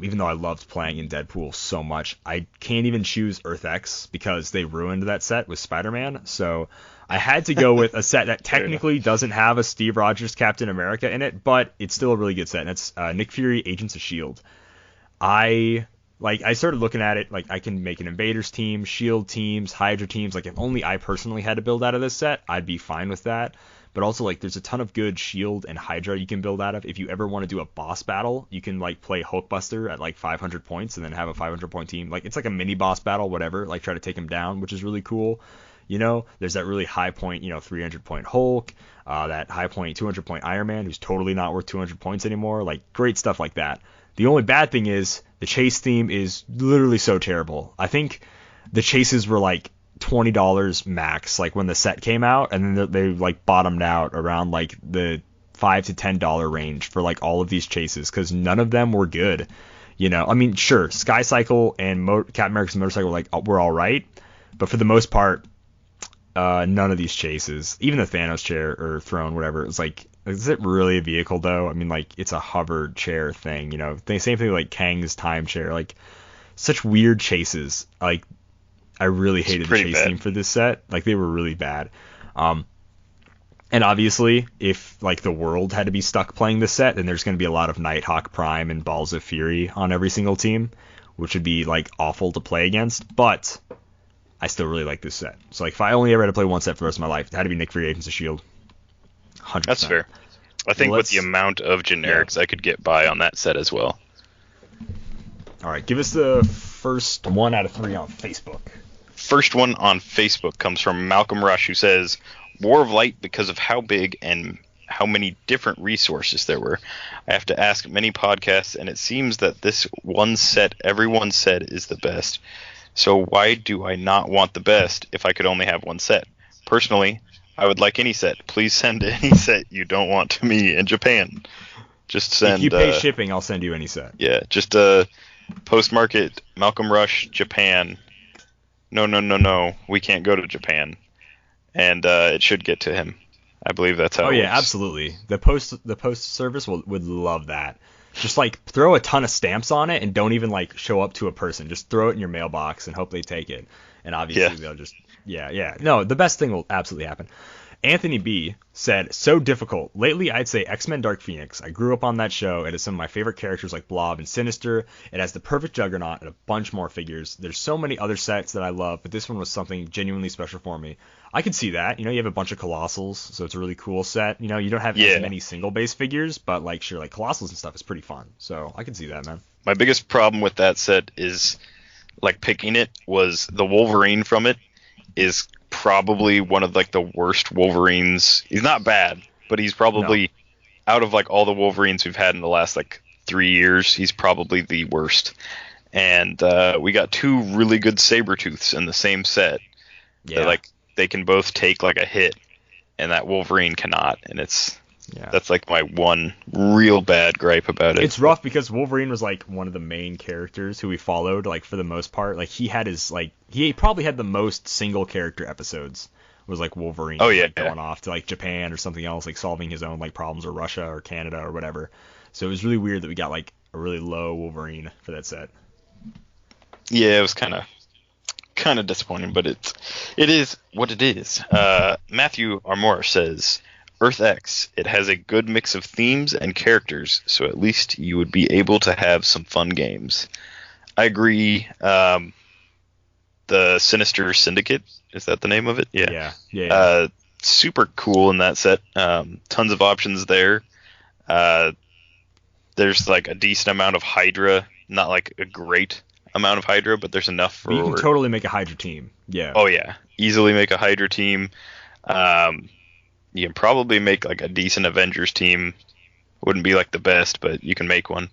Even though I loved playing in Deadpool so much, I can't even choose Earth X because they ruined that set with Spider-Man. So I had to go with a set that technically doesn't have a Steve Rogers Captain America in it, but it's still a really good set, and it's Nick Fury Agents of S.H.I.E.L.D. I started looking at it, like I can make an Invaders team, S.H.I.E.L.D. teams, Hydra teams. Like if only I personally had to build out of this set, I'd be fine with that. But also, like, there's a ton of good S.H.I.E.L.D. and Hydra you can build out of. If you ever want to do a boss battle, you can, like, play Hulkbuster at, like, 500 points and then have a 500-point team. Like, it's like a mini boss battle, whatever. Like, try to take him down, which is really cool. You know, there's that really high point, 300-point Hulk, that high point 200-point Iron Man, who's totally not worth 200 points anymore. Like, great stuff like that. The only bad thing is the chase theme is literally so terrible. I think the chases were, like, $20 max, like when the set came out, and then they like bottomed out around like the $5 to $10 range for like all of these chases because none of them were good. I mean, sure, Sky Cycle and Captain America's Motorcycle were all right, but for the most part, none of these chases, even the Thanos chair or throne, whatever, it's like, is it really a vehicle though? I mean, like it's a hover chair thing, same thing like Kang's time chair, like such weird chases, like. I really hated the chase theme for this set. Like, they were really bad. And obviously, if, like, the world had to be stuck playing this set, then there's going to be a lot of Nighthawk Prime and Balls of Fury on every single team, which would be, like, awful to play against. But I still really like this set. So, like, if I only ever had to play one set for the rest of my life, it had to be Nick Fury Agents of S.H.I.E.L.D. 100%. That's fair. I think with the amount of generics, I could get by on that set as well. All right, give us the first 1 out of 3 on Facebook. First one on Facebook comes from Malcolm Rush, who says, War of Light because of how big and how many different resources there were. I have to ask many podcasts, and it seems that this one set everyone said is the best. So why do I not want the best if I could only have one set? Personally, I would like any set. Please send any set you don't want to me in Japan. Just send... If you pay shipping, I'll send you any set. Yeah, just postmark it, Malcolm Rush, Japan... No, we can't go to Japan. And it should get to him. I believe that's how it works. Yeah, absolutely. The post service would love that. Just, like, throw a ton of stamps on it and don't even, like, show up to a person. Just throw it in your mailbox and hope they take it. And obviously they'll just... Yeah. No, the best thing will absolutely happen. Anthony B said, so difficult. Lately, I'd say X-Men Dark Phoenix. I grew up on that show. It has some of my favorite characters like Blob and Sinister. It has the perfect Juggernaut and a bunch more figures. There's so many other sets that I love, but this one was something genuinely special for me. I could see that. You have a bunch of Colossals, so it's a really cool set. You don't have as many single-base figures, but like Colossals and stuff is pretty fun. So I can see that, man. My biggest problem with that set is, like, picking it was the Wolverine from it is probably one of like the worst Wolverines. He's not bad, but he's probably out of like all the Wolverines we've had in the last like 3 years, he's probably the worst. And we got 2 really good Sabretooths in the same set. Yeah, like they can both take like a hit, and that Wolverine cannot. And that's like my one real bad gripe about it. It's rough because Wolverine was like one of the main characters who we followed, like for the most part. Like he probably had the most single character episodes. Was like Wolverine going off to like Japan or something else, like solving his own like problems, or Russia or Canada or whatever. So it was really weird that we got like a really low Wolverine for that set. Yeah, it was kind of disappointing, but it is what it is. Matthew Armour says, Earth X, it has a good mix of themes and characters, so at least you would be able to have some fun games. I agree. The Sinister Syndicate, is that the name of it? Yeah. Super cool in that set. Tons of options there. There's like a decent amount of Hydra, not like a great amount of Hydra, but there's enough for... You can totally make a Hydra team. Yeah. Oh yeah, easily make a Hydra team. You can probably make like a decent Avengers team. Wouldn't be like the best, but you can make one.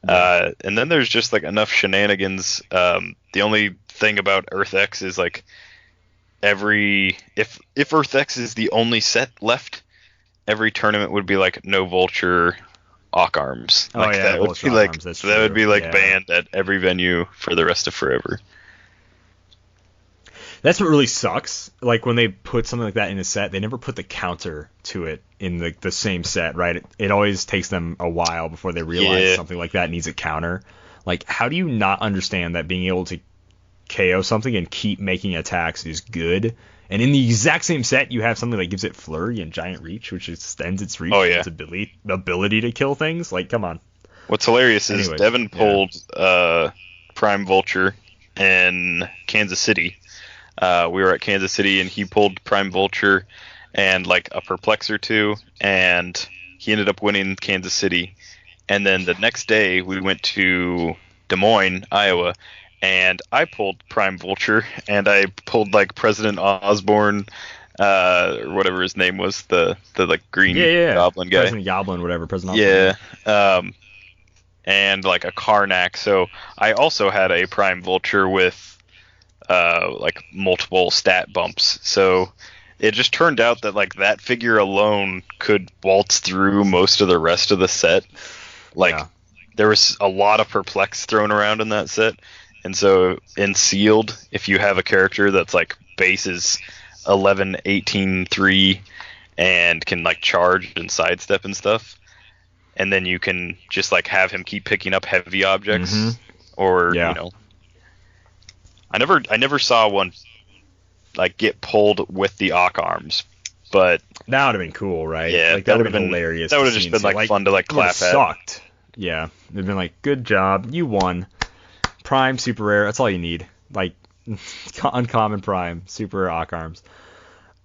And then there's just like enough shenanigans. The only thing about Earth X is like if Earth X is the only set left, every tournament would be like no Vulture Ock Arms. Like that would be like banned at every venue for the rest of forever. That's what really sucks. Like when they put something like that in a set, they never put the counter to it in the same set, right? It always takes them a while before they realize something like that needs a counter. Like, how do you not understand that being able to KO something and keep making attacks is good? And in the exact same set, you have something that gives it flurry and giant reach, which extends its reach, its ability to kill things. Like, come on. What's hilarious is Devin pulled Prime Vulture in Kansas City. We were at Kansas City, and he pulled Prime Vulture and like a Perplex or two, and he ended up winning Kansas City. And then the next day, we went to Des Moines, Iowa, and I pulled Prime Vulture, and I pulled like President Osborne, or whatever his name was, the like green goblin guy. President Goblin, whatever, President Osborne. Yeah. And like a Karnak. So I also had a Prime Vulture with like multiple stat bumps. So it just turned out that like that figure alone could waltz through most of the rest of the set. There was a lot of Perplex thrown around in that set. And so in Sealed, if you have a character that's like bases 11, 18, 3 and can like charge and sidestep and stuff, and then you can just like have him keep picking up heavy objects or I never saw one like get pulled with the Ock Arms, but that would have been cool, right? Yeah, like, that would have been hilarious. That would have just been like fun to like clap at. Sucked. Yeah, they've been like, good job, you won. Prime, super rare, that's all you need. Like uncommon Prime, super rare Ock Arms.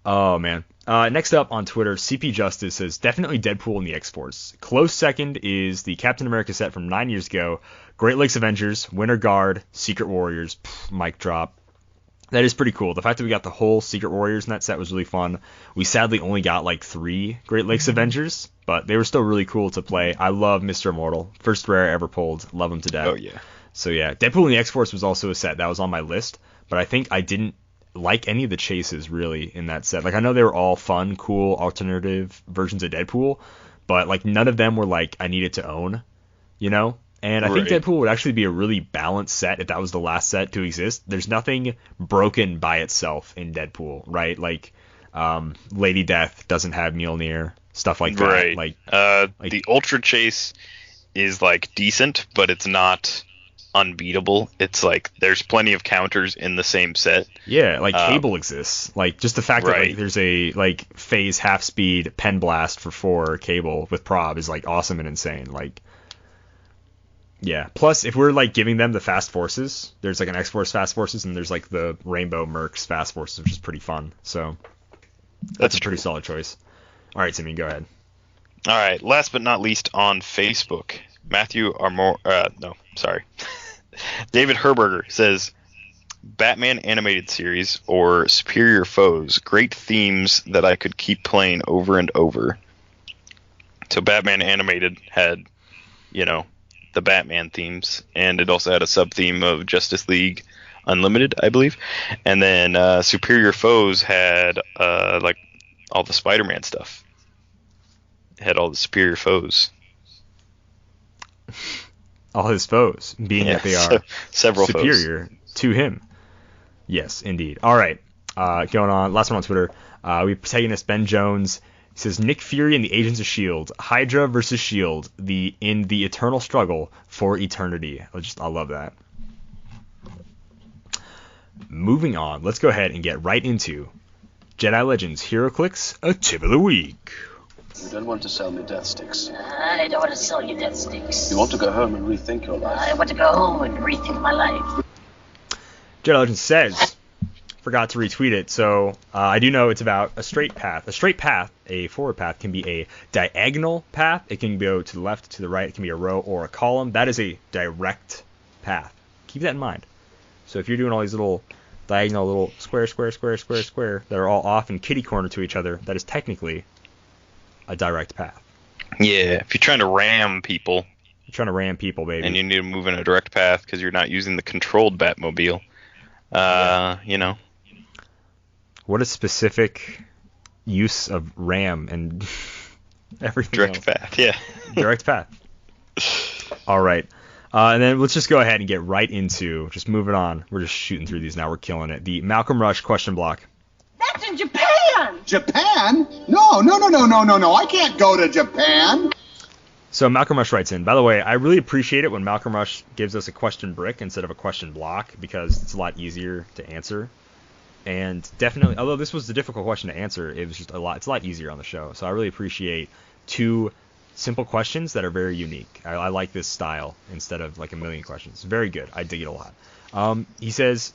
Oh man. Next up on Twitter, CP Justice says definitely Deadpool in the X-Force. Close second is the Captain America set from 9 years ago. Great Lakes Avengers, Winter Guard, Secret Warriors, mic drop. That is pretty cool. The fact that we got the whole Secret Warriors in that set was really fun. We sadly only got like 3 Great Lakes Avengers, but they were still really cool to play. I love Mr. Immortal. First rare ever pulled. Love him to death. Oh, yeah. So yeah, Deadpool in the X-Force was also a set that was on my list, but I think I didn't like any of the chases really in that set. Like I know they were all fun, cool, alternative versions of Deadpool, but like none of them were like I needed to own, And I think Deadpool would actually be a really balanced set if that was the last set to exist. There's nothing broken by itself in Deadpool, right? Like Lady Death doesn't have Mjolnir, stuff like that. Right. Like the Ultra Chase is like decent, but it's not unbeatable. It's like there's plenty of counters in the same set. Yeah, like Cable exists. Like just the fact that Right. like there's a like phase half speed pen blast for 4 Cable with prob is like awesome and insane. Like yeah. Plus if we're like giving them the fast forces, there's like an X-Force fast forces and there's like the Rainbow Mercs fast forces, which is pretty fun. So that's a pretty solid choice. All right, Simeon, go ahead. All right, last but not least on Facebook, David Herberger says, Batman animated series or Superior Foes, great themes that I could keep playing over and over. So Batman animated had, the Batman themes, and it also had a sub-theme of Justice League Unlimited, I believe. And then Superior Foes had like all the Spider-Man stuff. It had all the Superior Foes. All his foes, being that they are several superior to him. Yes, indeed. All right, going on. Last one on Twitter. We have protagonist Ben Jones. He says Nick Fury and the Agents of S.H.I.E.L.D. Hydra versus S.H.I.E.L.D. in the eternal struggle for eternity. I love that. Moving on, let's go ahead and get right into Jedi Legend's Heroclix, a tip of the week. You don't want to sell me death sticks. I don't want to sell you death sticks. You want to go home and rethink your life. I want to go home and rethink my life. Jedi Legend says, forgot to retweet it, so I do know it's about a straight path. A straight path, a forward path, can be a diagonal path. It can go to the left, to the right. It can be a row or a column. That is a direct path. Keep that in mind. So if you're doing all these little diagonal little square that are all off in kitty corner to each other, that is technically a direct path. Yeah, if you're trying to ram people. You're trying to ram people, baby. And you need to move in a direct path because you're not using the controlled Batmobile. What a specific use of RAM and everything Direct else. path, yeah. Direct path. All right. And then let's just go ahead and get right into, just moving on. We're just shooting through these now. We're killing it. The Malcolm Rush question block. That's in Japan! Japan? No. I can't go to Japan. So Malcolm Rush writes in, by the way, I really appreciate it when Malcolm Rush gives us a question brick instead of a question block because it's a lot easier to answer. And definitely, although this was a difficult question to answer, it's a lot easier on the show. So I really appreciate 2 simple questions that are very unique. I like this style instead of like a million questions. Very good. I dig it a lot. He says,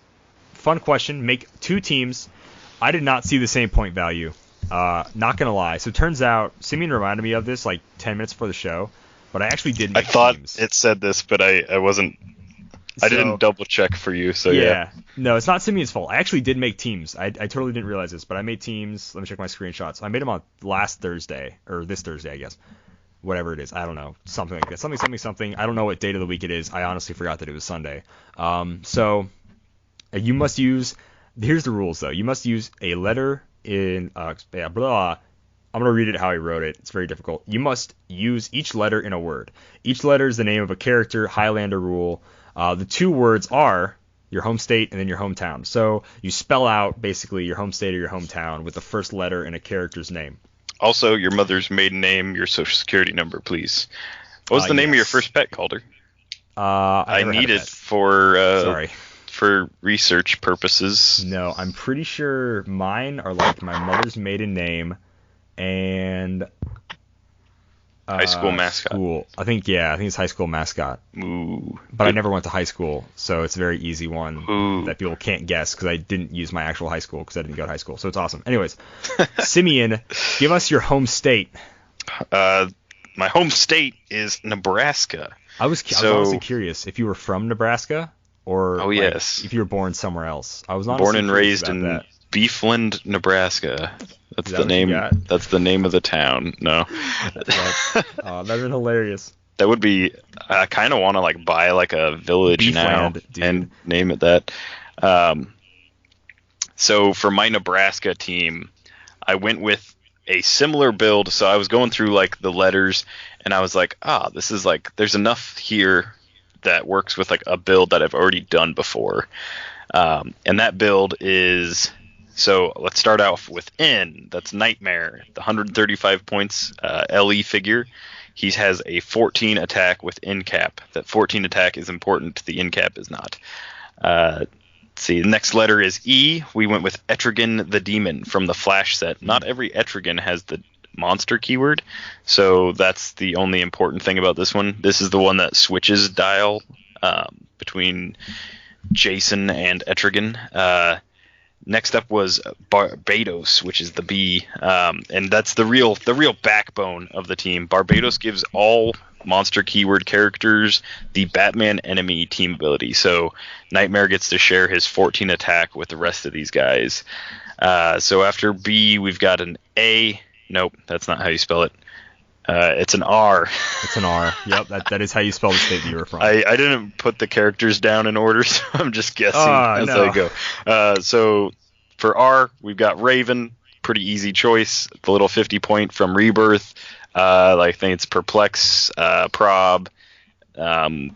fun question, make 2 teams. I did not see the same point value. Not gonna lie. So it turns out Simeon reminded me of this like 10 minutes before the show, but I actually did make thought teams. it said this, but I wasn't. I didn't double check for you, so yeah. No, it's not Simeon's fault. I actually did make teams. I totally didn't realize this, but I made teams. Let me check my screenshots. I made them on last Thursday, or this Thursday, I guess. Whatever it is. I don't know. Something like that. Something. I don't know what date of the week it is. I honestly forgot that it was Sunday. So you must use. Here's the rules, though. You must use a letter in. I'm going to read it how he wrote it. It's very difficult. You must use each letter in a word. Each letter is the name of a character, Highlander rule. The 2 words are your home state and then your hometown. So you spell out basically your home state or your hometown with the first letter in a character's name. Also, your mother's maiden name, your social security number, please. What was the name of your first pet, Calder? I need it for research purposes. No, I'm pretty sure mine are like my mother's maiden name and high school mascot. I think it's high school mascot. Ooh. But I never went to high school, so it's a very easy one Ooh. that people can't guess because I didn't use my actual high school because I didn't go to high school. So it's awesome. Anyways, Simeon, give us your home state. My home state is Nebraska. I was honestly curious if you were from Nebraska or yes, if you were born somewhere else. I was born and raised in Beefland, Nebraska. That's the name. That's the name of the town. No. That'd been hilarious. That would be. I kind of want to like buy like a village Beefland, now and name it that. So for my Nebraska team, I went with a similar build. So I was going through like the letters, and I was like, this is like there's enough here that works with like a build that I've already done before, and that build is. So let's start off with N. That's Nightmare, the 135 points LE figure. he has a 14 attack with in-cap. That 14 attack is important. The in-cap is not. Let's see. The next letter is E. We went with Etrigan the Demon from the Flash set. Not every Etrigan has the monster keyword, so that's the only important thing about this one. This is the one that switches dial between Jason and Etrigan. Next up was Barbados, which is the B, and that's the real backbone of the team. Barbados gives all monster keyword characters the Batman enemy team ability, so Nightmare gets to share his 14 attack with the rest of these guys. So after B, we've got an A. Nope, that's not how you spell it. It's an R. It's an R. Yep, that is how you spell the state that you were from. I didn't put the characters down in order, so I'm just guessing as I go. So for R, we've got Raven. Pretty easy choice. The little 50 point from Rebirth. I think it's Perplex, Prob,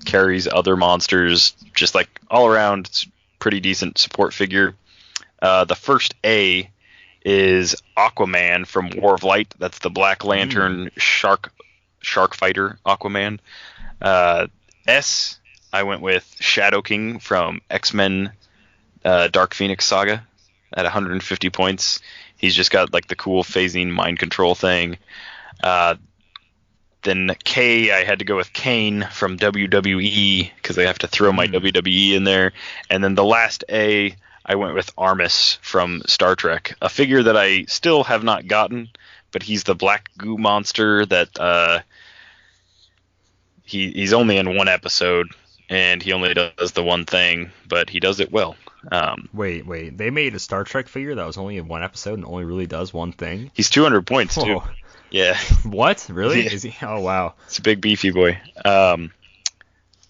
carries other monsters. Just like all around, it's pretty decent support figure. The first A is Aquaman from War of Light. That's the Black Lantern shark fighter Aquaman. S, I went with Shadow King from X-Men Dark Phoenix Saga at 150 points. He's just got like the cool phasing mind control thing. Then K, I had to go with Kane from WWE because I have to throw my WWE in there. And then the last A, I went with Armus from Star Trek, a figure that I still have not gotten, but he's the black goo monster that he's only in one episode, and he only does the one thing, but he does it well. Wait, they made a Star Trek figure that was only in one episode and only really does one thing? He's 200 points, too. Oh. Yeah. What? Really? Yeah. Is he? Oh, wow. It's a big beefy boy.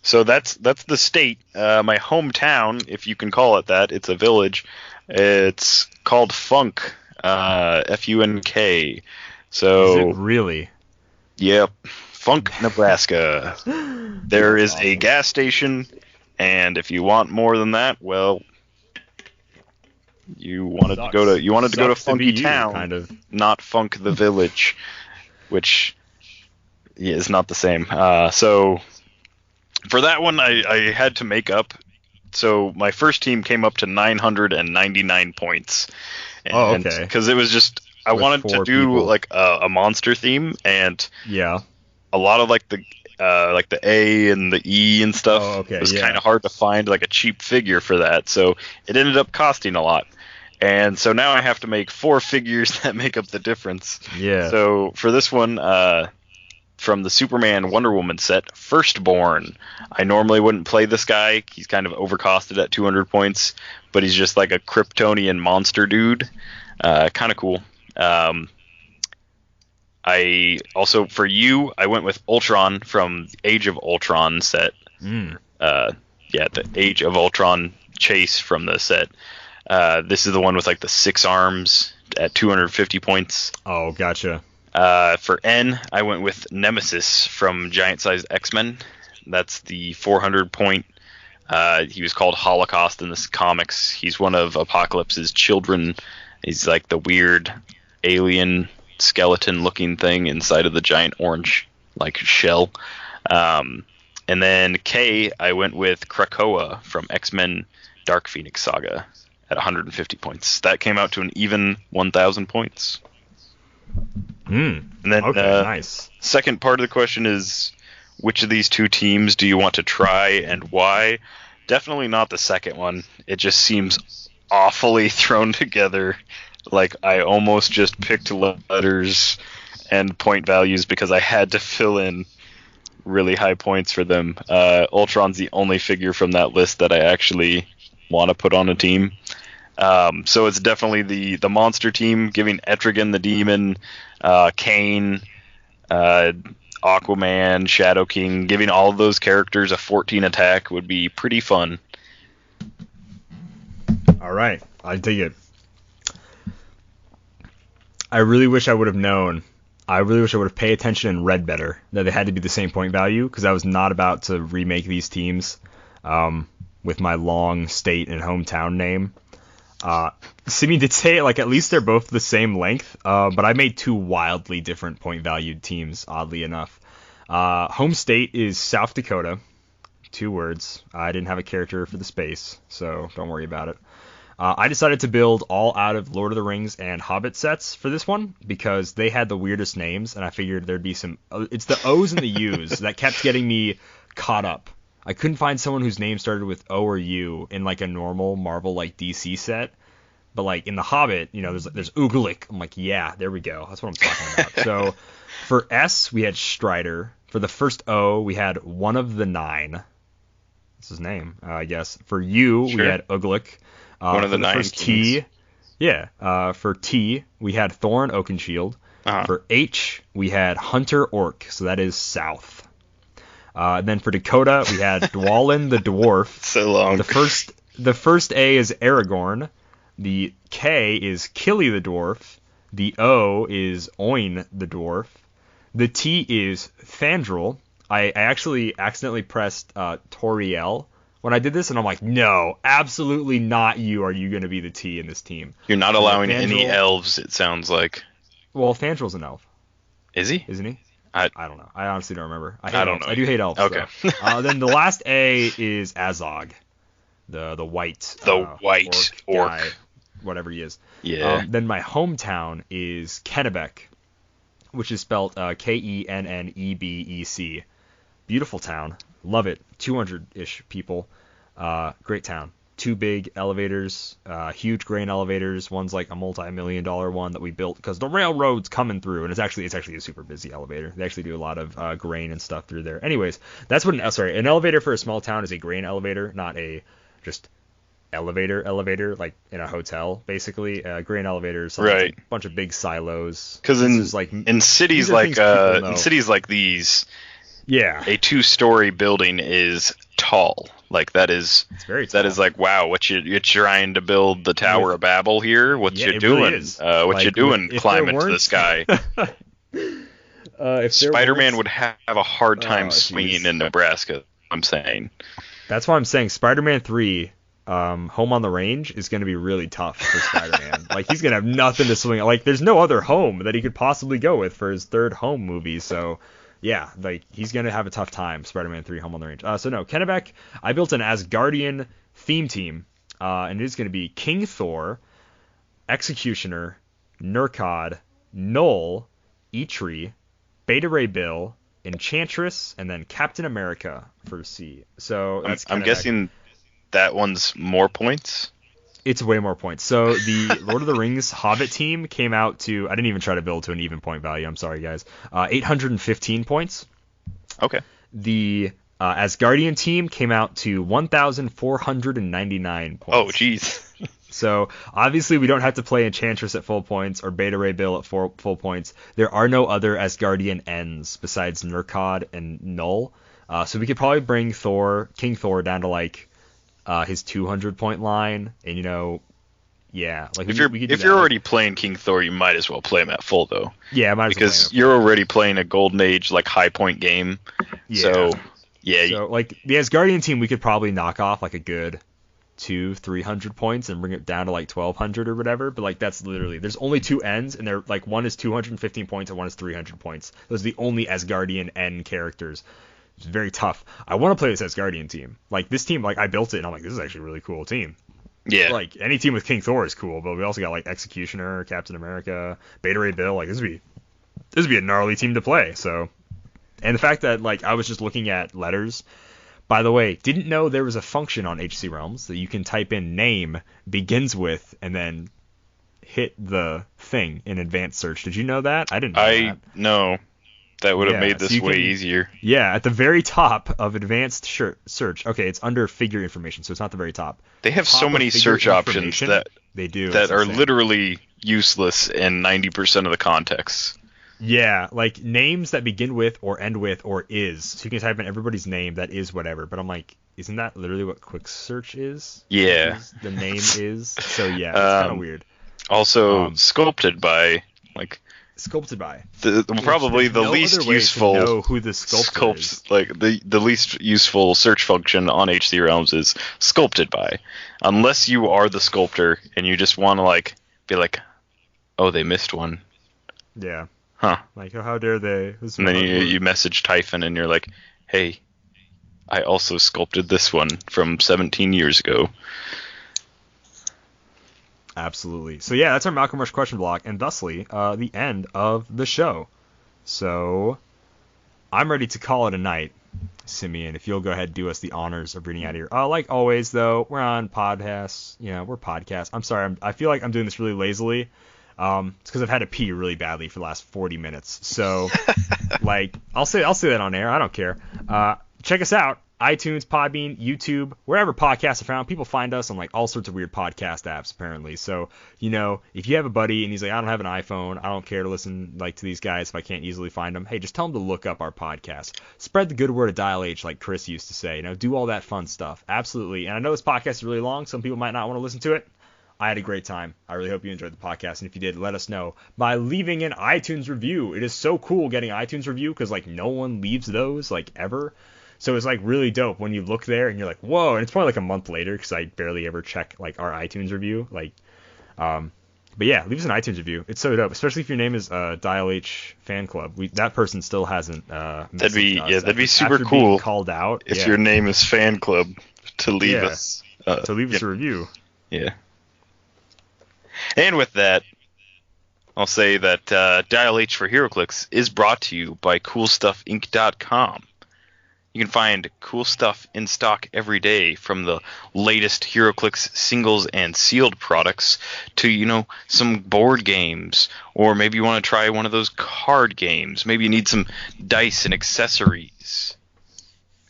So that's the state. My hometown, if you can call it that, it's a village. It's called Funk, Funk. So is it really? Yep, Funk, Nebraska. There is a gas station, and if you want more than that, well, you wanted to go to Funky Town, kind of. Not Funk the Village, which is not the same. So for that one, I had to make up. So my first team came up to 999 points. And, okay. Because it was just, I wanted to do people. like a monster theme, and Yeah. a lot of like the A and the E and stuff was kind of hard to find like a cheap figure for that. So it ended up costing a lot. And so now I have to make 4 figures that make up the difference. Yeah. So for this one, from the Superman Wonder Woman set, Firstborn. I normally wouldn't play this guy. He's kind of overcosted at 200 points, but he's just like a Kryptonian monster dude. Kind of cool. I also, for you, I went with Ultron from Age of Ultron set. The Age of Ultron chase from the set. This is the one with like the 6 arms at 250 points. Oh, gotcha. For N, I went with Nemesis from Giant Size X-Men. That's the 400 point. He was called Holocaust in the comics. He's one of Apocalypse's children. He's like the weird alien skeleton looking thing inside of the giant orange like shell. And then K, I went with Krakoa from X-Men Dark Phoenix Saga at 150 points. That came out to an even 1,000 points. And then nice. Second part of the question is, which of these 2 teams do you want to try and why? Definitely not the second one. It just seems awfully thrown together. Like I almost just picked letters and point values because I had to fill in really high points for them. Ultron's the only figure from that list that I actually want to put on a team. So it's definitely the monster team, giving Etrigan the Demon, Kane, Aquaman, Shadow King, giving all of those characters a 14 attack would be pretty fun. All right, I dig it. I really wish I would have known. I really wish I would have paid attention and read better that they had to be the same point value, because I was not about to remake these teams with my long state and hometown name. Simeon did say like at least they're both the same length, but I made two wildly different point valued teams, oddly enough. Home state is South Dakota, 2 words. I didn't have a character for the space, so don't worry about it. I decided to build all out of Lord of the Rings and Hobbit sets for this one because they had the weirdest names, and I figured there'd be some... It's the O's and the U's that kept getting me caught up. I couldn't find someone whose name started with O or U in like a normal Marvel like DC set. But like in the Hobbit, you know, there's Ugalik. I'm like, yeah, there we go. That's what I'm talking about. So for S, we had Strider. For the first O, we had One of the Nine. That's his name, I guess. For U, we had Ugalik. One of the Nine first Kings. T, for T, we had Thorin Oakenshield. For H, we had Hunter Orc, so that is south. Then for Dakota, we had Dwalin the Dwarf. So long. The first A is Aragorn. The K is Killy the Dwarf. The O is Oin the Dwarf. The T is Thandril. I actually accidentally pressed Toriel when I did this, and I'm like, no, absolutely not you are you going to be the T in this team. You're not allowing any elves, it sounds like. Well, Thandril's an elf. Is he? Isn't he? I don't know. I honestly don't remember. I don't elves. know. I do hate elves. Okay. So. Then the last A is Azog, the white orc guy, whatever he is. Yeah. Then my hometown is Kennebec, which is spelled Kennebec. Beautiful town. Love it. 200-ish people. Great town. 2 big elevators, huge grain elevators. One's like a multi-million-dollar one that we built because the railroad's coming through, and it's actually a super busy elevator. They actually do a lot of grain and stuff through there. Anyways, that's what an elevator for a small town is. A grain elevator, not a just elevator like in a hotel, basically. Grain elevators, right? A bunch of big silos. Because in cities like these, yeah, a 2-story building is tall. Like that is like, wow, what you're trying to build the Tower of Babel here? What you doing? Really what you doing climbing to the sky? Spider-Man would have a hard time swinging in Nebraska, I'm saying. That's why I'm saying Spider-Man 3 Home on the Range is going to be really tough for Spider-Man. Like he's going to have nothing to swing. Like there's no other home that he could possibly go with for his 3rd home movie, so yeah, like he's going to have a tough time, Spider-Man 3 Home on the Range. So no, Kennebec, I built an Asgardian theme team, and it is going to be King Thor, Executioner, Nurkod, Null, Eitri, Beta Ray Bill, Enchantress, and then Captain America for C. So that's I'm guessing that one's more points? It's way more points. So the Lord of the Rings Hobbit team came out to, I didn't even try to build to an even point value. I'm sorry, guys. 815 points. Okay. The Asgardian team came out to 1,499 points. Oh, jeez. So obviously we don't have to play Enchantress at full points or Beta Ray Bill at full points. There are no other Asgardian ends besides Nurkod and Null. So we could probably bring King Thor down to like his 200-point line, and like if you're already playing King Thor, you might as well play him at full though. Yeah, because you're already playing a Golden Age like high point game. Yeah. So like the Asgardian team, we could probably knock off like a good 200-300 points and bring it down to like 1,200 or whatever. But like that's literally there's only 2 ends, and they're like one is 215 points and one is 300 points. Those are the only Asgardian end characters. It's very tough. I want to play this Asgardian team. Like this team, like I built it and I'm like, this is actually a really cool team. Yeah. Like any team with King Thor is cool, but we also got like Executioner, Captain America, Beta Ray Bill. Like this would be a gnarly team to play. So, and the fact that like I was just looking at letters. By the way, didn't know there was a function on HC Realms that you can type in name begins with and then hit the thing in advanced search. Did you know that? I didn't know that. No. That would have made this way easier. Yeah, at the very top of advanced search. Okay, it's under figure information, so it's not the very top. They have so many search options that they do that are literally useless in 90% of the context. Yeah, like names that begin with or end with or is. So you can type in everybody's name that is whatever. But I'm like, isn't that literally what quick search is? Yeah. The name is. So yeah, it's kind of weird. Also sculpted by like Sculpted by. Probably the least useful. To know who the sculptor is. Like the least useful search function on HC Realms is sculpted by, unless you are the sculptor and you just want to like be like, oh, they missed one. Yeah. Huh. Like, oh, how dare they? And then you message Typhon and you're like, hey, I also sculpted this one from 17 years ago. Absolutely. So yeah, that's our Malcolm Rush question block, and thusly the end of the show. So I'm ready to call it a night. Simeon, if you'll go ahead and do us the honors of reading out here. Like always, though, we're on podcasts. We're podcasts. I'm sorry. I feel like I'm doing this really lazily. It's because I've had to pee really badly for the last 40 minutes. So, like, I'll say that on air. I don't care. Check us out. iTunes, Podbean, YouTube, wherever podcasts are found. People find us on like all sorts of weird podcast apps apparently. So, if you have a buddy and he's like, I don't have an iPhone, I don't care to listen like to these guys if I can't easily find them. Hey, just tell them to look up our podcast. Spread the good word of Dial H, like Chris used to say. Do all that fun stuff. Absolutely. And I know this podcast is really long. Some people might not want to listen to it. I had a great time. I really hope you enjoyed the podcast. And if you did, let us know by leaving an iTunes review. It is so cool getting an iTunes review because like no one leaves those like ever. So it's like really dope when you look there and you're like, whoa. And it's probably like a month later because I barely ever check like our iTunes review. But yeah, leave us an iTunes review. It's so dope, especially if your name is Dial H Fan Club. That person still hasn't. That'd be super cool. Called out if your name is Fan Club to leave us us a review. Yeah. And with that, I'll say that Dial H for Heroclix is brought to you by CoolStuffInc.com. You can find cool stuff in stock every day, from the latest Heroclix singles and sealed products to, some board games, or maybe you want to try one of those card games. Maybe you need some dice and accessories.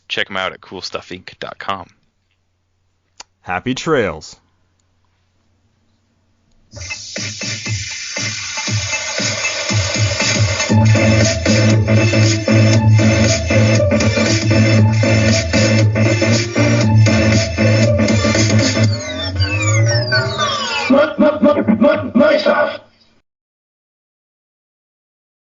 Check them out at CoolStuffInc.com. Happy trails.